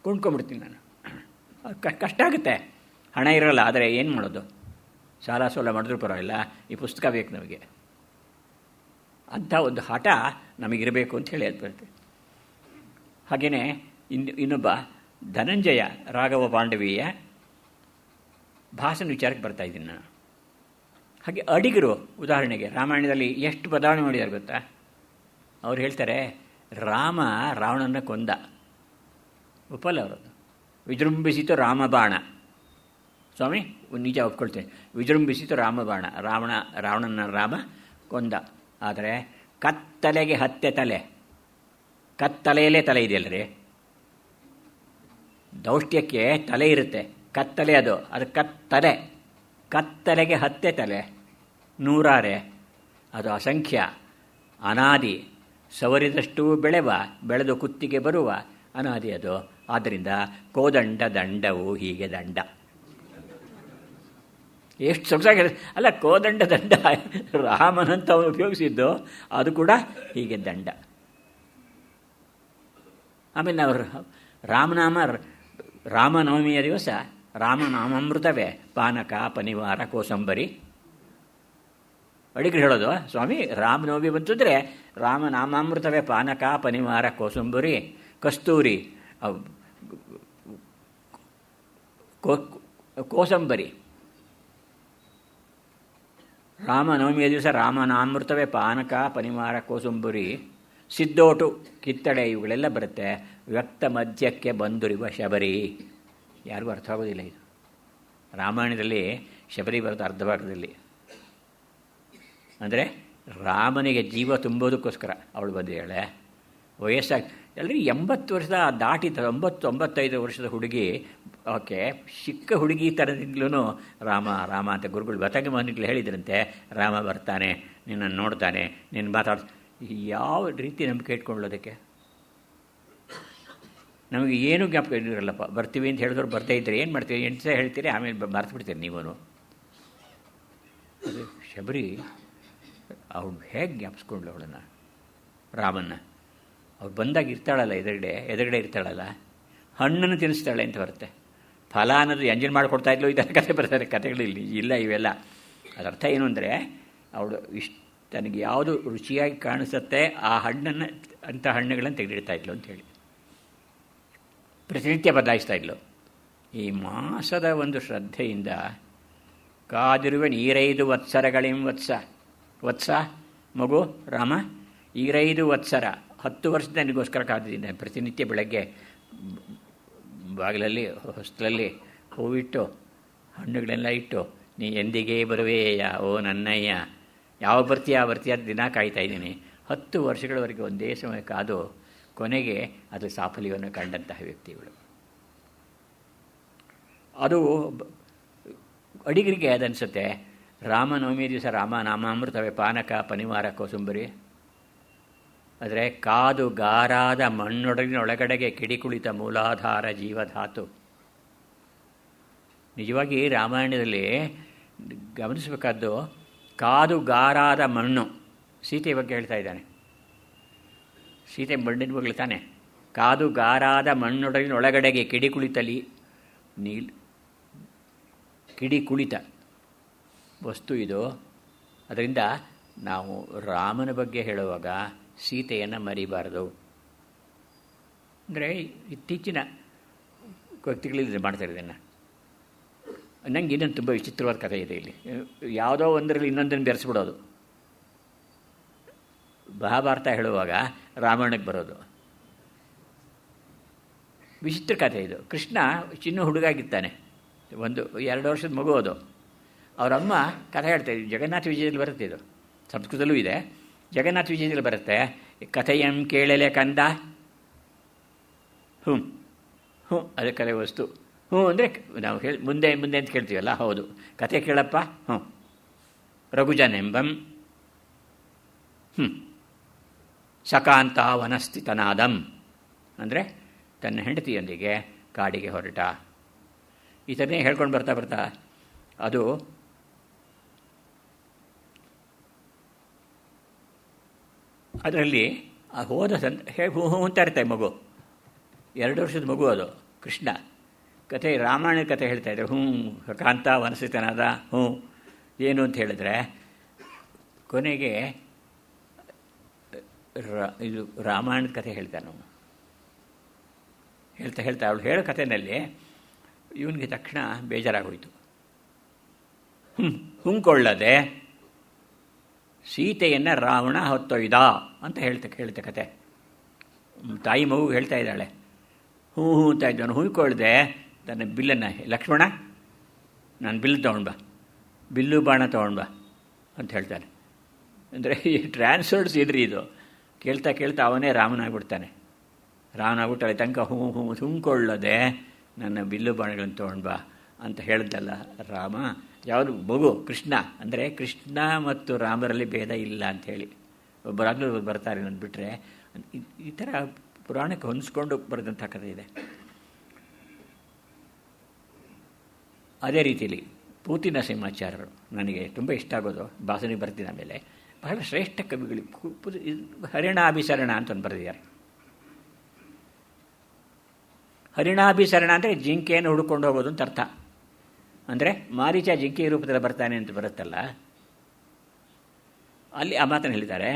ಕೊಂಡ್ಕೊಂಡ್ಬಿಡ್ತೀನಿ ನಾನು. ಕಷ್ಟ ಆಗುತ್ತೆ, ಹಣ ಇರೋಲ್ಲ. ಆದರೆ ಏನು ಮಾಡೋದು, ಸಾಲ ಸೋಲ ಮಾಡಿದ್ರೂ ಪರವಾಗಿಲ್ಲ, ಈ ಪುಸ್ತಕ ಬೇಕು ನಮಗೆ ಅಂಥ ಒಂದು ಹಠ ನಮಗಿರಬೇಕು ಅಂತ ಹೇಳಿ ಹೇಳ್ಬರ್ತೇವೆ. ಹಾಗೆಯೇ ಇನ್ನೊಬ್ಬ ಧನಂಜಯ ರಾಘವ ಪಾಂಡವೀಯ ಭಾಷಣ ವಿಚಾರಕ್ಕೆ ಬರ್ತಾಯಿದ್ದೀನಿ ನಾನು. ಹಾಗೆ ಅಡಿಗರು ಉದಾಹರಣೆಗೆ ರಾಮಾಯಣದಲ್ಲಿ ಎಷ್ಟು ಬದಲಾವಣೆ ಮಾಡಿದ್ದಾರೆ ಗೊತ್ತಾ? ಅವ್ರು ಹೇಳ್ತಾರೆ, ರಾಮ ರಾವಣನ ಕೊಂದ, ಒಪ್ಪಲ್ಲ ಅವರದ್ದು. ವಿಜೃಂಭಿಸಿತು ರಾಮಬಾಣ. ಸ್ವಾಮಿ ನಿಜ ಒಪ್ಕೊಳ್ತೇನೆ, ವಿಜೃಂಭಿಸಿತು ರಾಮಬಾಣ. ರಾವಣನ ರಾಮ ಕೊಂದ. ಆದರೆ ಕತ್ತಲೆಗೆ ಹತ್ಯೆ ತಲೆ, ಕತ್ತಲೆಯಲ್ಲೇ ತಲೆ ಇದೆಯಲ್ಲರಿ. ದೌಷ್ಟ್ಯಕ್ಕೆ ತಲೆ ಇರುತ್ತೆ, ಕತ್ತಲೆ ಅದು ಕತ್ತಲೆ. ಕತ್ತಲೆಗೆ ಹತ್ಯೆ ತಲೆ, ನೂರಾರೆ, ಅದು ಅಸಂಖ್ಯ, ಅನಾದಿ, ಸವರಿದಷ್ಟು ಬೆಳೆದು ಕುತ್ತಿಗೆ ಬರುವ ಅನಾದಿ ಅದು. ಆದ್ದರಿಂದ ಕೋದಂಡ ದಂಡವು ಹೀಗೆ ದಂಡ. ಎಷ್ಟು ಸೊಗಸಾಗಿ ಅಲ್ಲ, ಕೋದಂಡ ದಂಡ ರಾಮನಂತ ಅವನು ಉಪಯೋಗಿಸಿದ್ದು, ಅದು ಕೂಡ ಹೀಗೆ ದಂಡ. ಆಮೇಲೆ ಅವರು ರಾಮನವಮಿಯ ದಿವಸ ರಾಮನಾಮಾಮೃತವೇ ಪಾನಕ ಪನಿವಾರ ಕೋಸಂಬರಿ. ಅಡಿಗರು ಹೇಳೋದು, ಸ್ವಾಮಿ ರಾಮನವಮಿ ಬಂತಂದರೆ ರಾಮನಾಮಾಮೃತವೇ ಪಾನಕ ಪನಿವಾರ ಕೋಸಂಬರಿ ಕಸ್ತೂರಿ ಕೋಸಂಬರಿ. ರಾಮನವಮಿಯ ದಿವಸ ರಾಮನಾಮೃತವೇ ಪಾನಕ ಪನಿವಾರ ಕೋಸಂಬರಿ ಸಿದ್ದೋಟು ಕಿತ್ತಳೆ ಇವುಗಳೆಲ್ಲ ಬರುತ್ತೆ. ವ್ಯಕ್ತ ಮಧ್ಯಕ್ಕೆ ಬಂದುರಿವ ಶಬರಿ. ಯಾರಿಗೂ ಅರ್ಥ ಆಗೋದಿಲ್ಲ ಇದು. ರಾಮಾಯಣದಲ್ಲಿ ಶಬರಿ ಬರುತ್ತೆ ಅರ್ಧ ಭಾಗದಲ್ಲಿ. ಅಂದರೆ ರಾಮನಿಗೆ ಜೀವ ತುಂಬೋದಕ್ಕೋಸ್ಕರ ಅವಳು ಬಂದಿದ್ದಾಳೆ. ವಯಸ್ಸಾಗಿ ಎಲ್ಲರೂ 80 ವರ್ಷದ ದಾಟಿ 90-95 ವರ್ಷದ ಹುಡುಗಿ, ಓಕೆ, ಚಿಕ್ಕ ಹುಡುಗಿ ಥರದಿಂದಲೂ ರಾಮ ರಾಮ ಅಂತ ಗುರುಗಳು ಬತಂಗ ಮಹನಿಗಳು ಹೇಳಿದ್ರಂತೆ. ರಾಮ ಬರ್ತಾನೆ, ನಿನ್ನನ್ನು ನೋಡ್ತಾನೆ, ನಿನ್ನ ಯಾವ ರೀತಿ ನಂಬಿಕೆ ಇಟ್ಕೊಳ್ಳೋದಕ್ಕೆ? ನಮಗೆ ಏನೂ ಜ್ಞಾಪಕ ಇರಲ್ಲಪ್ಪ. ಬರ್ತೀವಿ ಅಂತ ಹೇಳಿದ್ರು ಬರ್ತಾ ಇದ್ದರೆ ಏನು ಮಾಡ್ತೀವಿ, 8 ಸಲ ಹೇಳ್ತೀರಿ, ಆಮೇಲೆ ಮರ್ತು ಬಿಡ್ತೀರಿ ನೀವು. ಅದು ಶಬರಿ ಅವಳು ಹೇಗೆ ಜ್ಞಾಪಿಸ್ಕೊಂಡ್ಳು ಅವಳನ್ನು, ರಾಮನ್ನ. ಅವ್ರು ಬಂದಾಗ ಇರ್ತಾಳಲ್ಲ, ಎದುರುಗಡೆ ಇರ್ತಾಳಲ್ಲ, ಹಣ್ಣನ್ನು ತಿನ್ನಿಸ್ತಾಳೆ ಅಂತ ಬರುತ್ತೆ. ಫಲ ಅನ್ನೋದು ಎಂಜಲ್ ಮಾಡಿಕೊಡ್ತಾ ಇದ್ಲು, ಇದರ ಕಥೆ ಬರ್ತಾರೆ ಕಥೆಗಳಲ್ಲಿ ಇಲ್ಲ ಇವೆಲ್ಲ. ಅದರ್ಥ ಏನು ಅಂದರೆ, ಅವಳು ತನಗೆ ಯಾವುದು ರುಚಿಯಾಗಿ ಕಾಣಿಸುತ್ತೆ ಆ ಹಣ್ಣನ್ನು, ಅಂಥ ಹಣ್ಣುಗಳನ್ನು ತೆಗೆದಿಡ್ತಾ ಇದ್ಲು ಅಂಥೇಳಿ ಪ್ರತಿನಿತ್ಯ ಬದಲಾಯಿಸ್ತಾ ಇದ್ಲು. ಈ ಮಾಸದ ಒಂದು ಶ್ರದ್ಧೆಯಿಂದ ಕಾದಿರುವ 5 ವತ್ಸರಗಳಿಂ ವತ್ಸ ಮಗು ರಾಮ 5 ವತ್ಸರ 10 ವರ್ಷದ ನನಗೋಸ್ಕರ ಕಾದಿದ್ದೀನಿ. ಪ್ರತಿನಿತ್ಯ ಬೆಳಗ್ಗೆ ಬಾಗಿಲಲ್ಲಿ ಹೊಸ್ತಲಲ್ಲಿ ಹೂವಿಟ್ಟು ಹಣ್ಣುಗಳೆಲ್ಲ ಇಟ್ಟು, ನೀ ಎಂದಿಗೆ ಬರುವೆಯ ಓ ನನ್ನಯ್ಯ, ಯಾವಾಗ ಬರ್ತೀಯ ದಿನ ಕಾಯ್ತಾ ಇದ್ದೀನಿ. 10 ವರ್ಷಗಳವರೆಗೆ ಒಂದೇ ಸಮಯ ಕಾದು ಕೊನೆಗೆ ಅದು ಸಾಫಲ್ಯವನ್ನು ಕಂಡಂತಹ ವ್ಯಕ್ತಿಗಳು. ಅದು ಅಡಿಗರಿಗೆ ಅದನ್ನಿಸುತ್ತೆ. ರಾಮನವಮಿ ದಿವಸ ರಾಮ ನಾಮಾಮೃತವೇ ಪಾನಕ ಪನಿವಾರ ಕೋಸಂಬರಿ. ಆದರೆ ಕಾದು ಗಾರಾದ ಮಣ್ಣೊಳಗಡೆಗೆ ಕಿಡಿಕುಳಿತ ಮೂಲಾಧಾರ ಜೀವಧಾತು. ನಿಜವಾಗಿ ರಾಮಾಯಣದಲ್ಲಿ ಗಮನಿಸಬೇಕಾದ್ದು ಕಾದು ಗಾರಾದ ಮಣ್ಣು. ಸೀತೆ ಬಗ್ಗೆ ಹೇಳ್ತಾ ಇದ್ದಾನೆ. ಸೀತೆ ಮಣ್ಣಿನ ಬಗ್ಗೆ ತಾನೆ. ಕಾದು ಗಾರಾದ ಮಣ್ಣೊಳಗಡೆಗೆ ಕಿಡಿಕುಳಿತಲಿ ಕಿಡಿಕುಳಿತ ವಸ್ತು ಇದು. ಅದರಿಂದ ನಾವು ರಾಮನ ಬಗ್ಗೆ ಹೇಳುವಾಗ ಸೀತೆಯನ್ನು ಮರಿಬಾರದು. ಅಂದರೆ ಇತ್ತೀಚಿನ ವ್ಯಕ್ತಿಗಳಲ್ಲಿ ಮಾಡ್ತಾರೆ ಇದನ್ನು. ನನಗೆ ಇನ್ನೊಂದು ತುಂಬ ವಿಚಿತ್ರವಾದ ಕಥೆ ಇದೆ ಇಲ್ಲಿ. ಯಾವುದೋ ಒಂದರಲ್ಲಿ ಇನ್ನೊಂದನ್ನು ಬೆರೆಸ್ಬಿಡೋದು. ಮಹಾಭಾರತ ಹೇಳುವಾಗ ರಾಮಾಯಣಕ್ಕೆ ಬರೋದು ವಿಚಿತ್ರ ಕಥೆ ಇದು. ಕೃಷ್ಣ ಚಿನ್ನ ಹುಡುಗಾಗಿದ್ದಾನೆ, 1-2 ವರ್ಷದ ಮಗು ಅದು. ಅವರಮ್ಮ ಕಥೆ ಹೇಳ್ತಾಯಿದ್ವಿ. ಜಗನ್ನಾಥ ವಿಜಯದಲ್ಲಿ ಬರುತ್ತೆ ಇದು, ಸಂಸ್ಕೃತದಲ್ಲೂ ಇದೆ. ಜಗನ್ನಾಥ ವಿಜಯದಲ್ಲಿ ಬರುತ್ತೆ. ಕಥೆಯಂ ಕೇಳಲೆ ಕಂದ. ಅದೇ ಕಲೆ ವಸ್ತು. ಅಂದರೆ ನಾವು ಮುಂದೆ ಅಂತ ಕೇಳ್ತೀವಲ್ಲ, ಹೌದು. ಕಥೆ ಕೇಳಪ್ಪ. ರಘುಜನೆಂಬಂ ಸಕಾಂತ ವನಸ್ಥಿತನಾದಂ. ಅಂದರೆ ತನ್ನ ಹೆಂಡತಿಯೊಂದಿಗೆ ಕಾಡಿಗೆ ಹೊರಟ. ಈ ಥರನೇ ಹೇಳ್ಕೊಂಡು ಬರ್ತಾ ಅದು ಅದರಲ್ಲಿ ಹೋದ ಹೂ ಅಂತ ಇರ್ತಾರೆ ಮಗು. 2 ವರ್ಷದ ಮಗು ಅದು. ಕೃಷ್ಣ ಕಥೆ, ರಾಮಾಯಣದ ಕಥೆ ಹೇಳ್ತಾಯಿದ್ರು. ಕಾಂತ ವನಸ್ಥಿತನಾದ. ಏನು ಅಂತ ಹೇಳಿದ್ರೆ ಕೊನೆಗೆ ಇದು ರಾಮಾಯಣದ ಕಥೆ ಹೇಳ್ತಾನೆ ಅವನು. ಹೇಳ್ತಾ ಅವಳು ಹೇಳೋ ಕಥೆಯಲ್ಲಿ ಇವನಿಗೆ ತಕ್ಷಣ ಬೇಜಾರಾಗೋಯ್ತು. ಹುಂಕೊಳ್ಳದೆ ಸೀತೆಯನ್ನು ರಾವಣ ಹೊತ್ತೊಯ್ದ ಅಂತ ಹೇಳ್ತಾ ಕತೆ. ತಾಯಿ ಮಗುಗೆ ಹೇಳ್ತಾ ಇದ್ದಾಳೆ. ಅಂತ ಇದ್ದವನು ಹುಯ್ಕೊಳ್ದೆ ತನ್ನ ಬಿಲ್ಲನ್ನು, ಲಕ್ಷ್ಮಣ ನಾನು ಬಿಲ್ಲು ತೊಗೊಂಡ್ಬಾ, ಬಿಲ್ಲು ಬಾಣ ತೊಗೊಂಡ್ಬಾ ಅಂತ ಹೇಳ್ತಾನೆ. ಅಂದರೆ ಈ ಟ್ರಾನ್ಸ್ಫರ್ಡ್ಸ್ ಇದ್ರಿ ಇದು. ಕೇಳ್ತಾ ಅವನೇ ರಾಮನಾಗ್ಬಿಡ್ತಾನೆ. ರಾಮನಾಗ್ಬಿಟ್ಟಾಳೆ ತನಕ ಹುಂಕೊಳ್ಳದೆ ನನ್ನ ಬಿಲ್ಲು ಬಾಣಗಳನ್ನು ತೊಗೊಂಡ್ಬಾ ಅಂತ ಹೇಳಿದ್ದಲ್ಲ ರಾಮ. ಯಾವುದು ಮಗು ಕೃಷ್ಣ. ಅಂದರೆ ಕೃಷ್ಣ ಮತ್ತು ರಾಮರಲ್ಲಿ ಭೇದ ಇಲ್ಲ ಅಂಥೇಳಿ ಒಬ್ಬರಾಗಲೂ ಬರ್ತಾರೆ ಅಂದ್ಬಿಟ್ರೆ ಈ ಥರ ಪುರಾಣಕ್ಕೆ ಹೊಂದಿಸ್ಕೊಂಡು ಬರೆದಂಥ ಕಥೆ ಇದೆ. ಅದೇ ರೀತಿಯಲ್ಲಿ ಪೂತಿ ನರಸಿಂಹಾಚಾರ್ಯರು ನನಗೆ ತುಂಬ ಇಷ್ಟ ಆಗೋದು. ಭಾಷೆಗೆ ಬರ್ತೀನಿ ಆಮೇಲೆ. ಬಹಳ ಶ್ರೇಷ್ಠ ಕವಿಗಳು. ಹರಿಣಾಭಿಸರಣ ಅಂತ ಒಂದು ಬರೆದಿದ್ದಾರೆ. ಹರಿಣಾಭಿಸರಣ ಅಂದರೆ ಜಿಂಕೆಯನ್ನು ಹುಡುಕೊಂಡು ಹೋಗೋದು ಅಂತ ಅರ್ಥ. ಅಂದರೆ ಮಾರೀಚ ಜಿಂಕೆ ರೂಪದಲ್ಲಿ ಬರ್ತಾನೆ ಅಂತ ಬರುತ್ತಲ್ಲ, ಅಲ್ಲಿ ಆ ಮಾತನ್ನು ಹೇಳಿದ್ದಾರೆ.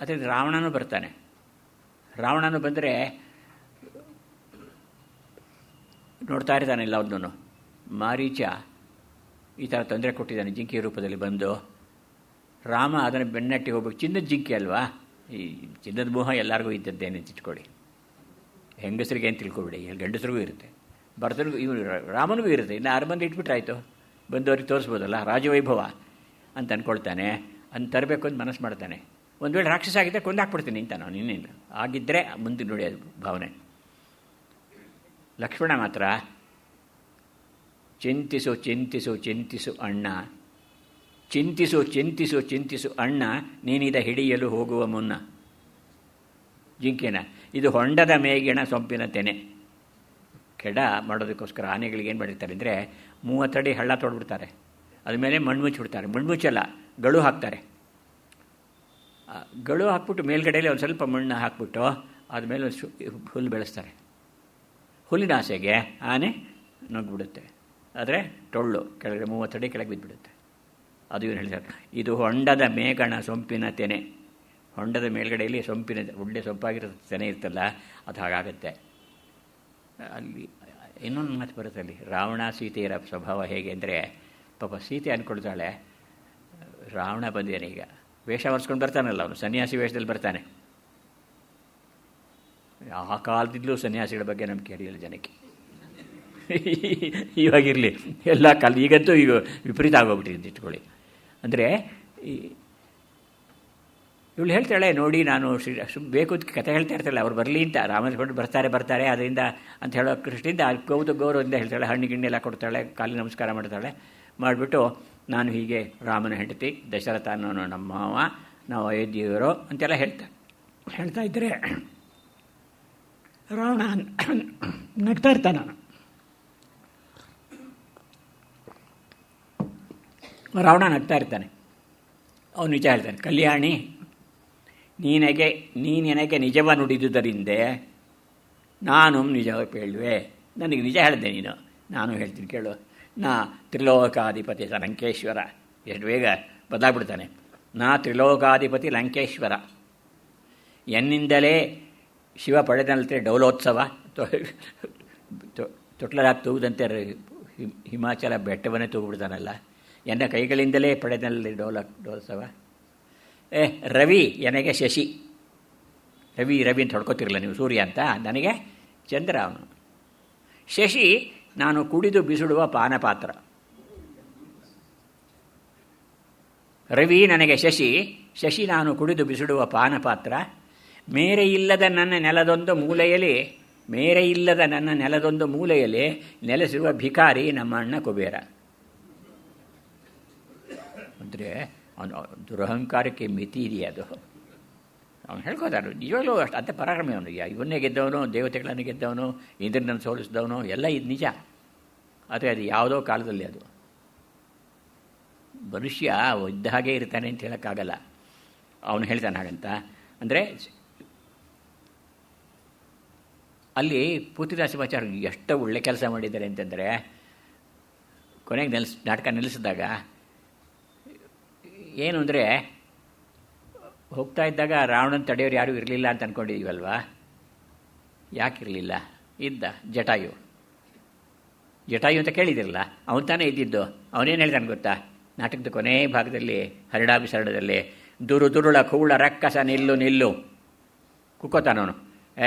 ಅದರಲ್ಲಿ ರಾವಣನೂ ಬರ್ತಾನೆ. ರಾವಣನು ಬಂದರೆ ನೋಡ್ತಾ ಇರ್ತಾನೆ ಎಲ್ಲವನ್ನೂ. ಮಾರೀಚ ಈ ಥರ ತೊಂದರೆ ಕೊಟ್ಟಿದ್ದಾನೆ ಜಿಂಕೆ ರೂಪದಲ್ಲಿ ಬಂದು. ರಾಮ ಅದನ್ನು ಬೆನ್ನಟ್ಟಿ ಹೋಗ್ಬೇಕು. ಚಿನ್ನದ ಜಿಂಕೆ ಅಲ್ವಾ, ಈ ಚಿನ್ನದ ಮೋಹ ಎಲ್ಲರಿಗೂ ಇದ್ದದ್ದೇನೆ ಇಟ್ಕೊಳ್ಳಿ. ಹೆಂಗಸರಿಗೆ ಏನು ತಿಳ್ಕೊಬೇಡಿ, ಗಂಡಸರಿಗೂ ಇರುತ್ತೆ, ಭರತನಿಗೂ, ಇವರು ರಾಮನಿಗೂ ಇರುತ್ತೆ. ಇನ್ನು 6 ಮಂದಿ ಇಟ್ಬಿಟ್ರಾಯ್ತು, ಬಂದವ್ರಿಗೆ ತೋರಿಸ್ಬೋದಲ್ಲ, ರಾಜವೈಭವ ಅಂತ ಅಂದ್ಕೊಳ್ತಾನೆ. ಅಂತ ತರಬೇಕು ಅಂತ ಮನಸ್ಸು ಮಾಡ್ತಾನೆ. ಒಂದು ವೇಳೆ ರಾಕ್ಷಸ ಆಗಿದ್ದರೆ ಕೊಂದಾಕ್ಬಿಡ್ತೀನಿ ಅಂತ ನಾವು ಇನ್ನೇನು ಆಗಿದ್ದರೆ ಮುಂದೆ ನೋಡಿ ಅದು ಭಾವನೆ. ಲಕ್ಷ್ಮಣ ಮಾತ್ರ ಚಿಂತಿಸು ಚಿಂತಿಸು ಚಿಂತಿಸು ಅಣ್ಣ, ಚಿಂತಿಸು ಚಿಂತಿಸು ಚಿಂತಿಸು ಅಣ್ಣ, ನೀನಿದ ಹಿಡಿಯಲು ಹೋಗುವ ಮುನ್ನ. ಜಿಂಕೆನ ಇದು ಹೊಂಡದ ಮೇಗಿಣ ಸೊಂಪಿನ ತೆನೆ. ಕೆಡ ಮಾಡೋದಕ್ಕೋಸ್ಕರ ಆನೆಗಳಿಗೆ ಏನು ಮಾಡಿರ್ತಾರೆ ಅಂದರೆ 30 ಅಡಿ ಹಳ್ಳ ತೊಡ್ಬಿಡ್ತಾರೆ. ಅದ್ಮೇಲೆ ಮಣ್ಣು ಮುಚ್ಚಿಬಿಡ್ತಾರೆ. ಮಣ್ಣು ಮುಚ್ಚಲ್ಲ, ಗಳು ಹಾಕ್ತಾರೆ. ಗಳು ಹಾಕ್ಬಿಟ್ಟು ಮೇಲ್ಗಡೆಯಲ್ಲಿ ಒಂದು ಸ್ವಲ್ಪ ಮಣ್ಣು ಹಾಕ್ಬಿಟ್ಟು ಆದಮೇಲೆ ಹುಲ್ಲು ಬೆಳೆಸ್ತಾರೆ. ಹುಲ್ಲಿನ ಆಸೆಗೆ ಆನೆ ನುಗ್ಗಿಬಿಡುತ್ತೆ. ಆದರೆ ಟೊಳ್ಳು ಕೆಳಗೆ 30 ಅಡಿ ಕೆಳಗೆ ಬಿದ್ದುಬಿಡುತ್ತೆ. ಅದು ಏನು ಹೇಳ್ತಾರೆ, ಇದು ಹೊಂಡದ ಮೇಗಣ ಸೊಂಪಿನ ತೆನೆ. ಹೊಂಡದ ಮೇಲ್ಗಡೆಯಲ್ಲಿ ಸೊಂಪಿನ ಒಳ್ಳೆ ಸೊಂಪಾಗಿರೋ ತೆನೆ ಇರ್ತಲ್ಲ, ಅದು ಹಾಗಾಗತ್ತೆ. ಅಲ್ಲಿ ಇನ್ನೊಂದು ಮಾತು ಬರುತ್ತೆ ಅಲ್ಲಿ, ರಾವಣ ಸೀತೆಯರ ಸ್ವಭಾವ ಹೇಗೆ ಅಂದರೆ, ಪಾಪ ಸೀತೆ ಅಂದ್ಕೊಳ್ತಾಳೆ ರಾವಣ ಬಂದೇನೆ ಈಗ ವೇಷ ಹೊರಿಸ್ಕೊಂಡು ಬರ್ತಾನಲ್ಲ, ಅವನು ಸನ್ಯಾಸಿ ವೇಷದಲ್ಲಿ ಬರ್ತಾನೆ. ಆ ಕಾಲದಿಂದಲೂ ಸನ್ಯಾಸಿಗಳ ಬಗ್ಗೆ ನಮ್ಗೆ ಕೇಳಿಲ್ಲ ಜನಕ್ಕೆ. ಇವಾಗಿರಲಿ ಎಲ್ಲ ಕಾಲ, ಈಗಂತೂ ಈಗ ವಿಪರೀತ ಆಗೋಗ್ಬಿಟ್ಟಿದೆ ಇಟ್ಕೊಳ್ಳಿ. ಅಂದರೆ ಇವಳು ಹೇಳ್ತಾಳೆ, ನೋಡಿ ನಾನು ಬೇಕು ಅಂತ ಕಥೆ ಹೇಳ್ತಾ ಇರ್ತಾಳೆ, ಅವ್ರು ಬರಲಿ ಅಂತ, ರಾಮನ ಬರ್ತಾರೆ ಅದರಿಂದ ಅಂತ ಹೇಳೋ ಕೃಷ್ಣದಿಂದ ಗೌರವದಿಂದ ಹೇಳ್ತಾಳೆ. ಹಣ್ಣು ಗಿಣ್ಣೆಲ್ಲ ಕೊಡ್ತಾಳೆ, ಕಾಲಿಗೆ ನಮಸ್ಕಾರ ಮಾಡ್ತಾಳೆ. ಮಾಡಿಬಿಟ್ಟು ನಾನು ಹೀಗೆ ರಾಮನ ಹೆಂಡತಿ, ದಶರಥ ಅನ್ನೋನು ನಮ್ಮ ಮಾವ, ನಾವು ಅಯೋಧ್ಯೆಯವರು ಅಂತೆಲ್ಲ ಹೇಳ್ತಾಳೆ. ಹೇಳ್ತಾ ಇದ್ದರೆ ರಾವಣ ನಗ್ತಾ ಇರ್ತಾನ. ರಾವಣ ನಗ್ತಾ ಇರ್ತಾನೆ. ಅವನು ನಿಜ ಹೇಳ್ತಾನೆ, ಕಲ್ಯಾಣಿ ನೀನೆನಗೆ ನಿಜವ ನುಡಿದುದರಿಂದೆ ನಾನು ನಿಜ ಹೇಳುವೆ. ನನಗೆ ನಿಜ ಹೇಳಿದೆ ನೀನು, ನಾನು ಹೇಳ್ತೀನಿ ಕೇಳು. ನಾ ತ್ರಿಲೋಕಾಧಿಪತಿ ಲಂಕೇಶ್ವರ. ಎಷ್ಟು ಬೇಗ ಬದಲಾಗ್ಬಿಡ್ತಾನೆ. ನಾ ತ್ರಿಲೋಕಾಧಿಪತಿ ಲಂಕೇಶ್ವರ. ಎನ್ನಿಂದಲೇ ಶಿವ ಪಡೆದಂತೆ ಡೌಲೋತ್ಸವ. ತೊಟ್ಲರಾಗಿ ತೂಗದಂತೆ ಹಿಮಾಚಲ ಬೆಟ್ಟವನ್ನೇ ತೂಗ್ಬಿಡ್ತಾನಲ್ಲ. ಎನ್ನ ಕೈಗಳಿಂದಲೇ ಪಡೆದಲ್ಲಿ ಡೋಲೋತ್ಸವ. ರವಿ ನನಗೆ ಶಶಿ. ರವಿ ಅಂತ ಹೊಡ್ಕೋತಿರಲ್ಲ ನೀವು, ಸೂರ್ಯ ಅಂತ. ನನಗೆ ಚಂದ್ರ ಅವನು. ಶಶಿ ನಾನು ಕುಡಿದು ಬಿಸಿಡುವ ಪಾನಪಾತ್ರ. ರವಿ ನನಗೆ ಶಶಿ ನಾನು ಕುಡಿದು ಬಿಸಿಡುವ ಪಾನಪಾತ್ರ. ಮೇರೆ ಇಲ್ಲದ ನನ್ನ ನೆಲದೊಂದು ಮೂಲೆಯಲ್ಲಿ ನೆಲೆಸಿರುವ ಭಿಕಾರಿ ನಮ್ಮ ಅಣ್ಣ ಕುಬೇರ. ಅಂದರೆ ಅವನು ದುರಹಂಕಾರಕ್ಕೆ ಮಿತಿ ಇದೆಯಾ? ಅದು ಅವನು ಹೇಳ್ಕೋತಾನು. ನಿಜವಾಗ್ಲೂ ಅಷ್ಟು ಅಂಥ ಪರಾಕ್ರಮಿ ಅವನು. ಇವನ್ನೇ ಗೆದ್ದವನು, ದೇವತೆಗಳನ್ನು ಗೆದ್ದವನು, ಇಂದ್ರನನ್ನು ಸೋಲಿಸಿದವನು, ಎಲ್ಲ ಇದು ನಿಜ. ಆದರೆ ಅದು ಯಾವುದೋ ಕಾಲದಲ್ಲಿ ಅದು ಮನುಷ್ಯ ಇದ್ದ ಹಾಗೆ ಇರ್ತಾನೆ ಅಂತ ಹೇಳೋಕ್ಕಾಗಲ್ಲ. ಅವನು ಹೇಳ್ತಾನೆ ಹಾಗಂತ. ಅಂದರೆ ಅಲ್ಲಿ ಪೃಥ್ವಿರಾಜಾಚಾರ್ಯ ಎಷ್ಟು ಒಳ್ಳೆ ಕೆಲಸ ಮಾಡಿದ್ದಾರೆ ಅಂತಂದರೆ, ಕೊನೆಗೆ ನಾಟಕ ನಿಲ್ಲಿಸಿದಾಗ ಏನು ಅಂದರೆ, ಹೋಗ್ತಾ ಇದ್ದಾಗ ರಾವಣನ ತಡೆಯೋರು ಯಾರೂ ಇರಲಿಲ್ಲ ಅಂತ ಅಂದ್ಕೊಂಡಿದ್ದೀವಲ್ವ. ಯಾಕಿರಲಿಲ್ಲ? ಇದ್ದ ಜಟಾಯು ಅಂತ ಕೇಳಿದಿರಲ್ಲ, ಅವನು ತಾನೇ ಇದ್ದಿದ್ದು. ಅವನೇನು ಹೇಳ್ತಾನೆ ಗೊತ್ತಾ? ನಾಟಕದ ಕೊನೆ ಭಾಗದಲ್ಲಿ ಹರಡಾಭಿಸರಣದಲ್ಲಿ, ದುರುಳ ಕೂಳ ರಕ್ಕಸ ನಿಲ್ಲು ಕುಕ್ಕೋತಾನವನು.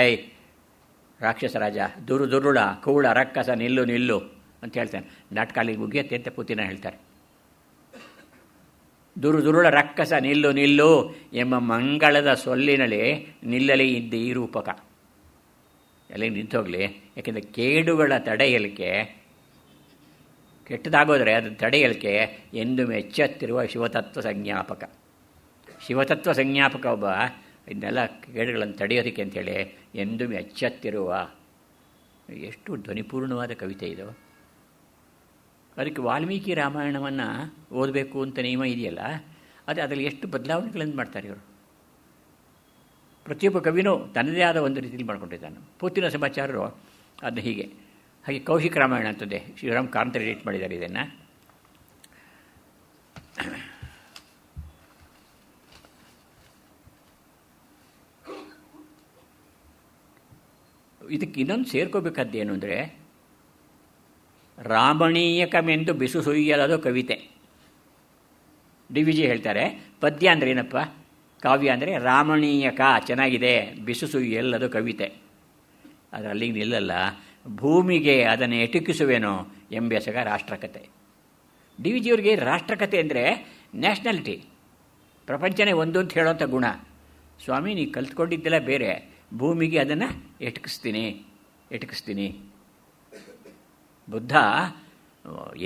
ಏಯ್ ರಾಕ್ಷಸ ರಾಜ, ದುರುಳ ಕೂಳ ರಕ್ಕಸ ನಿಲ್ಲು ಅಂತ ಹೇಳ್ತಾನೆ. ನಾಟಕ ಅಲ್ಲಿ ಮುಗಿಯತ್ತೆ ಅಂತ ಪುತಿನ ಹೇಳ್ತಾರೆ. ದುರುಳ ರಕ್ಕಸ ನಿಲ್ಲು ಎಂಬ ಮಂಗಳದ ಸೊಲ್ಲಿನಲ್ಲಿ ನಿಲ್ಲಲಿ ಇದ್ದ ಈ ರೂಪಕ. ಎಲ್ಲಿ ನಿಂತೋಗಲಿ. ಯಾಕೆಂದರೆ ಕೇಡುಗಳ ತಡೆಯಲಿಕ್ಕೆ, ಕೆಟ್ಟದಾಗೋದ್ರೆ ಅದನ್ನು ತಡೆಯಲಿಕ್ಕೆ ಎಂದು ಮೆಚ್ಚತ್ತಿರುವ ಶಿವತತ್ವ ಸಂಜ್ಞಾಪಕ ಒಬ್ಬ ಇದನ್ನೆಲ್ಲ ಕೇಡುಗಳನ್ನು ತಡೆಯೋದಕ್ಕೆ ಅಂಥೇಳಿ ಎಂದು ಮೆಚ್ಚತ್ತಿರುವ. ಎಷ್ಟು ಧ್ವನಿಪೂರ್ಣವಾದ ಕವಿತೆ ಇದು. ಅದಕ್ಕೆ ವಾಲ್ಮೀಕಿ ರಾಮಾಯಣವನ್ನು ಓದಬೇಕು ಅಂತ ನಿಯಮ ಇದೆಯಲ್ಲ, ಅದರಲ್ಲಿ ಎಷ್ಟು ಬದಲಾವಣೆಗಳನ್ನು ಮಾಡ್ತಾರೆ ಇವರು. ಪ್ರತಿಯೊಬ್ಬ ಕವಿನೂ ತನ್ನದೇ ಆದ ಒಂದು ರೀತಿಯಲ್ಲಿ ಮಾಡ್ಕೊಂಡಿದ್ದಾನೆ. ಪೂತಿನ ಸಮಾಚಾರರು ಅದನ್ನ ಹಾಗೆ ಕೌಶಿಕ ರಾಮಾಯಣ ಅಂತದೆ. ಶ್ರೀರಾಮ್ ಕಾಂತ ಎಡಿಟ್ ಮಾಡಿದ್ದಾರೆ ಇದನ್ನು. ಇದಕ್ಕೆ ಇನ್ನೊಂದು ಸೇರ್ಕೋಬೇಕಾದ್ದೇನು ಅಂದರೆ, ರಾಮಣೀಯಕಮೆಂದು ಬಿಸು ಸುಯ್ಯಲದು ಕವಿತೆ. ಡಿ.ವಿ.ಜಿ. ಹೇಳ್ತಾರೆ, ಪದ್ಯ ಅಂದರೆ ಏನಪ್ಪ, ಕಾವ್ಯ ಅಂದರೆ ರಾಮಣೀಯಕ, ಚೆನ್ನಾಗಿದೆ, ಬಿಸು ಸುಯ್ಯಲ್ಲದು ಕವಿತೆ. ಅದರಲ್ಲಿ ನಿಲ್ಲಲ್ಲ. ಭೂಮಿಗೆ ಅದನ್ನು ಎಟುಕಿಸುವೆನೋ ಎಂಬೆಸಗ ರಾಷ್ಟ್ರಕತೆ. ಡಿ.ವಿ.ಜಿಯವ್ರಿಗೆ ರಾಷ್ಟ್ರಕತೆ ಅಂದರೆ ನ್ಯಾಷನಾಲಿಟಿ, ಪ್ರಪಂಚನೇ ಒಂದು ಅಂತ ಹೇಳೋಂಥ ಗುಣ. ಸ್ವಾಮಿ ನೀ ಕಲ್ತ್ಕೊಂಡಿದ್ದೆಲ್ಲ ಬೇರೆ, ಭೂಮಿಗೆ ಅದನ್ನು ಎಟುಕಿಸ್ತೀನಿ. ಬುದ್ಧ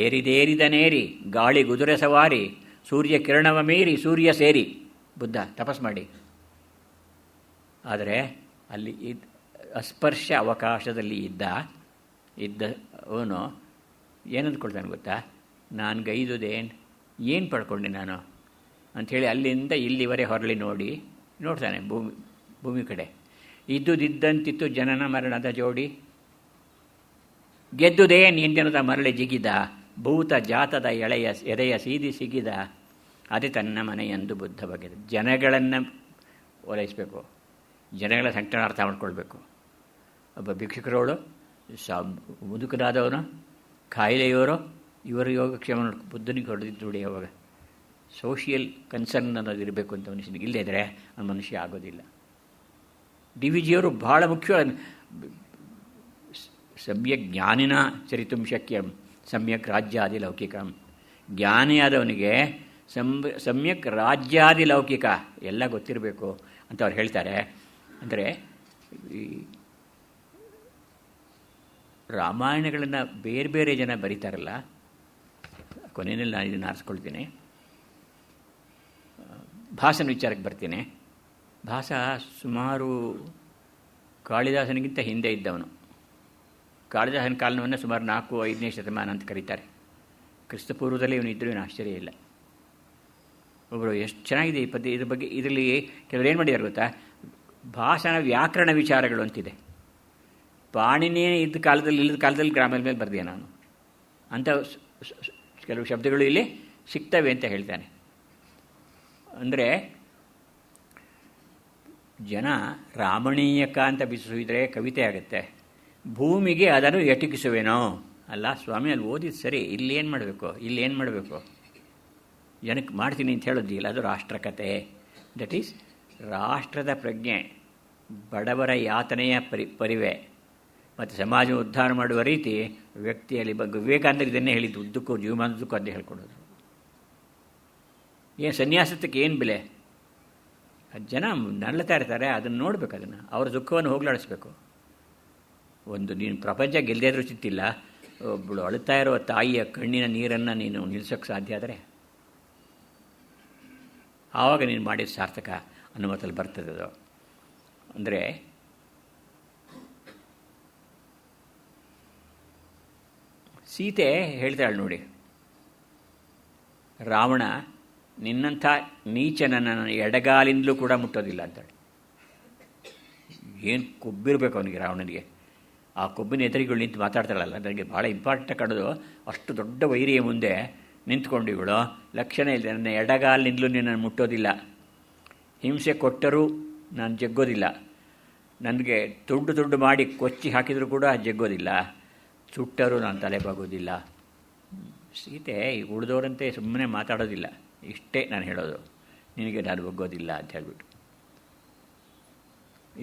ಏರಿದೇರಿದನೇರಿ ಗಾಳಿ ಗುದುರೆ ಸವಾರಿ ಸೂರ್ಯ ಕಿರಣವ ಮೀರಿ ಸೂರ್ಯ ಸೇರಿ, ಬುದ್ಧ ತಪಸ್ ಮಾಡಿ. ಆದರೆ ಅಲ್ಲಿ ಅಸ್ಪರ್ಶ ಅವಕಾಶದಲ್ಲಿ ಇದ್ದ ಅವನು ಏನಂದ್ಕೊಳ್ತಾನೆ ಗೊತ್ತಾ? ನಾನು ಗೈದುದೇನು ಏನು ಪಡ್ಕೊಂಡೆ ನಾನು ಅಂಥೇಳಿ ಅಲ್ಲಿಂದ ಇಲ್ಲಿವರೆ ಹೊರಳಿ ನೋಡ್ತಾನೆ ಭೂಮಿ ಕಡೆ. ಇದ್ದುದಿದ್ದಂತಿತ್ತು ಜನನ ಮರಣದ ಜೋಡಿ, ಗೆದ್ದುದೇನು ಎಂದೆನುದ ಮರಳಿ ಜಿಗಿದ, ಭೂತ ಜಾತದ ಎದೆಯ ಸೀದಿ ಸಿಗಿದ, ಅದೇ ತನ್ನ ಮನೆಯಂದು ಬುದ್ಧ ಬಗೆದ. ಜನಗಳನ್ನು ಓಲೈಸಬೇಕು, ಜನಗಳ ಸಂಕಟ ಅರ್ಥ ಮಾಡ್ಕೊಳ್ಬೇಕು. ಒಬ್ಬ ಭಿಕ್ಷುಕರೋಳು, ಮುದುಕರಾದವನು, ಕಾಯಿಲೆಯವರು, ಇವರು ಯೋಗಕ್ಷೇಮ ಬುದ್ಧನಿಗೆ ಹೊಡೆದಿದ್ದು ನೋಡಿ. ಅವಾಗ ಸೋಷಿಯಲ್ ಕನ್ಸರ್ನ್ ಅನ್ನೋದು ಇರಬೇಕು ಅಂತ ಮನುಷ್ಯನಿಗೆ. ಇಲ್ಲದಿದ್ದರೆ ಆ ಮನುಷ್ಯ ಆಗೋದಿಲ್ಲ. ಡಿ.ವಿ.ಜಿಯವರು ಭಾಳ ಮುಖ್ಯ. ಸಮ್ಯಕ್ ಜ್ಞಾನಿನ ಚರಿತುಂ ಶಕ್ಯಂ ಸಮ್ಯಕ್ ರಾಜ್ಯಾದಿ ಲೌಕಿಕಂ. ಜ್ಞಾನಿಯಾದವನಿಗೆ ಸಮ್ಯಕ್ ರಾಜ್ಯಾದಿ ಲೌಕಿಕ ಎಲ್ಲ ಗೊತ್ತಿರಬೇಕು ಅಂತ ಅವ್ರು ಹೇಳ್ತಾರೆ. ಅಂದರೆ ಈ ರಾಮಾಯಣಗಳನ್ನು ಬೇರೆ ಬೇರೆ ಜನ ಬರೀತಾರಲ್ಲ, ಕೊನೆಯಲ್ಲಿ ನಾನು ಇದನ್ನು ಆರಿಸ್ಕೊಳ್ತೀನಿ. ಭಾಷಣ ವಿಚಾರಕ್ಕೆ ಬರ್ತೀನಿ. ಭಾಸ ಸುಮಾರು ಕಾಳಿದಾಸನಿಗಿಂತ ಹಿಂದೆ ಇದ್ದವನು. ಕಾಳಿದಾಸನ ಕಾಲವನ್ನು ಸುಮಾರು 4-5ನೇ ಶತಮಾನ ಅಂತ ಕರೀತಾರೆ. ಕ್ರಿಸ್ತಪೂರ್ವದಲ್ಲಿ ಇವನು ಇದ್ದರೂ ಏನು ಆಶ್ಚರ್ಯ ಇಲ್ಲ. ಒಬ್ಬರು ಎಷ್ಟು ಚೆನ್ನಾಗಿದೆ ಈ ಪದ್ಯ. ಇದ್ರ ಬಗ್ಗೆ ಇದರಲ್ಲಿ ಕೆಲವರು ಏನು ಮಾಡಿದ್ದಾರೆ ಗೊತ್ತಾ, ಭಾಷಣ ವ್ಯಾಕರಣ ವಿಚಾರಗಳು ಅಂತಿದೆ. ಪಾಣಿನಿ ಇದ್ದ ಕಾಲದಲ್ಲಿ ಇಲ್ಲದ ಕಾಲದಲ್ಲಿ ಗ್ರಾಮದ ಮೇಲೆ ಬರೆದೆ ನಾನು ಅಂತ ಕೆಲವು ಶಬ್ದಗಳು ಇಲ್ಲಿ ಸಿಗ್ತವೆ ಅಂತ ಹೇಳ್ತಾನೆ. ಅಂದರೆ ಜನ ರಾಮಣೀಯಕ ಅಂತ ಬಿಸಿಸಿದ್ರೆ ಕವಿತೆ ಆಗುತ್ತೆ, ಭೂಮಿಗೆ ಅದನ್ನು ಎಟುಕಿಸುವೇನೋ ಅಲ್ಲ ಸ್ವಾಮಿ, ಅಲ್ಲಿ ಓದಿದ್ದು ಸರಿ, ಇಲ್ಲಿ ಏನು ಮಾಡಬೇಕು ಜನಕ್ಕೆ ಮಾಡ್ತೀನಿ ಅಂತ ಹೇಳೋದಿಲ್ಲ. ಅದು ರಾಷ್ಟ್ರಕತೆ. ದಟ್ ಈಸ್ ರಾಷ್ಟ್ರದ ಪ್ರಜ್ಞೆ, ಬಡವರ ಯಾತನೆಯ ಪರಿವೆ ಮತ್ತು ಸಮಾಜ ಉದ್ಧಾರ ಮಾಡುವ ರೀತಿ ವ್ಯಕ್ತಿಯಲ್ಲಿ ವಿವೇಕಾನಂದರು ಇದನ್ನೇ ಹೇಳಿದ್ದು. ಉದ್ದಕ್ಕೂ ಜೀವಮಾನದಕ್ಕೂ ಅದೇ ಹೇಳ್ಕೊಡೋದು. ಏನು ಸನ್ಯಾಸತ್ವಕ್ಕೆ ಏನು ಬೆಲೆ? ಜನ ನರಳ್ತಾ ಇರ್ತಾರೆ, ಅದನ್ನು ನೋಡಬೇಕು, ಅದನ್ನು ಅವರ ದುಃಖವನ್ನು ಹೋಗಲಾಡಿಸ್ಬೇಕು. ಒಂದು ನೀನು ಪ್ರಪಂಚ ಗೆಲ್ಲದೇ ಇದ್ರೂ ಚಿತ್ತಿಲ್ಲ, ಒಬ್ಬಳು ಅಳುತ್ತಾ ಇರೋ ತಾಯಿಯ ಕಣ್ಣಿನ ನೀರನ್ನು ನೀನು ನಿಲ್ಲಿಸೋಕ್ಕೆ ಸಾಧ್ಯ ಆದರೆ ಆವಾಗ ನೀನು ಮಾಡಿದ ಸಾರ್ಥಕ ಅನ್ನೋ ಮಾತಲ್ಲಿ ಬರ್ತದೆ ಅದು. ಅಂದರೆ ಸೀತೆ ಹೇಳ್ತಾಳೆ ನೋಡಿ, ರಾವಣ ನಿನ್ನಂಥ ನೀಚನನ್ನು ನನ್ನ ಎಡಗಾಲಿಂದಲೂ ಕೂಡ ಮುಟ್ಟೋದಿಲ್ಲ ಅಂತಾಳೆ. ಏನು ಕೊಬ್ಬಿರಬೇಕು ಅವನಿಗೆ, ರಾವಣನಿಗೆ. ಆ ಕೊಬ್ಬಿನ ಎದುರಿಗಳು ನಿಂತು ಮಾತಾಡ್ತಾಳಲ್ಲ, ನನಗೆ ಭಾಳ ಇಂಪಾರ್ಟೆಂಟ್ ಕಾಣೋದು. ಅಷ್ಟು ದೊಡ್ಡ ವೈರಿಯ ಮುಂದೆ ನಿಂತ್ಕೊಂಡು ಇವಳು ಲಕ್ಷಣ ಇದೆ, ನನ್ನ ಎಡಗಾಲಿನಿಂದಲೂ ನಿನ್ನನ್ನು ಮುಟ್ಟೋದಿಲ್ಲ, ಹಿಂಸೆ ಕೊಟ್ಟರೂ ನಾನು ಜಗ್ಗೋದಿಲ್ಲ, ನನಗೆ ತುಂಡು ಮಾಡಿ ಕೊಚ್ಚಿ ಹಾಕಿದರೂ ಕೂಡ ಜಗ್ಗೋದಿಲ್ಲ, ಸುಟ್ಟರೂ ನಾನು ತಲೆಬಾಗೋದಿಲ್ಲ. ಸೀತೆ ಉಳಿದವರಂತೆ ಸುಮ್ಮನೆ ಮಾತಾಡೋದಿಲ್ಲ, ಇಷ್ಟೇ ನಾನು ಹೇಳೋದು, ನಿನಗೆ ನಾನು ಬಗ್ಗೋದಿಲ್ಲ ಅಂತ ಹೇಳ್ಬಿಟ್ಟು.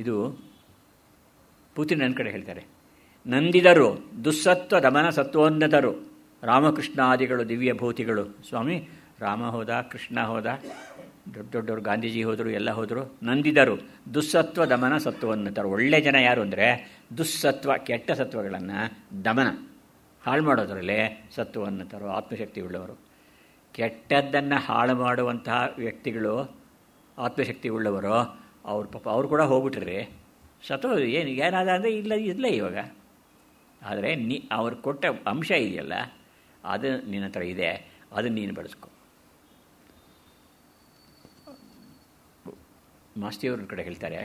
ಇದು ಪೂತಿನ ನನ್ನ ಕಡೆ ಹೇಳ್ತಾರೆ. ನಂದಿದರು ದುಸ್ಸತ್ವ ದಮನ ಸತ್ವೋನ್ನತರು ರಾಮಕೃಷ್ಣಾದಿಗಳು ದಿವ್ಯಭೂತಿಗಳು. ಸ್ವಾಮಿ, ರಾಮ ಹೋದ, ಕೃಷ್ಣ ಹೋದ, ದೊಡ್ಡವರು ಗಾಂಧೀಜಿ ಹೋದರು, ಎಲ್ಲ ಹೋದರು. ನಂದಿದರು ದುಸ್ಸತ್ವ ದಮನ ಸತ್ವೋನ್ನತರು. ಒಳ್ಳೆ ಜನ ಯಾರು ಅಂದರೆ ದುಸ್ಸತ್ವ, ಕೆಟ್ಟ ಸತ್ವಗಳನ್ನು ದಮನ ಹಾಳು ಮಾಡೋದರಲ್ಲೇ ಸತ್ವೋನ್ನತರು, ಆತ್ಮಶಕ್ತಿ ಉಳ್ಳವರು. ಕೆಟ್ಟದ್ದನ್ನು ಹಾಳು ಮಾಡುವಂತಹ ವ್ಯಕ್ತಿಗಳು ಆತ್ಮಶಕ್ತಿ ಉಳ್ಳವರು. ಅವ್ರು ಪಾಪ ಅವ್ರು ಕೂಡ ಹೋಗ್ಬಿಟ್ರಿ, ಸತ್ತೋದು ಏನಾದ ಅಂದರೆ ಇಲ್ಲ ಇವಾಗ. ಆದರೆ ಅವ್ರು ಕೊಟ್ಟ ಅಂಶ ಇದೆಯಲ್ಲ, ಅದು ನಿನ್ನ ಹತ್ರ ಇದೆ, ಅದನ್ನು ನೀನು ಬಳಸ್ಕೊ. ಮಾಸ್ತಿಯವ್ರ ಕಡೆ ಹೇಳ್ತಾರೆ,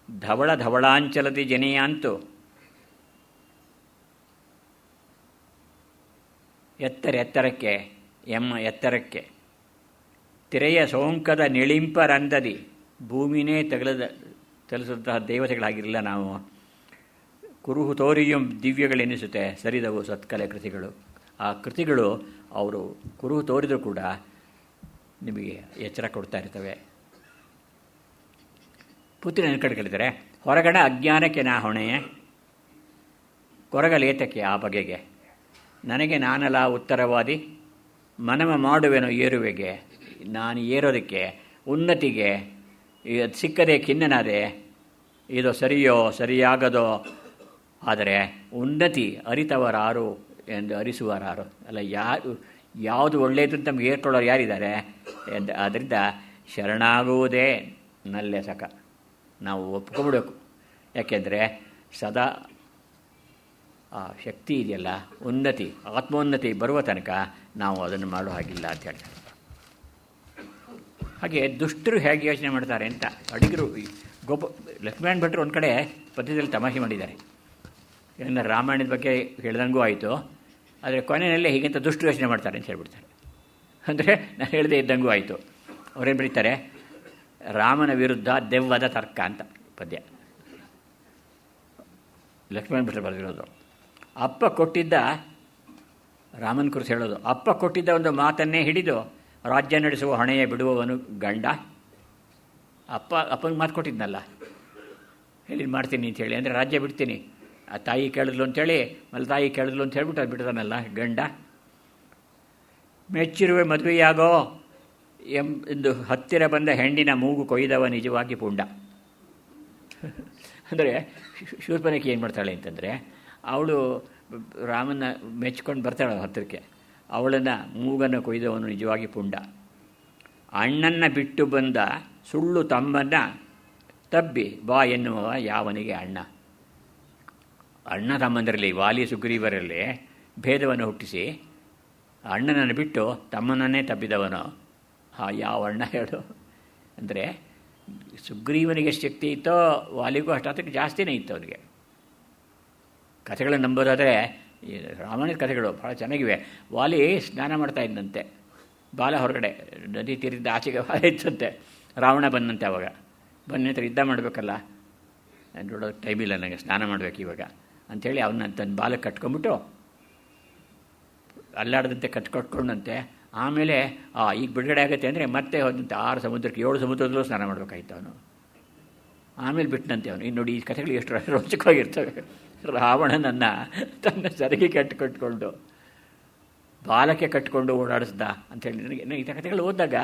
ಧವಳ ಧವಳಾಂಚಲತಿ ಜನೆಯಾಂತು ಎತ್ತರಕ್ಕೆ ಎತ್ತರಕ್ಕೆ ತಿರೆಯ ಸೋಂಕದ ನಿಳಿಂಪರಂದದಿ ಭೂಮಿನೇ ತಲಿಸಿದಂತಹ ದೇವತೆಗಳಾಗಿರಲಿಲ್ಲ ನಾವು. ಕುರುಹು ತೋರಿಯಂ ದಿವ್ಯಗಳೆನಿಸುತ್ತೆ ಸರಿದವು ಸತ್ಕಲೆ ಕೃತಿಗಳು. ಆ ಕೃತಿಗಳು ಅವರು ಕುರುಹು ತೋರಿದರೂ ಕೂಡ ನಿಮಗೆ ಎಚ್ಚರ ಕೊಡ್ತಾ ಇರ್ತವೆ. ಪುತ್ರಿ ನನ್ನ ಕಡೆ ಕೇಳಿದರೆ, ಹೊರಗಡೆ ಅಜ್ಞಾನಕ್ಕೆ ನಾ ಹೊಣೆಯೇ, ಕೊರಗಲೇತಕ್ಕೆ ಆ ಬಗೆಗೆ, ನನಗೆ ನಾನಲ್ಲ ಉತ್ತರವಾದಿ, ಮನವ ಮಾಡುವೆನು ಏರುವೆಗೆ. ನಾನು ಏರೋದಕ್ಕೆ, ಉನ್ನತಿಗೆ ಸಿಕ್ಕದೆ ಖಿನ್ನನಾದೆ, ಇದು ಸರಿಯೋ ಸರಿಯಾಗದೋ. ಆದರೆ ಉನ್ನತಿ ಅರಿತವರಾರು ಎಂದು ಅರಿಸುವರಾರು ಅಲ್ಲ. ಯಾವುದು ಒಳ್ಳೆಯದು ಅಂತ ನಮ್ಗೆ ಏರ್ಕೊಳ್ಳೋರು ಯಾರಿದ್ದಾರೆ ಎಂದು. ಆದ್ದರಿಂದ ಶರಣಾಗುವುದೇ ನಲ್ಲೆ ಸಕ, ನಾವು ಒಪ್ಕೊಬಿಡಬೇಕು. ಯಾಕೆಂದರೆ ಸದಾ ಆ ಶಕ್ತಿ ಇದೆಯಲ್ಲ, ಉನ್ನತಿ, ಆತ್ಮೋನ್ನತಿ ಬರುವ ತನಕ ನಾವು ಅದನ್ನು ಮಾಡೋ ಹಾಗಿಲ್ಲ ಅಂತ ಹೇಳ್ತಾರೆ. ಹಾಗೆ ದುಷ್ಟರು ಹೇಗೆ ಯೋಚನೆ ಮಾಡ್ತಾರೆ ಅಂತ ಅಡಿಗರು ಲಕ್ಷ್ಮೀನಾರಾಯಣ ಭಟ್ರು ಒಂದು ಕಡೆ ಪದ್ಯದಲ್ಲಿ ತಮಾಷೆ ಮಾಡಿದ್ದಾರೆ. ಇದನ್ನು ರಾಮಾಯಣದ ಬಗ್ಗೆ ಹೇಳ್ದಂಗೂ ಆಯಿತು, ಆದರೆ ಕೊನೆಯಲ್ಲಿ ಹೀಗಂತ ದುಷ್ಟರು ಯೋಚನೆ ಮಾಡ್ತಾರೆ ಅಂತ ಹೇಳ್ಬಿಡ್ತಾರೆ. ಅಂದರೆ ನಾನು ಹೇಳದೇ ಇದ್ದಂಗೂ ಆಯಿತು. ಅವರೇನು ಬರೀತಾರೆ, ರಾಮನ ವಿರುದ್ಧ ದೆವ್ವದ ತರ್ಕ ಅಂತ ಪದ್ಯ ಲಕ್ಷ್ಮೀನಾರಾಯಣ ಭಟ್ರು ಬರೆದಿರೋದು. ಅಪ್ಪ ಕೊಟ್ಟಿದ್ದ, ರಾಮನ ಕುರಿತು ಹೇಳೋದು, ಅಪ್ಪ ಕೊಟ್ಟಿದ್ದ ಒಂದು ಮಾತನ್ನೇ ಹಿಡಿದು ರಾಜ್ಯ ನಡೆಸುವ ಹೊಣೆಯೇ ಬಿಡುವವನು ಗಂಡ. ಅಪ್ಪನಿಗೆ ಮಾತು ಕೊಟ್ಟಿದ್ನಲ್ಲ, ಹೇಳಿ ಮಾಡ್ತೀನಿ ಅಂಥೇಳಿ, ಅಂದರೆ ರಾಜ್ಯ ಬಿಡ್ತೀನಿ, ಆ ತಾಯಿ ಕೇಳಿದ್ಲು ಅಂಥೇಳಿ, ತಾಯಿ ಕೇಳಿದ್ಲು ಅಂತ ಹೇಳ್ಬಿಟ್ಟು ಅದು ಬಿಡ್ತಾನಲ್ಲ ಗಂಡ. ಮೆಚ್ಚಿರುವೆ ಮದುವೆಯಾಗೋ ಎಂದು ಹತ್ತಿರ ಬಂದ ಹೆಣ್ಣಿನ ಮೂಗು ಕೊಯ್ದವ ನಿಜವಾಗಿ ಪುಂಡ. ಅಂದರೆ ಶೂರ್ಪನಖಿ ಏನು ಮಾಡ್ತಾಳೆ ಅಂತಂದರೆ, ಅವಳು ರಾಮನ ಮೆಚ್ಕೊಂಡು ಬರ್ತಾಳೆ ಹತ್ತಿರಕ್ಕೆ, ಅವಳನ್ನು ಮೂಗನ್ನು ಕೊಯ್ದವನು ನಿಜವಾಗಿ ಪುಂಡ. ಅಣ್ಣನ್ನು ಬಿಟ್ಟು ಬಂದ ಸುಳ್ಳು ತಮ್ಮನ್ನು ತಬ್ಬಿ ಬಾ ಎನ್ನುವ ಯಾವನಿಗೆ ಅಣ್ಣ. ಅಣ್ಣ ತಮ್ಮಂದರಲ್ಲಿ ವಾಲಿ ಸುಗ್ರೀವರಲ್ಲಿ ಭೇದವನ್ನು ಹುಟ್ಟಿಸಿ ಅಣ್ಣನನ್ನು ಬಿಟ್ಟು ತಮ್ಮನನ್ನೇ ತಬ್ಬಿದವನು ಯಾವ ಅಣ್ಣ ಹೇಳು? ಅಂದರೆ ಸುಗ್ರೀವನಿಗೆ ಶಕ್ತಿ ಇತ್ತೋ ವಾಲಿಗೂ ಅಷ್ಟೊತ್ತಿಗೆ ಜಾಸ್ತಿನೇ ಇತ್ತು ಅವನಿಗೆ. ಕಥೆಗಳನ್ನು ನಂಬೋದಾದರೆ ಈ ರಾಮಾಯಣದ ಕಥೆಗಳು ಭಾಳ ಚೆನ್ನಾಗಿವೆ. ವಾಲಿ ಸ್ನಾನ ಮಾಡ್ತಾ ಇದ್ದಂತೆ, ಬಾಲ ಹೊರಗಡೆ ನದಿ ತೀರಿದ್ದ ಆಚೆಗೆ ಬಾಲ ಇತ್ತಂತೆ. ರಾವಣ ಬಂದಂತೆ ಅವಾಗ ಬನ್ನಿ ಹತ್ರ ಯುದ್ಧ ಮಾಡಬೇಕಲ್ಲ, ನೋಡೋದು ಟೈಮಿಲ್ಲ ನನಗೆ, ಸ್ನಾನ ಮಾಡಬೇಕು ಇವಾಗ ಅಂಥೇಳಿ ಅವನ್ನ ತನ್ನ ಬಾಲಕ್ಕೆ ಕಟ್ಕೊಂಬಿಟ್ಟು ಅಲ್ಲಾಡದಂತೆ ಕಟ್ಕೊಂಡಂತೆ. ಆಮೇಲೆ ಈಗ ಬಿಡುಗಡೆ ಆಗುತ್ತೆ ಅಂದರೆ ಮತ್ತೆ ಹೋದಂತೆ 6 ಸಮುದ್ರಕ್ಕೆ 7 ಸಮುದ್ರದಲ್ಲೂ ಸ್ನಾನ ಮಾಡಬೇಕಾಯ್ತು ಅವನು. ಆಮೇಲೆ ಬಿಟ್ಟನಂತೆ ಅವನು. ಇನ್ನು ನೋಡಿ ಈ ಕಥೆಗಳು ಎಷ್ಟು ರೋಚಕವಾಗಿರ್ತವೆ. ರಾವಣನನ್ನು ತನ್ನ ಸರಿಗೆ ಕಟ್ಟಿಕೊಂಡು ಬಾಲಕ್ಕೆ ಕಟ್ಟಿಕೊಂಡು ಓಡಾಡಿಸ್ದ ಅಂಥೇಳಿ ನನಗೆ ಈ ಕಥೆಗಳು ಓದಿದಾಗ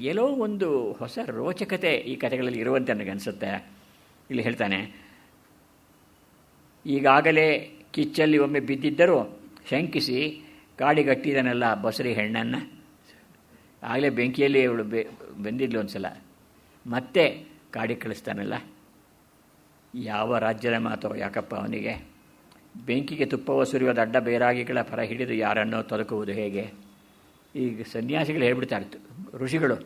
ಎಲ್ಲೋ ಒಂದು ಹೊಸ ರೋಚಕತೆ ಈ ಕಥೆಗಳಲ್ಲಿ ಇರುವಂತೆ ನನಗನ್ಸುತ್ತೆ. ಇಲ್ಲಿ ಹೇಳ್ತಾನೆ, ಈಗಾಗಲೇ ಕಿಚ್ಚಲ್ಲಿ ಒಮ್ಮೆ ಬಿದ್ದಿದ್ದರೂ ಶಂಕಿಸಿ ಕಾಡಿಗಟ್ಟಿದನಲ್ಲ ಬಸರಿ ಹೆಣ್ಣನ್ನು. ಆಗಲೇ ಬೆಂಕಿಯಲ್ಲಿ ಅವಳು ಬೆಂದಿದ್ಲು ಒಂದು ಸಲ, ಮತ್ತೆ ಕಾಡಿಗೆ ಕಳಿಸ್ತಾನಲ್ಲ. ಯಾವ ರಾಜ್ಯದ ಮಾತೋ ಯಾಕಪ್ಪ ಅವನಿಗೆ? ಬೆಂಕಿಗೆ ತುಪ್ಪವ ಸುರಿಯುವ ದಡ್ಡ ಬೇರಾಗಿಗಳ ಪರ ಹಿಡಿದು ಯಾರನ್ನೋ ತೊದಕುವುದು ಹೇಗೆ? ಈಗ ಸನ್ಯಾಸಿಗಳು ಹೇಳ್ಬಿಡ್ತಾರೆ, ಋಷಿಗಳು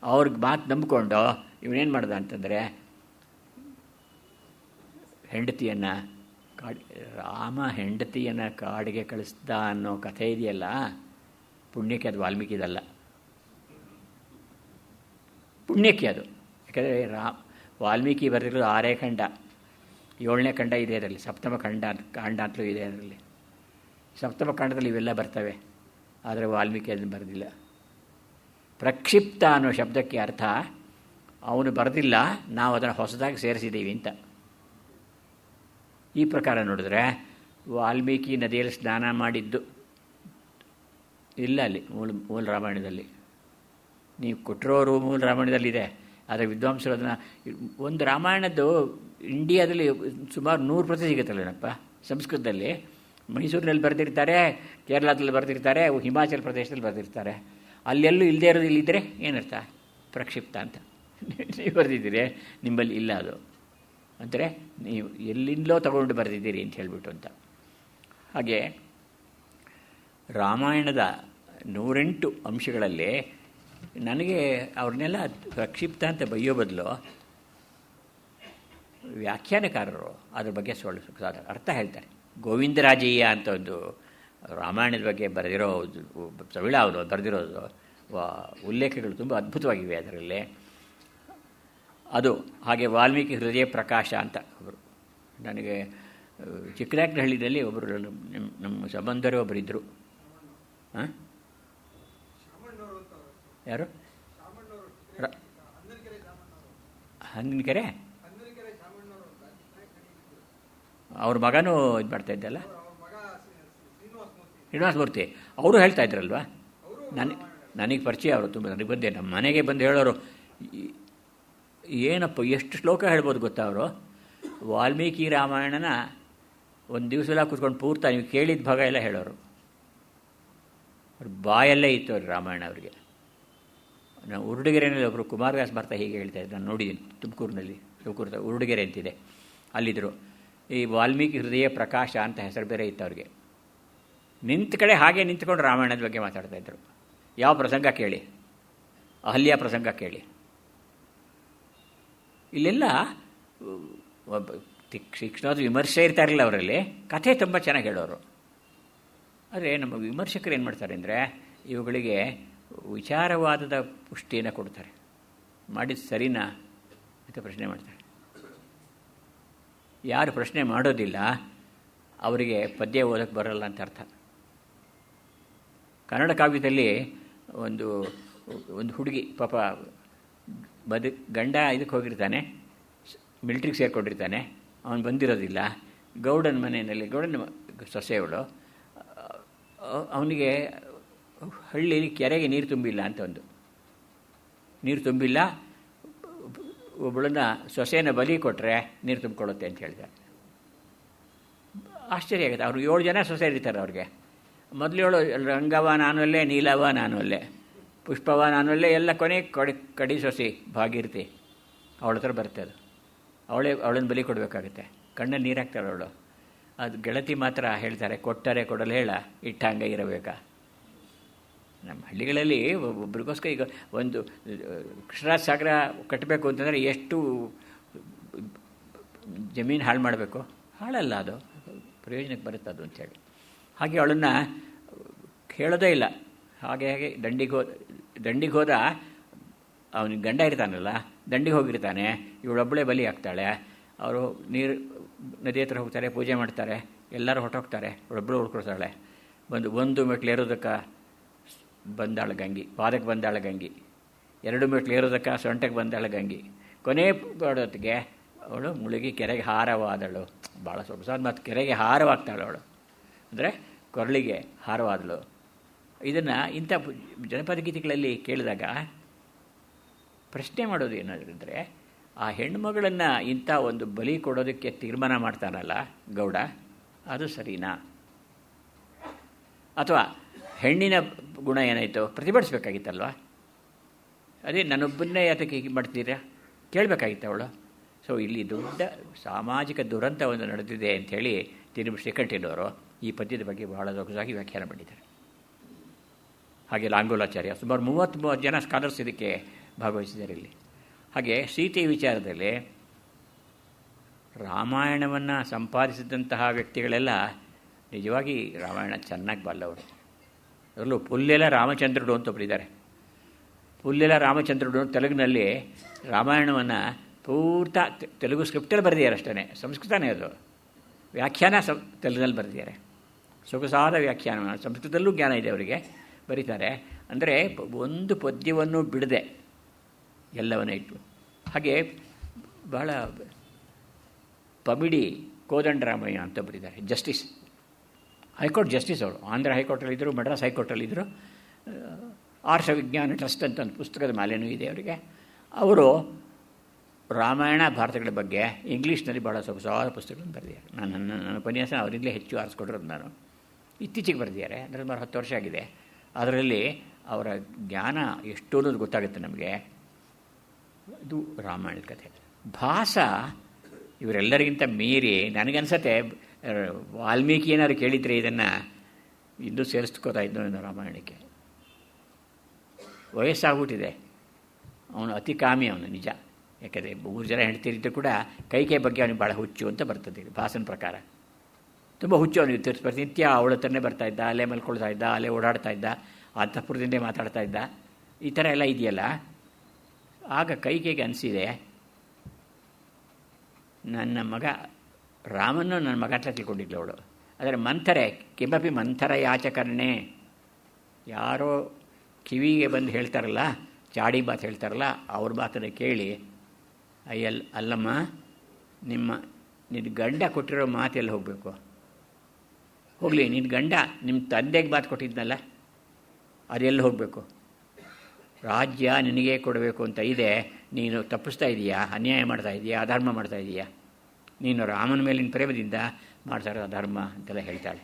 ಅವ್ರಿಗೆ ಮಾತು ನಂಬಿಕೊಂಡು ಇವನೇನು ಮಾಡ್ದ ಅಂತಂದರೆ ಹೆಂಡತಿಯನ್ನು ರಾಮ ಹೆಂಡತಿಯನ್ನು ಕಾಡಿಗೆ ಕಳಿಸ್ದ ಅನ್ನೋ ಕಥೆ ಇದೆಯಲ್ಲ, ಪುಣ್ಯಕ್ಕೆ ಅದು ವಾಲ್ಮೀಕಿದಲ್ಲ, ಪುಣ್ಯಕ್ಕೆ ಅದು. ಯಾಕಂದರೆ ವಾಲ್ಮೀಕಿ ಬರೆದಿರೋದು 6 ಖಂಡ, 7ನೇ ಖಂಡ ಇದೆ ಅದರಲ್ಲಿ, ಸಪ್ತಮ ಕಾಂಡ ಅಂತಲೂ ಇದೆ ಅದರಲ್ಲಿ. ಸಪ್ತಮ ಕಾಂಡದಲ್ಲಿ ಇವೆಲ್ಲ ಬರ್ತವೆ, ಆದರೆ ವಾಲ್ಮೀಕಿ ಅದನ್ನು ಬರೆದಿಲ್ಲ. ಪ್ರಕ್ಷಿಪ್ತ ಅನ್ನೋ ಶಬ್ದಕ್ಕೆ ಅರ್ಥ ಅವನು ಬರೆದಿಲ್ಲ, ನಾವು ಅದನ್ನು ಹೊಸದಾಗಿ ಸೇರಿಸಿದ್ದೀವಿ ಅಂತ. ಈ ಪ್ರಕಾರ ನೋಡಿದ್ರೆ ವಾಲ್ಮೀಕಿ ನದಿಯಲ್ಲಿ ಸ್ನಾನ ಮಾಡಿದ್ದು ಇಲ್ಲ ಅಲ್ಲಿ ಮೂಲ ರಾಮಾಯಣದಲ್ಲಿ. ನೀವು ಕೊಟ್ಟಿರೋರು ಮೂಲ ರಾಮಾಯಣದಲ್ಲಿದೆ, ಆದರೆ ವಿದ್ವಾಂಸರು ಅದನ್ನು ಒಂದು ರಾಮಾಯಣದ್ದು ಇಂಡಿಯಾದಲ್ಲಿ ಸುಮಾರು 100% ಸಿಗುತ್ತಲ್ಲೇನಪ್ಪ ಸಂಸ್ಕೃತದಲ್ಲಿ. ಮೈಸೂರಿನಲ್ಲಿ ಬರೆದಿರ್ತಾರೆ, ಕೇರಳದಲ್ಲಿ ಬರೆದಿರ್ತಾರೆ, ಹಿಮಾಚಲ ಪ್ರದೇಶದಲ್ಲಿ ಬರೆದಿರ್ತಾರೆ. ಅಲ್ಲೆಲ್ಲೂ ಇಲ್ಲದೇ ಇರೋದು ಇಲ್ಲಿದ್ದರೆ ಏನರ್ಥ? ಪ್ರಕ್ಷಿಪ್ತ ಅಂತ ನೀವು ಬರೆದಿದ್ದೀರಿ, ನಿಮ್ಮಲ್ಲಿ ಇಲ್ಲ ಅದು ಅಂದರೆ ನೀವು ಎಲ್ಲಿಂದಲೋ ತಗೊಂಡು ಬರೆದಿದ್ದೀರಿ ಅಂತ ಹೇಳಿಬಿಟ್ಟು ಅಂತ. ಹಾಗೆ ರಾಮಾಯಣದ 108 ಅಂಶಗಳಲ್ಲಿ ನನಗೆ ಅವ್ರನ್ನೆಲ್ಲ ಪ್ರಕ್ಷಿಪ್ತ ಅಂತ ಬೈಯೋ ಬದಲು ವ್ಯಾಖ್ಯಾನಕಾರರು ಅದ್ರ ಬಗ್ಗೆ ಅರ್ಥ ಹೇಳ್ತಾರೆ. ಗೋವಿಂದರಾಜಯ್ಯ ಅಂತ ಒಂದು ರಾಮಾಯಣದ ಬಗ್ಗೆ ಬರೆದಿರೋ ಸವಿಳ ಅವರು ಬರೆದಿರೋದು ಉಲ್ಲೇಖಗಳು ತುಂಬ ಅದ್ಭುತವಾಗಿವೆ ಅದರಲ್ಲಿ. ಅದು ಹಾಗೆ ವಾಲ್ಮೀಕಿ ಹೃದಯ ಪ್ರಕಾಶ ಅಂತ ಒಬ್ಬರು, ನನಗೆ ಚಿಕ್ಕನಾಯಕನಹಳ್ಳಿಯಲ್ಲಿ ಒಬ್ಬರು ನಮ್ಮ ಸಂಬಂಧರು ಒಬ್ಬರಿದ್ದರು. ಹಾಂ, ಯಾರು? ಹಂಗನಕೆರೆ ಅವ್ರ ಮಗನೂ ಇದು ಮಾಡ್ತಾಯಿದ್ದಲ್ಲ, ಶ್ರೀನಿವಾಸಮೂರ್ತಿ. ಅವರು ಹೇಳ್ತಾ ಇದ್ರಲ್ವ, ನನಗೆ ಪರಿಚಯ ಅವರು ತುಂಬ. ನನಗೆ ಬಂದೆ ನಮ್ಮ ಮನೆಗೆ ಬಂದು ಹೇಳೋರು, ಏನಪ್ಪ ಎಷ್ಟು ಶ್ಲೋಕ ಹೇಳ್ಬೋದು ಗೊತ್ತಾ ಅವರು? ವಾಲ್ಮೀಕಿ ರಾಮಾಯಣನ ಒಂದು ದಿವಸ ಕೂತ್ಕೊಂಡು ಪೂರ್ತ ನೀವು ಕೇಳಿದ ಭಾಗ ಎಲ್ಲ ಹೇಳೋರು. ಅವ್ರ ಬಾಯಲ್ಲೇ ಇತ್ತು ಅವ್ರ ರಾಮಾಯಣ ಅವರಿಗೆ. ನಾವು ಉರುಡುಗೆರೆಯಲ್ಲಿ ಒಬ್ಬರು ಕುಮಾರವ್ಯಾಸ ಬರ್ತಾ ಹೀಗೆ ಹೇಳ್ತಾಯಿದ್ರು, ನಾನು ನೋಡಿದ್ದೀನಿ ತುಮಕೂರಿನಲ್ಲಿ. ಉರುಡುಗೆರೆ ಅಂತಿದೆ, ಅಲ್ಲಿದ್ದರು. ಈ ವಾಲ್ಮೀಕಿ ಹೃದಯ ಪ್ರಕಾಶ ಅಂತ ಹೆಸರು ಬೇರೆ ಇತ್ತು ಅವ್ರಿಗೆ. ನಿಂತ ಕಡೆ ಹಾಗೆ ನಿಂತ್ಕೊಂಡು ರಾಮಾಯಣದ ಬಗ್ಗೆ ಮಾತಾಡ್ತಾಯಿದ್ರು. ಯಾವ ಪ್ರಸಂಗ ಕೇಳಿ, ಅಹಲ್ಯ ಪ್ರಸಂಗ ಕೇಳಿ. ಇಲ್ಲೆಲ್ಲ ಶಿಕ್ಷಣದ ವಿಮರ್ಶೆ ಇರ್ತಾ ಇರಲಿಲ್ಲ ಅವರಲ್ಲಿ, ಕಥೆ ತುಂಬ ಚೆನ್ನಾಗಿ ಹೇಳೋರು. ಆದರೆ ನಮ್ಮ ವಿಮರ್ಶಕರು ಏನು ಮಾಡ್ತಾರೆ ಅಂದರೆ ಇವುಗಳಿಗೆ ವಿಚಾರವಾದದ ಪುಷ್ಟಿಯನ್ನು ಕೊಡ್ತಾರೆ. ಮಾಡಿದ ಸರಿನಾ ಅಂತ ಪ್ರಶ್ನೆ ಮಾಡ್ತಾರೆ. ಯಾರು ಪ್ರಶ್ನೆ ಮಾಡೋದಿಲ್ಲ ಅವರಿಗೆ ಪದ್ಯ ಓದಕ್ಕೆ ಬರೋಲ್ಲ ಅಂತ ಅರ್ಥ. ಕನ್ನಡ ಕಾವ್ಯದಲ್ಲಿ ಒಂದು ಹುಡುಗಿ ಪಾಪ ಗಂಡ ಇದಕ್ಕೆ ಹೋಗಿರ್ತಾನೆ, ಮಿಲ್ಟ್ರಿಗೆ ಸೇರಿಕೊಂಡಿರ್ತಾನೆ, ಅವನು ಬಂದಿರೋದಿಲ್ಲ. ಗೌಡನ ಮನೆಯಲ್ಲಿ, ಗೌಡನ ಸೊಸೆಯವಳು, ಅವನಿಗೆ ಹಳ್ಳಿಯಲ್ಲಿ ಕೆರೆಗೆ ನೀರು ತುಂಬಿಲ್ಲ ಅಂತ ನೀರು ತುಂಬಿಲ್ಲ, ಒಬ್ಬಳನ್ನ ಸೊಸೆಯನ್ನು ಬಲಿ ಕೊಟ್ಟರೆ ನೀರು ತುಂಬಿಕೊಳ್ಳುತ್ತೆ ಅಂತ ಹೇಳಿದ್ದಾರೆ. ಆಶ್ಚರ್ಯ ಆಗುತ್ತೆ. ಅವರು 7 ಜನ ಸೊಸೆ ಇರ್ತಾರೆ ಅವ್ರಿಗೆ. ಮೊದಲು 7 ರಂಗವ ನಾನು ಅಲ್ಲೇ, ನೀಲವ ನಾನು ಅಲ್ಲೇ, ಪುಷ್ಪವ ನಾನು ಅಲ್ಲೇ, ಎಲ್ಲ ಕಡಿ ಸೊಸೆ ಭಾಗೀರಥಿ. ಅವಳ ಹತ್ರ ಬರುತ್ತೆ ಅದು. ಅವಳನ್ನು ಬಲಿ ಕೊಡಬೇಕಾಗುತ್ತೆ. ಕಣ್ಣಲ್ಲಿ ನೀರು ಹಾಕ್ತಾಳೆ ಅವಳು. ಅದು ಗೆಳತಿ ಮಾತ್ರ ಹೇಳ್ತಾರೆ, ಕೊಟ್ಟರೆ ಕೊಡಲು ಹೇಳ, ಇಟ್ಟಂಗ ಇರಬೇಕಾ. ನಮ್ಮ ಹಳ್ಳಿಗಳಲ್ಲಿ ಒಬ್ರಿಗೋಸ್ಕರ ಈಗ ಒಂದು ಕೃಷ್ಣರಾಜ ಸಾಗರ ಕಟ್ಟಬೇಕು ಅಂತಂದರೆ ಎಷ್ಟು ಜಮೀನು ಹಾಳು ಮಾಡಬೇಕು? ಹಾಳಲ್ಲ, ಅದು ಪ್ರಯೋಜನಕ್ಕೆ ಬರುತ್ತೆ ಅದು ಅಂಥೇಳಿ. ಹಾಗೆ ಅವಳನ್ನು ಕೇಳೋದೇ ಇಲ್ಲ. ಹಾಗೆ ದಂಡಿಗೆ ಹೋದ ಅವನಿಗೆ ಗಂಡ ಇರ್ತಾನಲ್ಲ, ದಂಡಿಗೆ ಹೋಗಿರ್ತಾನೆ, ಇವಳೊಬ್ಬಳೇ ಬಲಿ ಆಗ್ತಾಳೆ. ಅವರು ನದಿ ಹತ್ರ ಹೋಗ್ತಾರೆ, ಪೂಜೆ ಮಾಡ್ತಾರೆ, ಎಲ್ಲರೂ ಹೊರಟೋಗ್ತಾರೆ, ಅವಳೊಬ್ಬಳು ಉಳ್ಕೊಳ್ತಾಳೆ. ಒಂದು ಮೆಟ್ಲು ಏರೋದಕ್ಕೆ ಬಂದಾಳ ಗಂಗಿ, ಪಾದಕ್ಕೆ ಬಂದಾಳ ಗಂಗಿ. 2 ಮೆಟ್ಲು ಏರೋದಕ್ಕೆ ಸೊಂಟಕ್ಕೆ ಬಂದಾಳ ಗಂಗಿ. ಕೊನೆ ಬಡೋತ್ತಿಗೆ ಅವಳು ಮುಳುಗಿ ಕೆರೆಗೆ ಹಾರವಾದಳು. ಭಾಳ ಸೊಗಸಾದ ಮತ್ತು ಕೆರೆಗೆ ಹಾರವಾಗ್ತಾಳೆ ಅವಳು, ಅಂದರೆ ಕೊರಳಿಗೆ ಹಾರವಾದಳು. ಇದನ್ನು ಇಂಥ ಜನಪದ ಗೀತೆಗಳಲ್ಲಿ ಕೇಳಿದಾಗ ಪ್ರಶ್ನೆ ಮಾಡೋದು ಏನಾದ್ರಿದ್ರೆ, ಆ ಹೆಣ್ಣುಮಗಳನ್ನು ಇಂಥ ಒಂದು ಬಲಿ ಕೊಡೋದಕ್ಕೆ ತೀರ್ಮಾನ ಮಾಡ್ತಾನಲ್ಲ ಗೌಡ, ಅದು ಸರಿನಾ? ಅಥವಾ ಹೆಣ್ಣಿನ ಗುಣ ಏನಾಯಿತು ಪ್ರತಿಭಟಿಸ್ಬೇಕಾಗಿತ್ತಲ್ವ? ಅದೇ ನನ್ನೊಬ್ಬನ್ನೇ ಯಾತಕ್ಕೆ ಹೀಗೆ ಮಾಡ್ತೀರಾ ಕೇಳಬೇಕಾಗಿತ್ತು ಅವಳು. ಸೊ ಇಲ್ಲಿ ದೊಡ್ಡ ಸಾಮಾಜಿಕ ದುರಂತ ಒಂದು ನಡೆದಿದೆ ಅಂಥೇಳಿ ಶ್ರೀಕಂಠಯ್ಯನವರು ಈ ಪದ್ಯದ ಬಗ್ಗೆ ಬಹಳ ಸೊಗಸಾಗಿ ವ್ಯಾಖ್ಯಾನ ಮಾಡಿದ್ದಾರೆ. ಹಾಗೆ ಲಾಂಗೋಲಾಚಾರ್ಯ, ಸುಮಾರು 33 ಜನ ಸ್ಕಾಲರ್ಸ್ ಇದಕ್ಕೆ ಭಾಗವಹಿಸಿದ್ದಾರೆ ಇಲ್ಲಿ. ಹಾಗೆ ಸೀತೆಯ ವಿಚಾರದಲ್ಲಿ ರಾಮಾಯಣವನ್ನು ಸಂಪಾದಿಸಿದಂತಹ ವ್ಯಕ್ತಿಗಳೆಲ್ಲ ನಿಜವಾಗಿ ರಾಮಾಯಣ ಚೆನ್ನಾಗಿ ಬಲ್ಲವರು. ಅದರಲ್ಲೂ ಪುಲ್ಲೆಲ ರಾಮಚಂದ್ರುಡು ಅಂತ ಒಬ್ಬರಿದ್ದಾರೆ. ಪುಲ್ಲೆಲ ರಾಮಚಂದ್ರುಡು ತೆಲುಗಿನಲ್ಲಿ ರಾಮಾಯಣವನ್ನು ಪೂರ್ತಿ ತೆಲುಗು ಸ್ಕ್ರಿಪ್ಟಲ್ಲಿ ಬರೆದಿದ್ದಾರೆ ಅಷ್ಟೇ, ಸಂಸ್ಕೃತನೇ ಅದು. ವ್ಯಾಖ್ಯಾನ ತೆಲುಗಿನಲ್ಲಿ ಬರೆದಿದ್ದಾರೆ, ಸೊಗಸಾದ ವ್ಯಾಖ್ಯಾನ. ಸಂಸ್ಕೃತದಲ್ಲೂ ಜ್ಞಾನ ಇದೆ ಅವರಿಗೆ, ಬರೀತಾರೆ. ಅಂದರೆ ಒಂದು ಪದ್ಯವನ್ನು ಬಿಡದೆ ಎಲ್ಲವನ್ನ ಇಟ್ಟು. ಹಾಗೆ ಬಹಳ ಪಮಿಡಿ ಕೋದಂಡರಾಮಯ್ಯ ಅಂತ ಬರೀತಾರೆ, ಜಸ್ಟಿಸ್, ಹೈಕೋರ್ಟ್ ಜಸ್ಟಿಸ್ ಅವರು. ಆಂಧ್ರ ಹೈಕೋರ್ಟಲ್ಲಿದ್ದರು, ಮಡ್ರಾಸ್ ಹೈಕೋರ್ಟಲ್ಲಿದ್ದರು. ಆರ್ಷ ವಿಜ್ಞಾನ ಟ್ರಸ್ಟ್ ಅಂತ ಒಂದು ಪುಸ್ತಕದ ಮಾಲೆನೂ ಇದೆ ಅವರಿಗೆ. ಅವರು ರಾಮಾಯಣ ಭಾರತಗಳ ಬಗ್ಗೆ ಇಂಗ್ಲೀಷ್ನಲ್ಲಿ ಭಾಳ ಸೊಗಸಾದ ಪುಸ್ತಕಗಳನ್ನು ಬರೆದಿದ್ದಾರೆ. ನನ್ನ ಉಪನ್ಯಾಸ ಅವರಿಂದಲೇ ಹೆಚ್ಚು ಆರಿಸ್ಕೊಟ್ಟಿರೋದು ನಾನು. ಇತ್ತೀಚೆಗೆ ಬರೆದಿದ್ದಾರೆ, ಅಂದರೆ ಸುಮಾರು 10 ವರ್ಷ ಆಗಿದೆ. ಅದರಲ್ಲಿ ಅವರ ಜ್ಞಾನ ಎಷ್ಟು ಅನ್ನೋದು ಗೊತ್ತಾಗುತ್ತೆ ನಮಗೆ. ಇದು ರಾಮಾಯಣದ ಕಥೆ. ಭಾಸ ಇವರೆಲ್ಲರಿಗಿಂತ ಮೀರಿ ನನಗನ್ಸತ್ತೆ ವಾಲ್ಮೀಕಿ ಏನಾದ್ರು ಕೇಳಿದರೆ ಇದನ್ನು ಇನ್ನೂ ಸೇರಿಸ್ಕೋತಾ ಇದ್ದೋ ರಾಮಾಯಣಕ್ಕೆ. ವಯಸ್ಸಾಗ್ಬಿಟ್ಟಿದೆ, ಅವನು ಅತಿ ಕಾಮಿ, ಅವನು ನಿಜ. ಯಾಕೆಂದರೆ 3 ಜನ ಹೆಂಡ್ತಿರಿದ್ದು ಕೂಡ ಕೈಕೆ ಬಗ್ಗೆ ಅವನಿಗೆ ಭಾಳ ಹುಚ್ಚು ಅಂತ ಬರ್ತದೆ ಭಾಸನ ಪ್ರಕಾರ. ತುಂಬ ಹುಚ್ಚು ಅವನಿಗೆ ತಿಳಿಸ್ಬರ್ತೀನಿ. ನಿತ್ಯ ಅವಳ ಹತ್ರನೇ ಬರ್ತಾಯಿದ್ದ, ಅಲ್ಲೇ ಮಲ್ಕೊಳ್ತಾ ಇದ್ದ, ಅಲ್ಲೇ ಓಡಾಡ್ತಾ ಇದ್ದ, ಅಂತಃಪುರದಿಂದೇ ಮಾತಾಡ್ತಾ ಇದ್ದ, ಈ ಥರ ಎಲ್ಲ ಇದೆಯಲ್ಲ. ಆಗ ಕೈಕೆಗೆ ಅನಿಸಿದೆ, ನನ್ನ ಮಗ ರಾಮನ್ನು ನನ್ನ ಮಗ ಹತ್ರ ತಿಳ್ಕೊಂಡಿದ್ಲು ಅವಳು. ಆದರೆ ಮಂಥರೆ ಕಿಮಪಿ ಮಂಥರ ಯಾಚಕರನ್ನೇ, ಯಾರೋ ಕಿವಿಗೆ ಬಂದು ಹೇಳ್ತಾರಲ್ಲ, ಚಾಡಿ ಮಾತು ಹೇಳ್ತಾರಲ್ಲ, ಅವ್ರ ಮಾತನ್ನು ಕೇಳಿ, ಅಲ್ಲಮ್ಮ, ನಿನ್ನ ಗಂಡ ಕೊಟ್ಟಿರೋ ಮಾತೆಲ್ಲ ಹೋಗಬೇಕು? ಹೋಗಲಿ, ನಿನ್ನ ಗಂಡ ನಿಮ್ಮ ತಂದೆಗೆ ಮಾತು ಕೊಟ್ಟಿದ್ನಲ್ಲ, ಅದೆಲ್ಲ ಹೋಗಬೇಕು? ರಾಜ್ಯ ನಿನಗೇ ಕೊಡಬೇಕು ಅಂತ ಇದೆ, ನೀನು ತಪ್ಪಿಸ್ತಾ ಇದೀಯಾ, ಅನ್ಯಾಯ ಮಾಡ್ತಾ ಇದೀಯಾ, ಅಧರ್ಮ ಮಾಡ್ತಾ ಇದೀಯಾ, ನೀನು ರಾಮನ ಮೇಲಿನ ಪ್ರೇಮದಿಂದ ಮಾಡ್ತಾ ಇರೋ ಅಧರ್ಮ ಅಂತೆಲ್ಲ ಹೇಳ್ತಾಳೆ.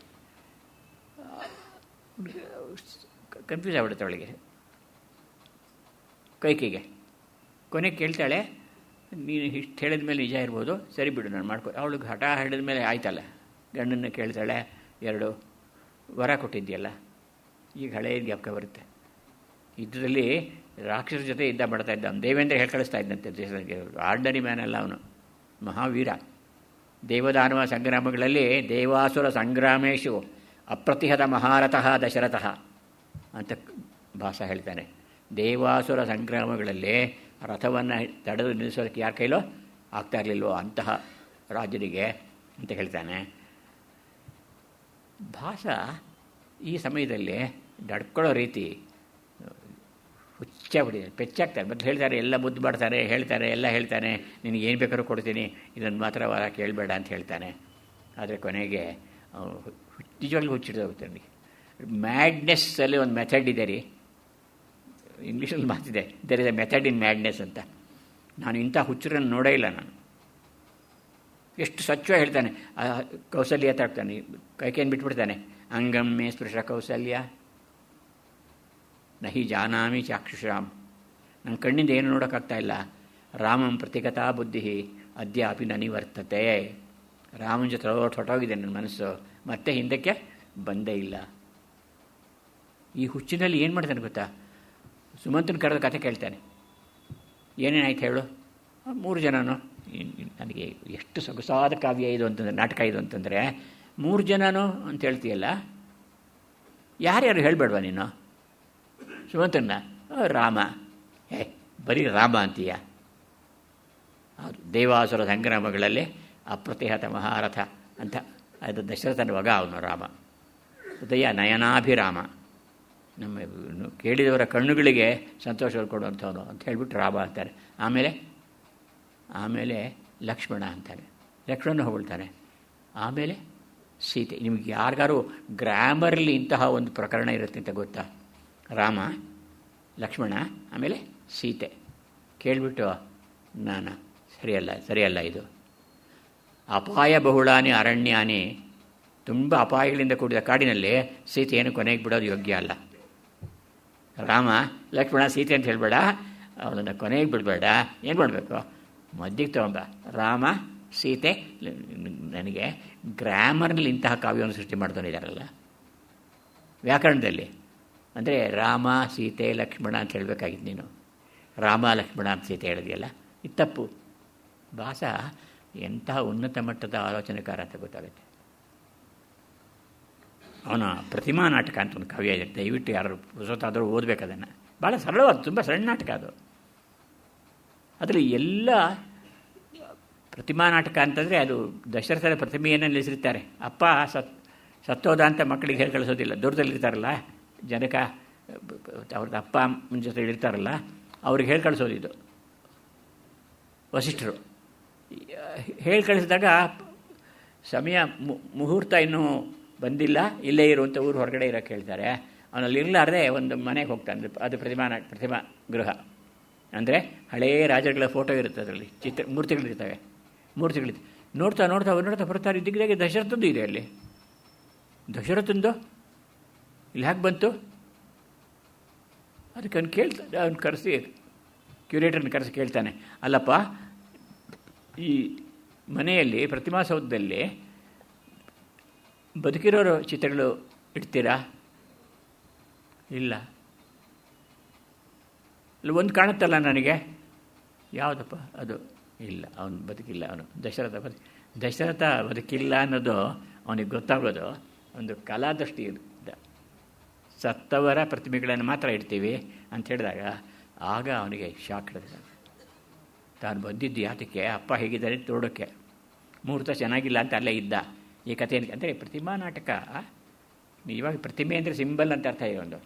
ಕನ್ಫ್ಯೂಸ್ ಆಗ್ಬಿಡುತ್ತೆ ಅವಳಿಗೆ, ಕೈಕೆಗೆ. ಕೊನೆಗೆ ಕೇಳ್ತಾಳೆ, ನೀನು ಇಷ್ಟು ಹೇಳಿದ ಮೇಲೆ ನಿಜ ಇರ್ಬೋದು, ಸರಿ ಬಿಡು, ನಾನು ಅವಳಿಗೆ ಹಠ ಹಿಡಿದ ಮೇಲೆ ಆಯ್ತಲ್ಲ, ಗಂಡನ್ನು ಕೇಳ್ತಾಳೆ, 2 ವರ ಕೊಟ್ಟಿದ್ದೀಯಲ್ಲ, ಈಗ ಹಳೆಯ ಜ್ಞಾಪಕ ಬರುತ್ತೆ. ಯುದ್ಧದಲ್ಲಿ ರಾಕ್ಷಸರ ಜೊತೆ ಯುದ್ಧ ಮಾಡ್ತಾ ಇದ್ದ ಅವನು, ದೇವೇಂದ್ರ ಹೇಳಿ ಕಳಿಸ್ತಾ ಇದ್ದಂತೆ. ಆರ್ಡಿನರಿ ಮ್ಯಾನ್ ಅಲ್ಲ ಅವನು, ಮಹಾವೀರ. ದೇವದಾನವ ಸಂಗ್ರಾಮಗಳಲ್ಲಿ ದೇವಾಸುರ ಸಂಗ್ರಾಮೇಶು ಅಪ್ರತಿಹತ ಮಹಾರಥಃ ದಶರಥಃ ಅಂತ ಭಾಸ ಹೇಳ್ತಾನೆ. ದೇವಾಸುರ ಸಂಗ್ರಾಮಗಳಲ್ಲಿ ರಥವನ್ನು ತಡೆದು ನಿಲ್ಲಿಸೋದಕ್ಕೆ ಯಾರ ಕೈಲೋ ಆಗ್ತಾ ಇರಲಿಲ್ವೋ ಅಂತಹ ರಾಜನಿಗೆ ಅಂತ ಹೇಳ್ತಾನೆ. ಭಾಸ ಈ ಸಮಯದಲ್ಲಿ ನಡ್ಕೊಳ್ಳೋ ರೀತಿ ಹುಚ್ಚಾಗ್ಬಿಟ್ಟಿದೆ, ಪೆಚ್ಚಾಗ್ತಾರೆ. ಮತ್ತು ಹೇಳ್ತಾರೆ, ಎಲ್ಲ ಮುದ್ದು ಮಾಡ್ತಾರೆ, ಹೇಳ್ತಾರೆ, ಎಲ್ಲ ಹೇಳ್ತಾನೆ, ನಿನಗೆ ಏನು ಬೇಕಾದ್ರೂ ಕೊಡ್ತೀನಿ, ಇದನ್ನು ಮಾತ್ರ ವರ ಕೇಳಬೇಡ ಅಂತ ಹೇಳ್ತಾನೆ. ಆದರೆ ಕೊನೆಗೆ ನಿಜವಾಗ್ಲೂ ಹುಚ್ಚಿಡ್ದೋಗುತ್ತೆ ನನಗೆ. ಮ್ಯಾಡ್ನೆಸ್ಸಲ್ಲಿ ಒಂದು ಮೆಥಡ್ ಇದೆ ರೀ, ಇಂಗ್ಲೀಷಲ್ಲಿ ಮಾತಿದೆ, there is a method in madness ಅಂತ. ನಾನು ಇಂಥ ಹುಚ್ಚರನ್ನು ನೋಡೇ ಇಲ್ಲ ನಾನು. ಎಷ್ಟು ಸ್ವಚ್ಛವಾಗಿ ಹೇಳ್ತಾನೆ. ಕೌಸಲ್ಯ ತಾಡ್ತಾನೆ, ಕೈಕೇನು ಬಿಟ್ಬಿಡ್ತಾನೆ, ಅಂಗಮ್ಮೆ ಸ್ಪೃಶ ಕೌಸಲ್ಯ ನಹಿ ಜಾನಾಮಿ ಚಾಕ್ಷುಷಾಮ್. ನನ್ನ ಕಣ್ಣಿಂದ ಏನು ನೋಡೋಕ್ಕಾಗ್ತಾ ಇಲ್ಲ, ರಾಮಂ ಪ್ರತಿಗತಾ ಬುದ್ಧಿ ಅದ್ಯಾಪಿ ನನಿವರ್ತತೆ. ರಾಮನ ಜೊತೆ ಹೊರಟೋಗಿದೆ ನನ್ನ ಮನಸ್ಸು, ಮತ್ತೆ ಹಿಂದಕ್ಕೆ ಬಂದೇ ಇಲ್ಲ. ಈ ಹುಚ್ಚಿನಲ್ಲಿ ಏನು ಮಾಡ್ತಾನೆ ಗೊತ್ತಾ? ಸುಮಂತನ ಕರೆದ ಕಥೆ ಕೇಳ್ತಾನೆ. ಏನೇನಾಯ್ತು ಹೇಳು? 3 ಜನನೋ. ನನಗೆ ಎಷ್ಟು ಸೊಗಸಾದ ಕಾವ್ಯ ಇದು ಅಂತಂದರೆ, ನಾಟಕ ಇದು ಅಂತಂದರೆ 3 ಜನನೋ ಅಂತ ಹೇಳ್ತೀಯಲ್ಲ, ಯಾರ್ಯಾರು ಹೇಳಬೇಡ್ವಾ ನೀನು? ಸುಮಂತನ ರಾಮ, ಬರೀ ರಾಮ ಅಂತೀಯ? ಹೌದು, ದೇವಾಸುರ ಸಂಗ್ರಾಮಗಳಲ್ಲಿ ಅಪ್ರತಿಹತ ಮಹಾರಥ ಅಂತ, ಅದು ದಶರಥನ ಮಗ ಅವನು ರಾಮ. ಹೃದಯ ನಯನಾಭಿರಾಮ, ನಮ್ಮ ಕೇಳಿದವರ ಕಣ್ಣುಗಳಿಗೆ ಸಂತೋಷ ಕೊಡುವಂಥವನು ಅಂತ ಹೇಳ್ಬಿಟ್ಟು ರಾಮ ಅಂತಾರೆ. ಆಮೇಲೆ ಲಕ್ಷ್ಮಣ ಅಂತಾನೆ, ಲಕ್ಷ್ಮಣ ಹೊಗಳ್ತಾನೆ. ಆಮೇಲೆ ಸೀತೆ. ನಿಮಗೆ ಯಾರಿಗಾರು ಗ್ರಾಮರಲ್ಲಿ ಇಂತಹ ಒಂದು ಪ್ರಕರಣ ಇರುತ್ತೆ ಅಂತ ಗೊತ್ತಾ? ರಾಮ, ಲಕ್ಷ್ಮಣ, ಆಮೇಲೆ ಸೀತೆ. ಕೇಳಿಬಿಟ್ಟು ನಾನು ಸರಿಯಲ್ಲ ಇದು. ಅಪಾಯ ಬಹುಳಾನಿ ಅರಣ್ಯಾನಿ, ತುಂಬ ಅಪಾಯಗಳಿಂದ ಕೂಡಿದ ಕಾಡಿನಲ್ಲಿ ಸೀತೆಯನ್ನು ಕೊನೆಗೆ ಬಿಡೋದು ಯೋಗ್ಯ ಅಲ್ಲ. ರಾಮ, ಲಕ್ಷ್ಮಣ, ಸೀತೆ ಅಂತ ಹೇಳಬೇಡ, ಅವಳನ್ನು ಕೊನೆಗೆ ಬಿಡಬೇಡ. ಏನು ಮಾಡಬೇಕು? ಮಧ್ಯಕ್ಕೆ ತಗೊಂಬ. ರಾಮ, ಸೀತೆ. ನನಗೆ ಗ್ರಾಮರ್ನಲ್ಲಿ ಇಂತಹ ಕಾವ್ಯವನ್ನು ಸೃಷ್ಟಿ ಮಾಡ್ತಾನಿದ್ದಾರಲ್ಲ ವ್ಯಾಕರಣದಲ್ಲಿ. ಅಂದರೆ ರಾಮ, ಸೀತೆ, ಲಕ್ಷ್ಮಣ ಅಂತ ಹೇಳಬೇಕಾಗಿತ್ತು ನೀನು. ರಾಮ, ಲಕ್ಷ್ಮಣ ಅಂತ ಸೀತೆ ಹೇಳಿದೆಯಲ್ಲ, ಇದು ತಪ್ಪು. ಭಾಸ ಎಂತಹ ಉನ್ನತ ಮಟ್ಟದ ಆಲೋಚನೆಕಾರ ಅಂತ ಗೊತ್ತಾಗುತ್ತೆ. ಅವನ ಪ್ರತಿಮಾ ನಾಟಕ ಅಂತ ಒಂದು ಕಾವ್ಯ ಇದೆ, ದಯವಿಟ್ಟು ಯಾರು ಪುಸ್ತಕದಾದರೂ ಓದಬೇಕು ಅದನ್ನು. ಭಾಳ ಸರಳವಾದ, ತುಂಬ ಸಣ್ಣ ನಾಟಕ ಅದು. ಅದರಲ್ಲಿ ಎಲ್ಲ ಪ್ರತಿಮಾ ನಾಟಕ ಅಂತಂದರೆ ಅದು ದಶರಥನ ಪ್ರತಿಮೆಯನ್ನು ನಿಲ್ಲಿಸಿರ್ತಾರೆ. ಅಪ್ಪ ಸತ್ತೋದ ಅಂತ ಮಕ್ಕಳಿಗೆ ಹೇಳಿ ಕಳಿಸೋದಿಲ್ಲ. ದೂರದಲ್ಲಿರ್ತಾರಲ್ಲ ಜನಕ, ಅವ್ರದ್ದು ಅಪ್ಪ ಅಮ್ಮನ ಜೊತೆ ಇರ್ತಾರಲ್ಲ, ಅವ್ರಿಗೆ ಹೇಳಿ ಕಳಿಸೋದಿದ್ದು ವಸಿಷ್ಠರು. ಹೇಳಿ ಕಳಿಸಿದಾಗ ಸಮಯ ಮುಹೂರ್ತ ಇನ್ನೂ ಬಂದಿಲ್ಲ, ಇಲ್ಲೇ ಇರುವಂಥ ಊರು ಹೊರಗಡೆ ಇರೋಕ್ಕೆ ಹೇಳ್ತಾರೆ. ಅವನಲ್ಲಿ ಇರಲಾರ್ದೆ ಒಂದು ಮನೆಗೆ ಹೋಗ್ತಾನೆ. ಅದು ಪ್ರತಿಮಾ ಗೃಹ ಅಂದರೆ ಹಳೆಯ ರಾಜರುಗಳ ಫೋಟೋ ಇರುತ್ತೆ, ಅದರಲ್ಲಿ ಮೂರ್ತಿಗಳಿರ್ತವೆ. ನೋಡ್ತಾ ಬರ್ತಾರೆ. ಇದ್ದಕ್ಕಿದ್ದಾಗೆ ದಶರಥಂದು ಇದೆ ಅಲ್ಲಿ. ದಶರಥಂದು ಇಲ್ಲಿ ಹೇಗೆ ಬಂತು? ಅದಕ್ಕೆ ಅವ್ನು ಕರೆಸಿ, ಕ್ಯೂರೇಟರ್ನ ಕರೆಸಿ ಕೇಳ್ತಾನೆ, ಅಲ್ಲಪ್ಪ ಈ ಮನೆಯಲ್ಲಿ ಪ್ರತಿಮಾ ಸೌಧದಲ್ಲಿ ಬದುಕಿರೋರು ಚಿತ್ರಗಳು ಇಡ್ತೀರಾ? ಇಲ್ಲ. ಅಲ್ಲಿ ಒಂದು ಕಾಣುತ್ತಲ್ಲ ನನಗೆ, ಯಾವುದಪ್ಪ ಅದು? ಇಲ್ಲ, ಅವನು ಬದುಕಿಲ್ಲ. ಅವನು ದಶರಥ ಬದುಕಿಲ್ಲ ಅನ್ನೋದು ಅವನಿಗೆ ಗೊತ್ತಾಗೋದು ಒಂದು ಕಲಾದೃಷ್ಟಿ ಇದ್ದ. ಸತ್ತವರ ಪ್ರತಿಮೆಗಳನ್ನು ಮಾತ್ರ ಇಡ್ತೀವಿ ಅಂತ ಹೇಳಿದಾಗ ಆಗ ಅವನಿಗೆ ಶಾಕ್ ಹಿಡಿದ. ತಾನು ಬಂದಿದ್ದು ಯಾತಕ್ಕೆ? ಅಪ್ಪ ಹೇಗಿದ್ದಾರೆ ತೋಡೋಕ್ಕೆ. ಮುಹೂರ್ತ ಚೆನ್ನಾಗಿಲ್ಲ ಅಂತ ಅಲ್ಲೇ ಇದ್ದ. ಈ ಕಥೆ ಅಂದರೆ ಪ್ರತಿಮಾ ನಾಟಕ ಇವಾಗ ಪ್ರತಿಮೆ ಅಂದರೆ ಸಿಂಬಲ್ ಅಂತ ಅರ್ಥ ಇದೆ. ಒಂದು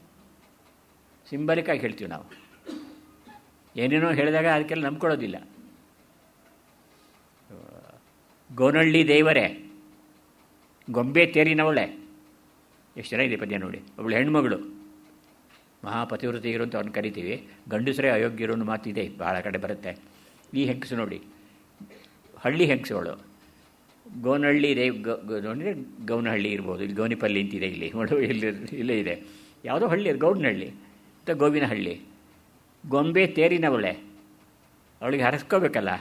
ಸಿಂಬಲಿಕಾಗಿ ಹೇಳ್ತೀವಿ ನಾವು. ಏನೇನೋ ಹೇಳಿದಾಗ ಅದಕ್ಕೆಲ್ಲ ನಂಬ್ಕೊಳ್ಳೋದಿಲ್ಲ. ಗೋನಹಳ್ಳಿ ದೇವರೇ ಗೊಂಬೆ ತೇರಿನವಳೆ, ಎಷ್ಟು ಚೆನ್ನಾಗಿದೆ ಪದ್ಯ ನೋಡಿ. ಅವಳು ಹೆಣ್ಮಗಳು, ಮಹಾಪತಿವ್ರತಿಗಿರು ಅಂತ ಅವ್ನು ಕರಿತೀವಿ. ಗಂಡಸರೇ ಅಯೋಗ್ಯರು ಅನ್ನೋ ಮಾತಿದೆ, ಭಾಳ ಕಡೆ ಬರುತ್ತೆ. ಈ ಹೆಂಗಸು ನೋಡಿ, ಹಳ್ಳಿ ಹೆಂಗಸು ಅವಳು. ಗೋನಹಳ್ಳಿ ಅಂದರೆ ಗೌನಹಳ್ಳಿ ಇರ್ಬೋದು, ಇಲ್ಲಿ ಗೌನಿಪಲ್ಲಿ ಅಂತಿದೆ, ಇಲ್ಲಿ ಇಲ್ಲೇ ಇದೆ. ಯಾವುದೋ ಹಳ್ಳಿ ಅದು, ಗೌಡನಹಳ್ಳಿ ಅಥವಾ ಗೋವಿನಹಳ್ಳಿ. ಗೊಂಬೆ ತೇರಿನವಳೆ, ಅವಳಿಗೆ ಹರಸ್ಕೋಬೇಕಲ್ಲ,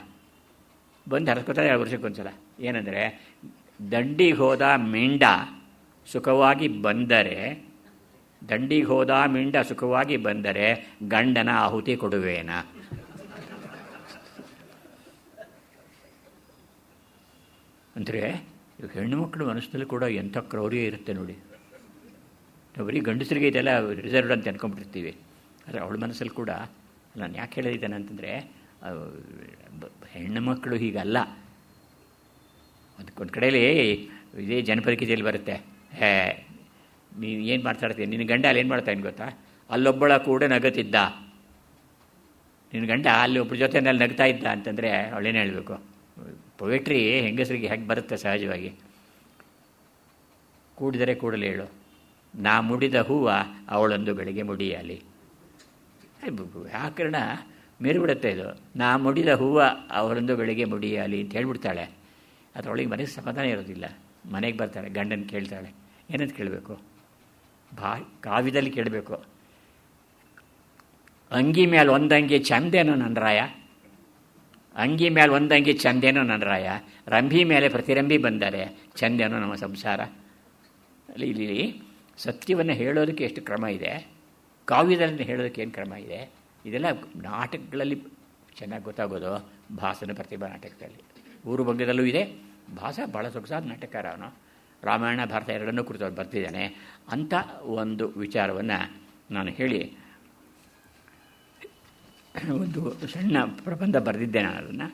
ಬಂದು ಹರಸ್ಕೋತಾರೆ 2 ವರ್ಷಕ್ಕೊಂದ್ಸಲ. ಏನಂದರೆ, ದಂಡಿಗೆ ಹೋದ ಮಿಂಡ ಸುಖವಾಗಿ ಬಂದರೆ ಗಂಡನ ಆಹುತಿ ಕೊಡುವೇನ. ಅಂದರೆ ಹೆಣ್ಣು ಮಕ್ಕಳು ಮನಸ್ಸಿನಲ್ಲಿ ಕೂಡ ಎಂಥ ಕ್ರೌರ್ಯ ಇರುತ್ತೆ ನೋಡಿ. ನಾವು ಬರೀ ಗಂಡಸರಿಗೆ ಇದೆಲ್ಲ ರಿಸರ್ವ್ಡ್ ಅಂತ ಅನ್ಕೊಂಡ್ಬಿಟ್ಟಿರ್ತೀವಿ. ಆದರೆ ಅವಳ ಮನಸ್ಸಲ್ಲಿ ಕೂಡ, ನಾನು ಯಾಕೆ ಹೇಳಿದ್ದೇನೆ ಅಂತಂದರೆ, ಹೆಣ್ಣು ಮಕ್ಕಳು ಹೀಗಲ್ಲ. ಅದಕ್ಕೊಂದು ಕಡೆಯಲ್ಲಿ ಇದೇ ಜನಪದ ಬರುತ್ತೆ, ನೀನು ಏನು ಮಾಡ್ತಾಯಿರ್ತೀನಿ, ನಿನ್ನ ಗಂಡ ಅಲ್ಲಿ ಏನು ಮಾಡ್ತಾಯಿನ್ ಗೊತ್ತಾ? ಅಲ್ಲೊಬ್ಬಳ ಕೂಡ ನಗತಿದ್ದ, ನಿನ್ನ ಗಂಡ ಅಲ್ಲಿ ಒಬ್ಬರ ಜೊತೆನಲ್ಲಿ ನಗ್ತಾ ಇದ್ದ ಅಂತಂದರೆ ಅವಳೇನು ಹೇಳಬೇಕು? ಪೊವೆಟ್ರಿ ಹೆಂಗಸರಿಗೆ ಹೇಗೆ ಬರುತ್ತೆ ಸಹಜವಾಗಿ. ಕೂಡಿದರೆ ಕೂಡಲೇ ಹೇಳು, ನಾ ಮುಡಿದ ಹೂವು ಅವಳೊಂದು ಬೆಳಗ್ಗೆ ಮುಡಿಯಲಿ. ವ್ಯಾಕರಣ ಮೇರಿಬಿಡುತ್ತೆ ಇದು. ನಾ ಮುಡಿದ ಹೂವು ಅವಳೊಂದು ಬೆಳಗ್ಗೆ ಮುಡಿಯಲಿ ಅಂತ ಹೇಳ್ಬಿಡ್ತಾಳೆ. ಅದರೊಳಗೆ ಮನೆಗೆ ಸಮಾಧಾನ ಇರೋದಿಲ್ಲ. ಮನೆಗೆ ಬರ್ತಾಳೆ, ಗಂಡನ ಕೇಳ್ತಾಳೆ, ಏನಂತ ಕೇಳಬೇಕು? ಕಾವ್ಯದಲ್ಲಿ ಕೇಳಬೇಕು. ಅಂಗಿ ಮೇಲೆ ಒಂದಂಗಿ ಚಂದೇನೋ ನನ್ನ ರಾಯ. ಅಂಗಿ ಮೇಲೆ ಒಂದು ಅಂಗಿ ಚಂದೇನೋ ನನ್ನ ರಾಯ, ರಂಭಿ ಮೇಲೆ ಪ್ರತಿರಂಭಿ ಬಂದರೆ ಚಂದೇನೋ ನಮ್ಮ ಸಂಸಾರ. ಇಲ್ಲಿ ಸತ್ಯವನ್ನು ಹೇಳೋದಕ್ಕೆ ಎಷ್ಟು ಕ್ರಮ ಇದೆ, ಕಾವ್ಯದಲ್ಲಿ ಹೇಳೋದಕ್ಕೆ ಏನು ಕ್ರಮ ಇದೆ, ಇದೆಲ್ಲ ನಾಟಕಗಳಲ್ಲಿ ಚೆನ್ನಾಗಿ ಗೊತ್ತಾಗೋದು. ಭಾಸನ ಪ್ರತಿಭಾ ನಾಟಕದಲ್ಲಿ, ಊರು ಭಂಗದಲ್ಲೂ ಇದೆ. ಭಾಸ ಭಾಳ ಸೊಗಸಾದ ನಾಟಕಕಾರ ಅವನು. ರಾಮಾಯಣ ಭಾರತ ಎರಡನ್ನೂ ಕುರಿತು ಅವ್ರು ಬರ್ತಿದ್ದಾನೆ. ಅಂಥ ಒಂದು ವಿಚಾರವನ್ನು ನಾನು ಹೇಳಿ ಒಂದು ಸಣ್ಣ ಪ್ರಬಂಧ ಬರೆದಿದ್ದೆ. ನಾನು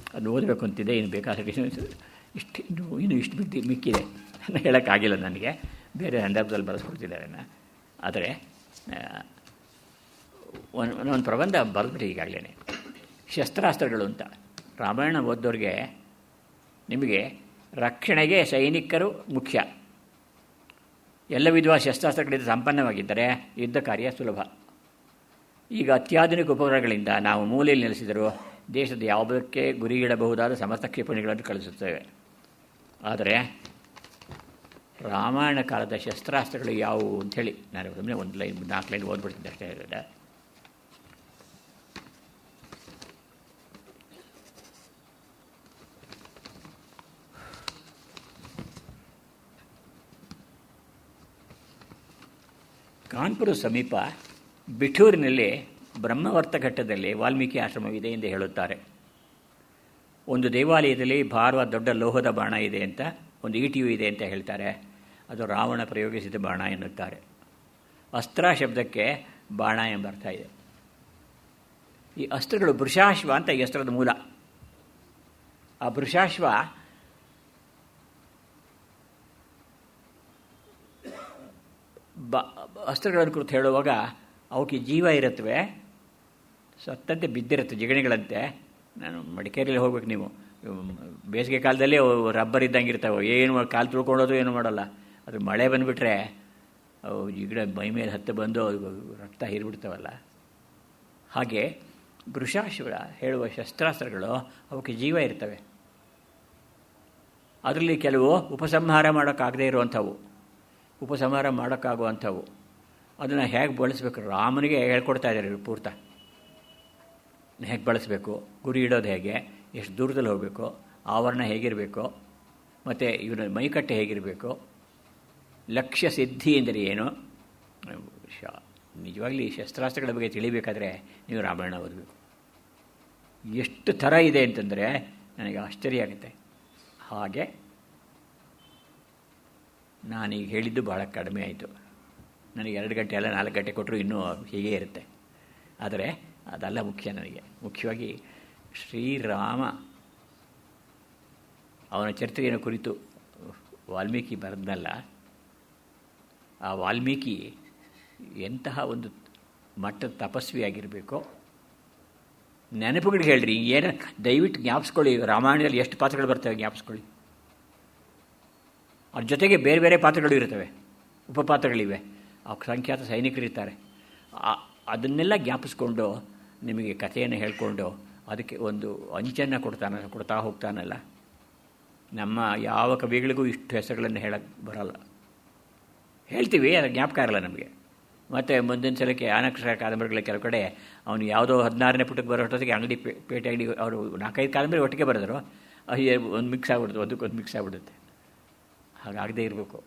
ಅದನ್ನು ಓದಬೇಕು ಅಂತಿದ್ದೆ. ಇನ್ನು ಬೇಕಾದರೆ ಇನ್ನು ಇಷ್ಟು ಮಿಕ್ಕಿದೆ ಹೇಳೋಕ್ಕಾಗಿಲ್ಲ ನನಗೆ, ಬೇರೆ ಸಂದರ್ಭದಲ್ಲಿ ಬರೆಸ್ಕೊಡ್ತಿದ್ದಾರೆ. ಆದರೆ ಒಂದು ಪ್ರಬಂಧ ಬರೆದ್ಬಿಟ್ಟು ಈಗಾಗಲೇ ಶಸ್ತ್ರಾಸ್ತ್ರಗಳು ಅಂತ. ರಾಮಾಯಣ ಓದೋರಿಗೆ ನಿಮಗೆ ರಕ್ಷಣೆಗೆ ಸೈನಿಕರು ಮುಖ್ಯ. ಎಲ್ಲ ವಿಧವಾದ ಶಸ್ತ್ರಾಸ್ತ್ರಗಳಿಂದ ಸಂಪನ್ನವಾಗಿದ್ದರೆ ಯುದ್ಧ ಕಾರ್ಯ ಸುಲಭ. ಈಗ ಅತ್ಯಾಧುನಿಕ ಉಪಕರಣಗಳಿಂದ ನಾವು ಮೂಲೆಯಲ್ಲಿ ನೆಲೆಸಿದರೂ ದೇಶದ ಯಾವುದಕ್ಕೆ ಗುರಿಯಿಡಬಹುದಾದ ಸಮರ್ಥ ಕ್ಷಿಪಣಿಗಳನ್ನು ಕಳಿಸುತ್ತೇವೆ. ಆದರೆ ರಾಮಾಯಣ ಕಾಲದ ಶಸ್ತ್ರಾಸ್ತ್ರಗಳು ಯಾವುವು ಅಂಥೇಳಿ ನಾನು ಒಮ್ಮೆ 4 ಲೈನ್ ಓದ್ಬಿಡ್ತಿದ್ದೆ ಅಷ್ಟೇ. ಇರೋದ ಕಾನ್ಪುರ ಸಮೀಪ ಬಿಠೂರಿನಲ್ಲಿ ಬ್ರಹ್ಮವರ್ತ ಘಟ್ಟದಲ್ಲಿ ವಾಲ್ಮೀಕಿ ಆಶ್ರಮವಿದೆ ಎಂದು ಹೇಳುತ್ತಾರೆ. ಒಂದು ದೇವಾಲಯದಲ್ಲಿ ಭಾರವಾದ ದೊಡ್ಡ ಲೋಹದ ಬಾಣ ಇದೆ ಅಂತ, ಒಂದು ಈಟಿಯೂ ಇದೆ ಅಂತ ಹೇಳ್ತಾರೆ. ಅದು ರಾವಣ ಪ್ರಯೋಗಿಸಿದ ಬಾಣ ಎನ್ನುತ್ತಾರೆ. ಅಸ್ತ್ರ ಶಬ್ದಕ್ಕೆ ಬಾಣ ಎಂಬ ಅರ್ಥ ಇದೆ. ಈ ಅಸ್ತ್ರಗಳು ವೃಷಾಶ್ವ ಅಂತ ಈ ಅಸ್ತ್ರದ ಮೂಲ. ಆ ವೃಷಾಶ್ವ ಅಸ್ತ್ರಗಳನ್ನು ಕುರಿತು ಹೇಳುವಾಗ ಅವಕ್ಕೆ ಜೀವ ಇರುತ್ತವೆ, ಸತ್ತಂತೆ ಬಿದ್ದಿರುತ್ತೆ ಜಿಗಣಿಗಳಂತೆ. ನಾನು ಮಡಿಕೇರಿಯಲ್ಲಿ ಹೋಗ್ಬೇಕು, ನೀವು ಬೇಸಿಗೆ ಕಾಲದಲ್ಲಿ ರಬ್ಬರ್ ಇದ್ದಂಗೆ ಇರ್ತಾವೆ, ಏನು ಕಾಲು ತುಳ್ಕೊಳ್ಳೋದು ಏನು ಮಾಡೋಲ್ಲ. ಅದು ಮಳೆ ಬಂದುಬಿಟ್ರೆ ಅವು ಜಿಗಡ ಮೈ ಮೇಲೆ ಹತ್ತು ಬಂದು ರಕ್ತ ಹೀರಿಬಿಡ್ತಾವಲ್ಲ. ಹಾಗೆ ವೃಷಾಶ್ವ ಹೇಳುವ ಶಸ್ತ್ರಾಸ್ತ್ರಗಳು ಅವಕ್ಕೆ ಜೀವ ಇರ್ತವೆ. ಅದರಲ್ಲಿ ಕೆಲವು ಉಪಸಂಹಾರ ಮಾಡೋಕ್ಕಾಗದೇ ಇರುವಂಥವು, ಉಪಸಂಹಾರ ಮಾಡೋಕ್ಕಾಗುವಂಥವು. ಅದನ್ನು ಹೇಗೆ ಬಳಸಬೇಕು ರಾಮನಿಗೆ ಹೇಳ್ಕೊಡ್ತಾ ಇದ್ದಾರೆ ಇವರು ಪೂರ್ತ. ಹೇಗೆ ಬಳಸಬೇಕು, ಗುರಿ ಇಡೋದು ಹೇಗೆ, ಎಷ್ಟು ದೂರದಲ್ಲಿ ಹೋಗಬೇಕು, ಆವರಣ ಹೇಗಿರಬೇಕು, ಮತ್ತು ಇವನ ಮೈಕಟ್ಟೆ ಹೇಗಿರಬೇಕು, ಲಕ್ಷ್ಯ ಸಿದ್ಧಿ ಎಂದರೆ ಏನು. ನಿಜವಾಗ್ಲೂ ಈ ಶಸ್ತ್ರಾಸ್ತ್ರಗಳ ಬಗ್ಗೆ ತಿಳಿಬೇಕಾದ್ರೆ ನೀವು ರಾಮಾಯಣ ಓದಬೇಕು. ಎಷ್ಟು ಥರ ಇದೆ ಅಂತಂದರೆ ನನಗೆ ಆಶ್ಚರ್ಯ ಆಗುತ್ತೆ. ಹಾಗೆ ನಾನೀಗ ಹೇಳಿದ್ದು ಭಾಳ ಕಡಿಮೆ ಆಯಿತು. ನನಗೆ 2 ಗಂಟೆ ಅಲ್ಲ 4 ಗಂಟೆ ಕೊಟ್ಟರು ಇನ್ನೂ ಹೀಗೇ ಇರುತ್ತೆ. ಆದರೆ ಅದೆಲ್ಲ ಮುಖ್ಯ. ನನಗೆ ಮುಖ್ಯವಾಗಿ ಶ್ರೀರಾಮ ಅವನ ಚರಿತ್ರೆಯನ್ನು ಕುರಿತು ವಾಲ್ಮೀಕಿ ಬರೆದಲ್ಲ, ಆ ವಾಲ್ಮೀಕಿ ಎಂತಹ ಒಂದು ಮಟ್ಟದ ತಪಸ್ವಿಯಾಗಿರಬೇಕು. ನೆನಪುಗಳಿಗೆ ಹೇಳ್ರಿ, ಏನು ದಯವಿಟ್ಟು ಜ್ಞಾಪಿಸ್ಕೊಳ್ಳಿ. ರಾಮಾಯಣದಲ್ಲಿ ಎಷ್ಟು ಪಾತ್ರಗಳು ಬರ್ತವೆ ಜ್ಞಾಪಿಸ್ಕೊಳ್ಳಿ. ಅವ್ರ ಜೊತೆಗೆ ಬೇರೆ ಬೇರೆ ಪಾತ್ರಗಳು ಇರ್ತವೆ, ಉಪಪಾತ್ರಗಳಿವೆ, ಅಸಂಖ್ಯಾತ ಸೈನಿಕರಿರ್ತಾರೆ. ಅದನ್ನೆಲ್ಲ ಜ್ಞಾಪಿಸ್ಕೊಂಡು ನಿಮಗೆ ಕಥೆಯನ್ನು ಹೇಳಿಕೊಂಡು ಅದಕ್ಕೆ ಒಂದು ಅಂಚನ್ನು ಕೊಡ್ತಾ ಹೋಗ್ತಾನಲ್ಲ. ನಮ್ಮ ಯಾವ ಕವಿಗಳಿಗೂ ಇಷ್ಟು ಹೆಸರುಗಳನ್ನು ಹೇಳಕ್ಕೆ ಬರೋಲ್ಲ. ಹೇಳ್ತೀವಿ, ಅದು ಜ್ಞಾಪಕ ಇರಲ್ಲ ನಮಗೆ. ಮತ್ತು ಮುಂದಿನ ಸಲಕ್ಕೆ ಅನಕ್ಷರ ಕಾದಂಬರಿಗಳ ಕೆಲವು ಕಡೆ ಅವನು ಯಾವುದೋ 16ನೇ ಪುಟಕ್ಕೆ ಬರೋ ಹೊತ್ತಿಗೆ ಅಂಗಡಿ ಪೇಟೆ ಅಂಗಡಿ ಅವರು 4-5 ಕಾದಂಬರಿ ಒಟ್ಟಿಗೆ ಬರೆದರು, ಒಂದು ಮಿಕ್ಸ್ ಆಗ್ಬಿಡುತ್ತೆ, ಅದಕ್ಕೊಂದು ಮಿಕ್ಸ್ ಆಗ್ಬಿಡುತ್ತೆ. ಹಾಗಾಗದೇ ಇರಬೇಕು.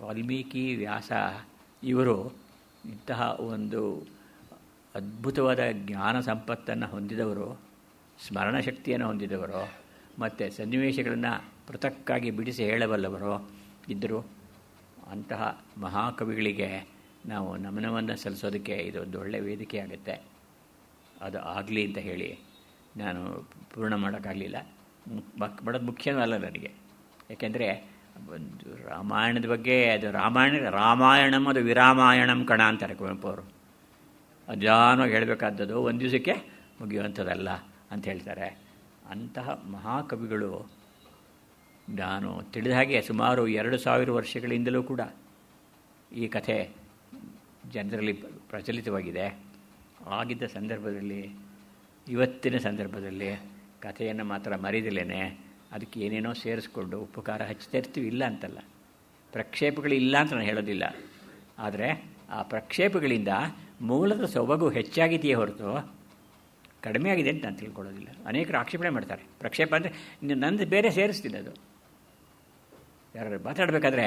ವಾಲ್ಮೀಕಿ, ವ್ಯಾಸ ಇವರು ಇಂತಹ ಒಂದು ಅದ್ಭುತವಾದ ಜ್ಞಾನ ಸಂಪತ್ತನ್ನು ಹೊಂದಿದವರು, ಸ್ಮರಣಶಕ್ತಿಯನ್ನು ಹೊಂದಿದವರು, ಮತ್ತು ಸನ್ನಿವೇಶಗಳನ್ನು ಪೃಥಕ್ಕಾಗಿ ಬಿಡಿಸಿ ಹೇಳಬಲ್ಲವರು ಇದ್ದರು. ಅಂತಹ ಮಹಾಕವಿಗಳಿಗೆ ನಾವು ನಮನವನ್ನು ಸಲ್ಲಿಸೋದಕ್ಕೆ ಇದೊಂದು ಒಳ್ಳೆಯ ವೇದಿಕೆ ಆಗುತ್ತೆ. ಅದು ಆಗಲಿ ಅಂತ ಹೇಳಿ ನಾನು ಪೂರ್ಣ ಮಾಡೋಕ್ಕಾಗಲಿಲ್ಲ. ಮಾಡೋದು ಮುಖ್ಯವೂ ಅಲ್ಲ ನನಗೆ. ಯಾಕೆಂದರೆ ಒಂದು ರಾಮಾಯಣದ ಬಗ್ಗೆ, ಅದು ರಾಮಾಯಣಂ ಅದು ವಿರಾಮಾಯಣಂ ಕಣ ಅಂತಾರೆ ಕುವೆಂಪು ಅವರು. ಅಜಾನವಾಗಿ ಹೇಳಬೇಕಾದದ್ದು ಒಂದು ದಿವಸಕ್ಕೆ ಮುಗಿಯುವಂಥದ್ದಲ್ಲ ಅಂತ ಹೇಳ್ತಾರೆ. ಅಂತಹ ಮಹಾಕವಿಗಳು ನಾನು ತಿಳಿದ ಹಾಗೆ ಸುಮಾರು 2000 ವರ್ಷಗಳಿಂದಲೂ ಕೂಡ ಈ ಕಥೆ ಜನರಲ್ಲಿ ಪ್ರಚಲಿತವಾಗಿದೆ. ಆಗಿದ್ದ ಸಂದರ್ಭದಲ್ಲಿ, ಇವತ್ತಿನ ಸಂದರ್ಭದಲ್ಲಿ ಕಥೆಯನ್ನು ಮಾತ್ರ ಮರಿದಿಲ್ಲೇನೆ ಅದಕ್ಕೆ ಏನೇನೋ ಸೇರಿಸ್ಕೊಂಡು ಉಪಕಾರ ಹಚ್ಚಿರ್ತೀವಿ. ಇಲ್ಲ ಅಂತಲ್ಲ, ಪ್ರಕ್ಷೇಪಗಳಿಲ್ಲ ಅಂತ ನಾನು ಹೇಳೋದಿಲ್ಲ. ಆದರೆ ಆ ಪ್ರಕ್ಷೇಪಗಳಿಂದ ಮೂಲದ ಸೊಬಗು ಹೆಚ್ಚಾಗಿದೆಯೇ ಹೊರತು ಕಡಿಮೆ ಆಗಿದೆ ಅಂತ ನಾನು ತಿಳ್ಕೊಳ್ಳೋದಿಲ್ಲ. ಅನೇಕರು ಆಕ್ಷೇಪಣೆ ಮಾಡ್ತಾರೆ. ಪ್ರಕ್ಷೇಪ ಅಂದರೆ ನಂದು ಬೇರೆ ಸೇರಿಸ್ತೀನಿ. ಅದು ಯಾರು ಮಾತಾಡಬೇಕಾದ್ರೆ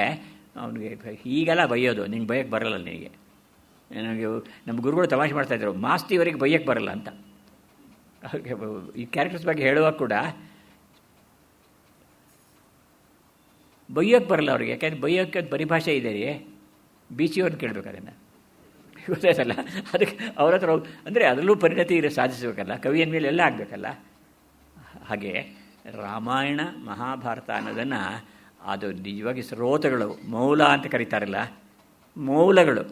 ಅವನಿಗೆ ಹೀಗೆಲ್ಲ ಬೈಯೋದು, ನಿಂಗೆ ಬೈಯೋಕ್ಕೆ ಬರಲ್ಲ, ನಿನಗೆ ನನಗೆ ನಮ್ಮ ಗುರುಗಳು ತಮಾಷೆ ಮಾಡ್ತಾಯಿದ್ರು, ಮಾಸ್ತಿಯವರಿಗೆ ಬೈಯೋಕ್ಕೆ ಬರಲ್ಲ ಅಂತ. ಅವ್ರಿಗೆ ಈ ಕ್ಯಾರೆಕ್ಟರ್ಸ್ ಬಗ್ಗೆ ಹೇಳುವಾಗ ಕೂಡ ಬೈಯೋಕ್ಕೆ ಬರಲ್ಲ ಅವ್ರಿಗೆ. ಯಾಕೆಂದರೆ ಬೈಯೋಕ್ಕೆ ಪರಿಭಾಷೆ ಇದೆ ರೀ, ಬೀಚಿಯವ್ರನ್ನ ಕೇಳಬೇಕು ಅದನ್ನು, ಗೊತ್ತಾಯ್ತಲ್ಲ. ಅದಕ್ಕೆ ಅವ್ರ ಹತ್ರ ಅಂದರೆ ಅದರಲ್ಲೂ ಪರಿಣತಿ ಸಾಧಿಸಬೇಕಲ್ಲ, ಕವಿಯ ಮೇಲೆ ಎಲ್ಲ ಆಗಬೇಕಲ್ಲ. ಹಾಗೆ ರಾಮಾಯಣ ಮಹಾಭಾರತ ಅನ್ನೋದನ್ನು ಅದು ನಿಜವಾಗಿ ಸ್ರೋತಗಳು, ಮೌಲ ಅಂತ ಕರೀತಾರಲ್ಲ, ಮೌಲಗಳು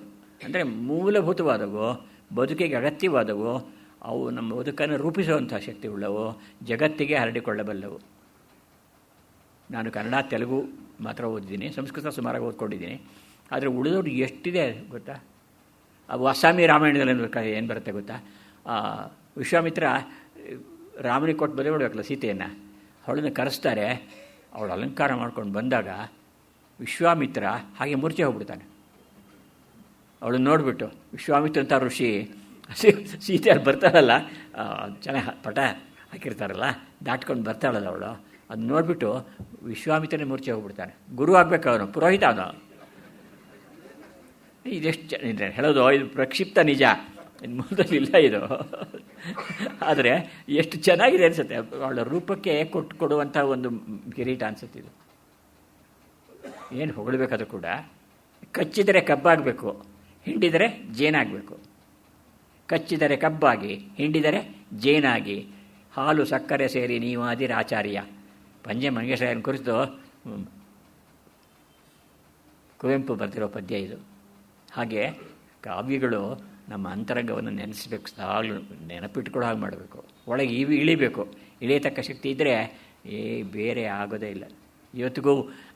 ಅಂದರೆ ಮೂಲಭೂತವಾದವು, ಬದುಕಿಗೆ ಅಗತ್ಯವಾದವು, ಅವು ನಮ್ಮ ಬದುಕನ್ನು ರೂಪಿಸುವಂಥ ಶಕ್ತಿ ಉಳ್ಳವು, ಜಗತ್ತಿಗೆ ಹರಡಿಕೊಳ್ಳಬಲ್ಲವು. ನಾನು ಕನ್ನಡ ತೆಲುಗು ಮಾತ್ರ ಓದಿದ್ದೀನಿ, ಸಂಸ್ಕೃತ ಸುಮಾರಾಗಿ ಓದ್ಕೊಂಡಿದ್ದೀನಿ. ಆದರೆ ಉಳಿದವ್ರು ಎಷ್ಟಿದೆ ಗೊತ್ತಾ. ಅವು ಅಸ್ಸಾಮಿ ರಾಮಾಯಣದಲ್ಲಿ ಏನು ಬರುತ್ತೆ ಗೊತ್ತಾ. ವಿಶ್ವಾಮಿತ್ರ ರಾಮನಿಗೆ ಕೊಟ್ಟು ಬದಿ ಬಿಡಬೇಕಲ್ಲ ಸೀತೆಯನ್ನು, ಅವಳನ್ನು ಕರೆಸ್ತಾರೆ. ಅವಳು ಅಲಂಕಾರ ಮಾಡ್ಕೊಂಡು ಬಂದಾಗ ವಿಶ್ವಾಮಿತ್ರ ಹಾಗೆ ಮೂರ್ಛೆ ಹೋಗ್ಬಿಡ್ತಾನೆ. ಅವಳನ್ನು ನೋಡಿಬಿಟ್ಟು ವಿಶ್ವಾಮಿತ್ರ ಅಂತ ಋಷಿ ಸೀತೆಯಲ್ಲಿ ಬರ್ತಾಳಲ್ಲ, ಚೆನ್ನಾಗಿ ಪಟ ಹಾಕಿರ್ತಾರಲ್ಲ, ದಾಟ್ಕೊಂಡು ಬರ್ತಾಳಲ್ಲ ಅವಳು, ಅದು ನೋಡಿಬಿಟ್ಟು ವಿಶ್ವಾಮಿತ್ರನೇ ಮೂರ್ಛೆ ಹೋಗ್ಬಿಡ್ತಾನೆ. ಗುರು ಆಗಬೇಕು ಅವನು, ಪುರೋಹಿತ ಅವನು. ಇದೆಷ್ಟು ಹೇಳೋದು, ಇದು ಪ್ರಕ್ಷಿಪ್ತ ನಿಜ, ಇನ್ನು ಮುಂದಲ್ಲಿಲ್ಲ ಇದು. ಆದರೆ ಎಷ್ಟು ಚೆನ್ನಾಗಿದೆ ಅನಿಸುತ್ತೆ. ಅವಳ ರೂಪಕ್ಕೆ ಕೊಡುವಂಥ ಒಂದು ಕಿರೀಟ ಅನಿಸುತ್ತೆ ಇದು. ಏನು ಹೊಗಳಬೇಕಾದ್ರೂ ಕೂಡ ಕಚ್ಚಿದರೆ ಕಬ್ಬಾಗಬೇಕು, ಹಿಂಡಿದರೆ ಜೇನಾಗಬೇಕು. ಕಚ್ಚಿದರೆ ಕಬ್ಬಾಗಿ, ಹಿಂಡಿದರೆ ಜೇನಾಗಿ, ಹಾಲು ಸಕ್ಕರೆ ಸೇರಿ ನೀವಾದಿರ ಆಚಾರ್ಯ. ಪಂಜೆ ಮಂಗೇಶರಾಯನ ಕುರಿತು ಕುವೆಂಪು ಬರೆದಿರೋ ಪದ್ಯ ಇದು. ಹಾಗೆ ಕಾವ್ಯಗಳು ನಮ್ಮ ಅಂತರಂಗವನ್ನು ನೆನೆಸಬೇಕು, ಸಾಲು ನೆನಪಿಟ್ಕೊಳ್ಳೋ ಹಾಗೆ ಮಾಡಬೇಕು, ಒಳಗೆ ಇಳಿಬೇಕು. ಇಳಿಯತಕ್ಕ ಶಕ್ತಿ ಇದ್ದರೆ ಬೇರೆ ಆಗೋದೇ ಇಲ್ಲ. ಇವತ್ತಿಗೂ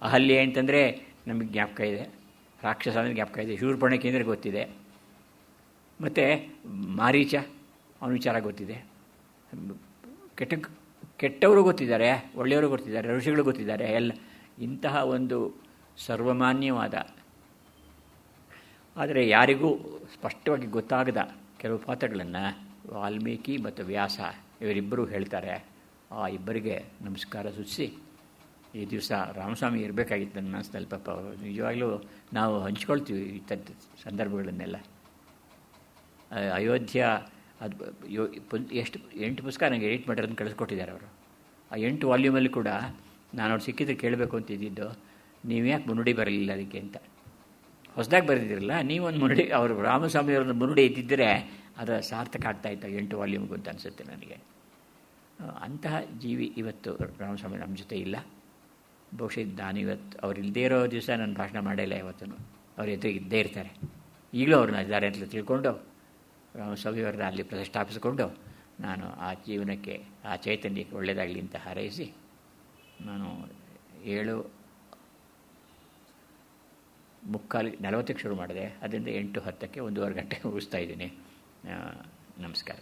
ಅಹಲ್ಯೆ ಅಂತಂದರೆ ನಮಗೆ ಜ್ಞಾಪಕ ಇದೆ, ರಾಕ್ಷಸ ಅಂದರೆ ಜ್ಞಾಪಕ ಇದೆ, ಶೂರ್ಪಣಖಿ ಅಂದರೆ ಗೊತ್ತಿದೆ, ಮತ್ತು ಮಾರೀಚ ಅವನ ವಿಚಾರ ಗೊತ್ತಿದೆ, ಕೆಟ್ಟವರು ಗೊತ್ತಿದ್ದಾರೆ, ಒಳ್ಳೆಯವರು ಗೊತ್ತಿದ್ದಾರೆ, ಋಷಿಗಳು ಗೊತ್ತಿದ್ದಾರೆ. ಎಲ್ಲ ಇಂತಹ ಒಂದು ಸರ್ವಮಾನ್ಯವಾದ, ಆದರೆ ಯಾರಿಗೂ ಸ್ಪಷ್ಟವಾಗಿ ಗೊತ್ತಾಗದ ಕೆಲವು ಪಾತ್ರಗಳನ್ನು ವಾಲ್ಮೀಕಿ ಮತ್ತು ವ್ಯಾಸ ಇವರಿಬ್ಬರೂ ಹೇಳ್ತಾರೆ. ಆ ಇಬ್ಬರಿಗೆ ನಮಸ್ಕಾರ ಸೂಚಿಸಿ ಈ ದಿವಸ ರಾಮಸ್ವಾಮಿ ಇರಬೇಕಾಗಿತ್ತು ನನ್ನ ಮನಸ್ಸಿನಲ್ಲಿ. ಪಾಪ ನಿಜವಾಗ್ಲೂ ನಾವು ಹಂಚ್ಕೊಳ್ತೀವಿ ಈ ಥರದ ಸಂದರ್ಭಗಳನ್ನೆಲ್ಲ. ಅಯೋಧ್ಯ ಅದು ಎಷ್ಟು 8 ಪುಸ್ತಕ ನನಗೆ ಎಡಿಟ್ ಮಾಡಿರೋದನ್ನು ಕಳಿಸ್ಕೊಟ್ಟಿದ್ದಾರೆ ಅವರು. ಆ 8 ವಾಲ್ಯೂಮಲ್ಲಿ ಕೂಡ ನಾನು ಅವ್ರು ಸಿಕ್ಕಿದ್ರೆ ಕೇಳಬೇಕು ಅಂತಿದ್ದಿದ್ದು, ನೀವು ಯಾಕೆ ಮುನ್ನುಡಿ ಬರಲಿಲ್ಲ ಅದಕ್ಕೆ ಅಂತ. ಹೊಸದಾಗಿ ಬರೆದಿರಲ್ಲ ನೀವೊಂದು ಮುನ್ನುಡಿ, ಅವರು ರಾಮಸ್ವಾಮಿಯವ್ರನ್ನ ಮುನ್ನುಡಿ ಇದ್ದಿದ್ದರೆ ಅದು ಸಾರ್ಥಕ ಆಗ್ತಾಯಿತ್ತು 8 ವಾಲ್ಯೂಮ್ಗೂ ಅಂತ ಅನಿಸುತ್ತೆ ನನಗೆ. ಅಂತಹ ಜೀವಿ ಇವತ್ತು ರಾಮಸ್ವಾಮಿ ನಮ್ಮ ಜೊತೆ ಇಲ್ಲ. ಬಹುಶಃ ನಾನಿವತ್ತು ಅವ್ರು ಇಲ್ಲದೇ ಇರೋ ದಿವಸ ನಾನು ಭಾಷಣ ಮಾಡಿಲ್ಲ. ಇವತ್ತು ಅವ್ರ ಎದುರು ಇದ್ದೇ ಇರ್ತಾರೆ. ಈಗಲೂ ಅವ್ರನ್ನ ಇದ್ದಾರೆ ಅಂತ ತಿಳ್ಕೊಂಡು ರಾಮಸ್ವಾಮಿಯವ್ರನ್ನ ಅಲ್ಲಿ ಪ್ರತಿಷ್ಠಾಪಿಸಿಕೊಂಡು ನಾನು ಆ ಜೀವನಕ್ಕೆ, ಆ ಚೈತನ್ಯಕ್ಕೆ ಒಳ್ಳೆಯದಾಗಲಿ ಅಂತ ಹಾರೈಸಿ ನಾನು 7:45 ಶುರು ಮಾಡಿದೆ. ಅದರಿಂದ 8:10 1:15 ಮುಗಿಸ್ತಾ ಇದ್ದೀನಿ. ನಮಸ್ಕಾರ.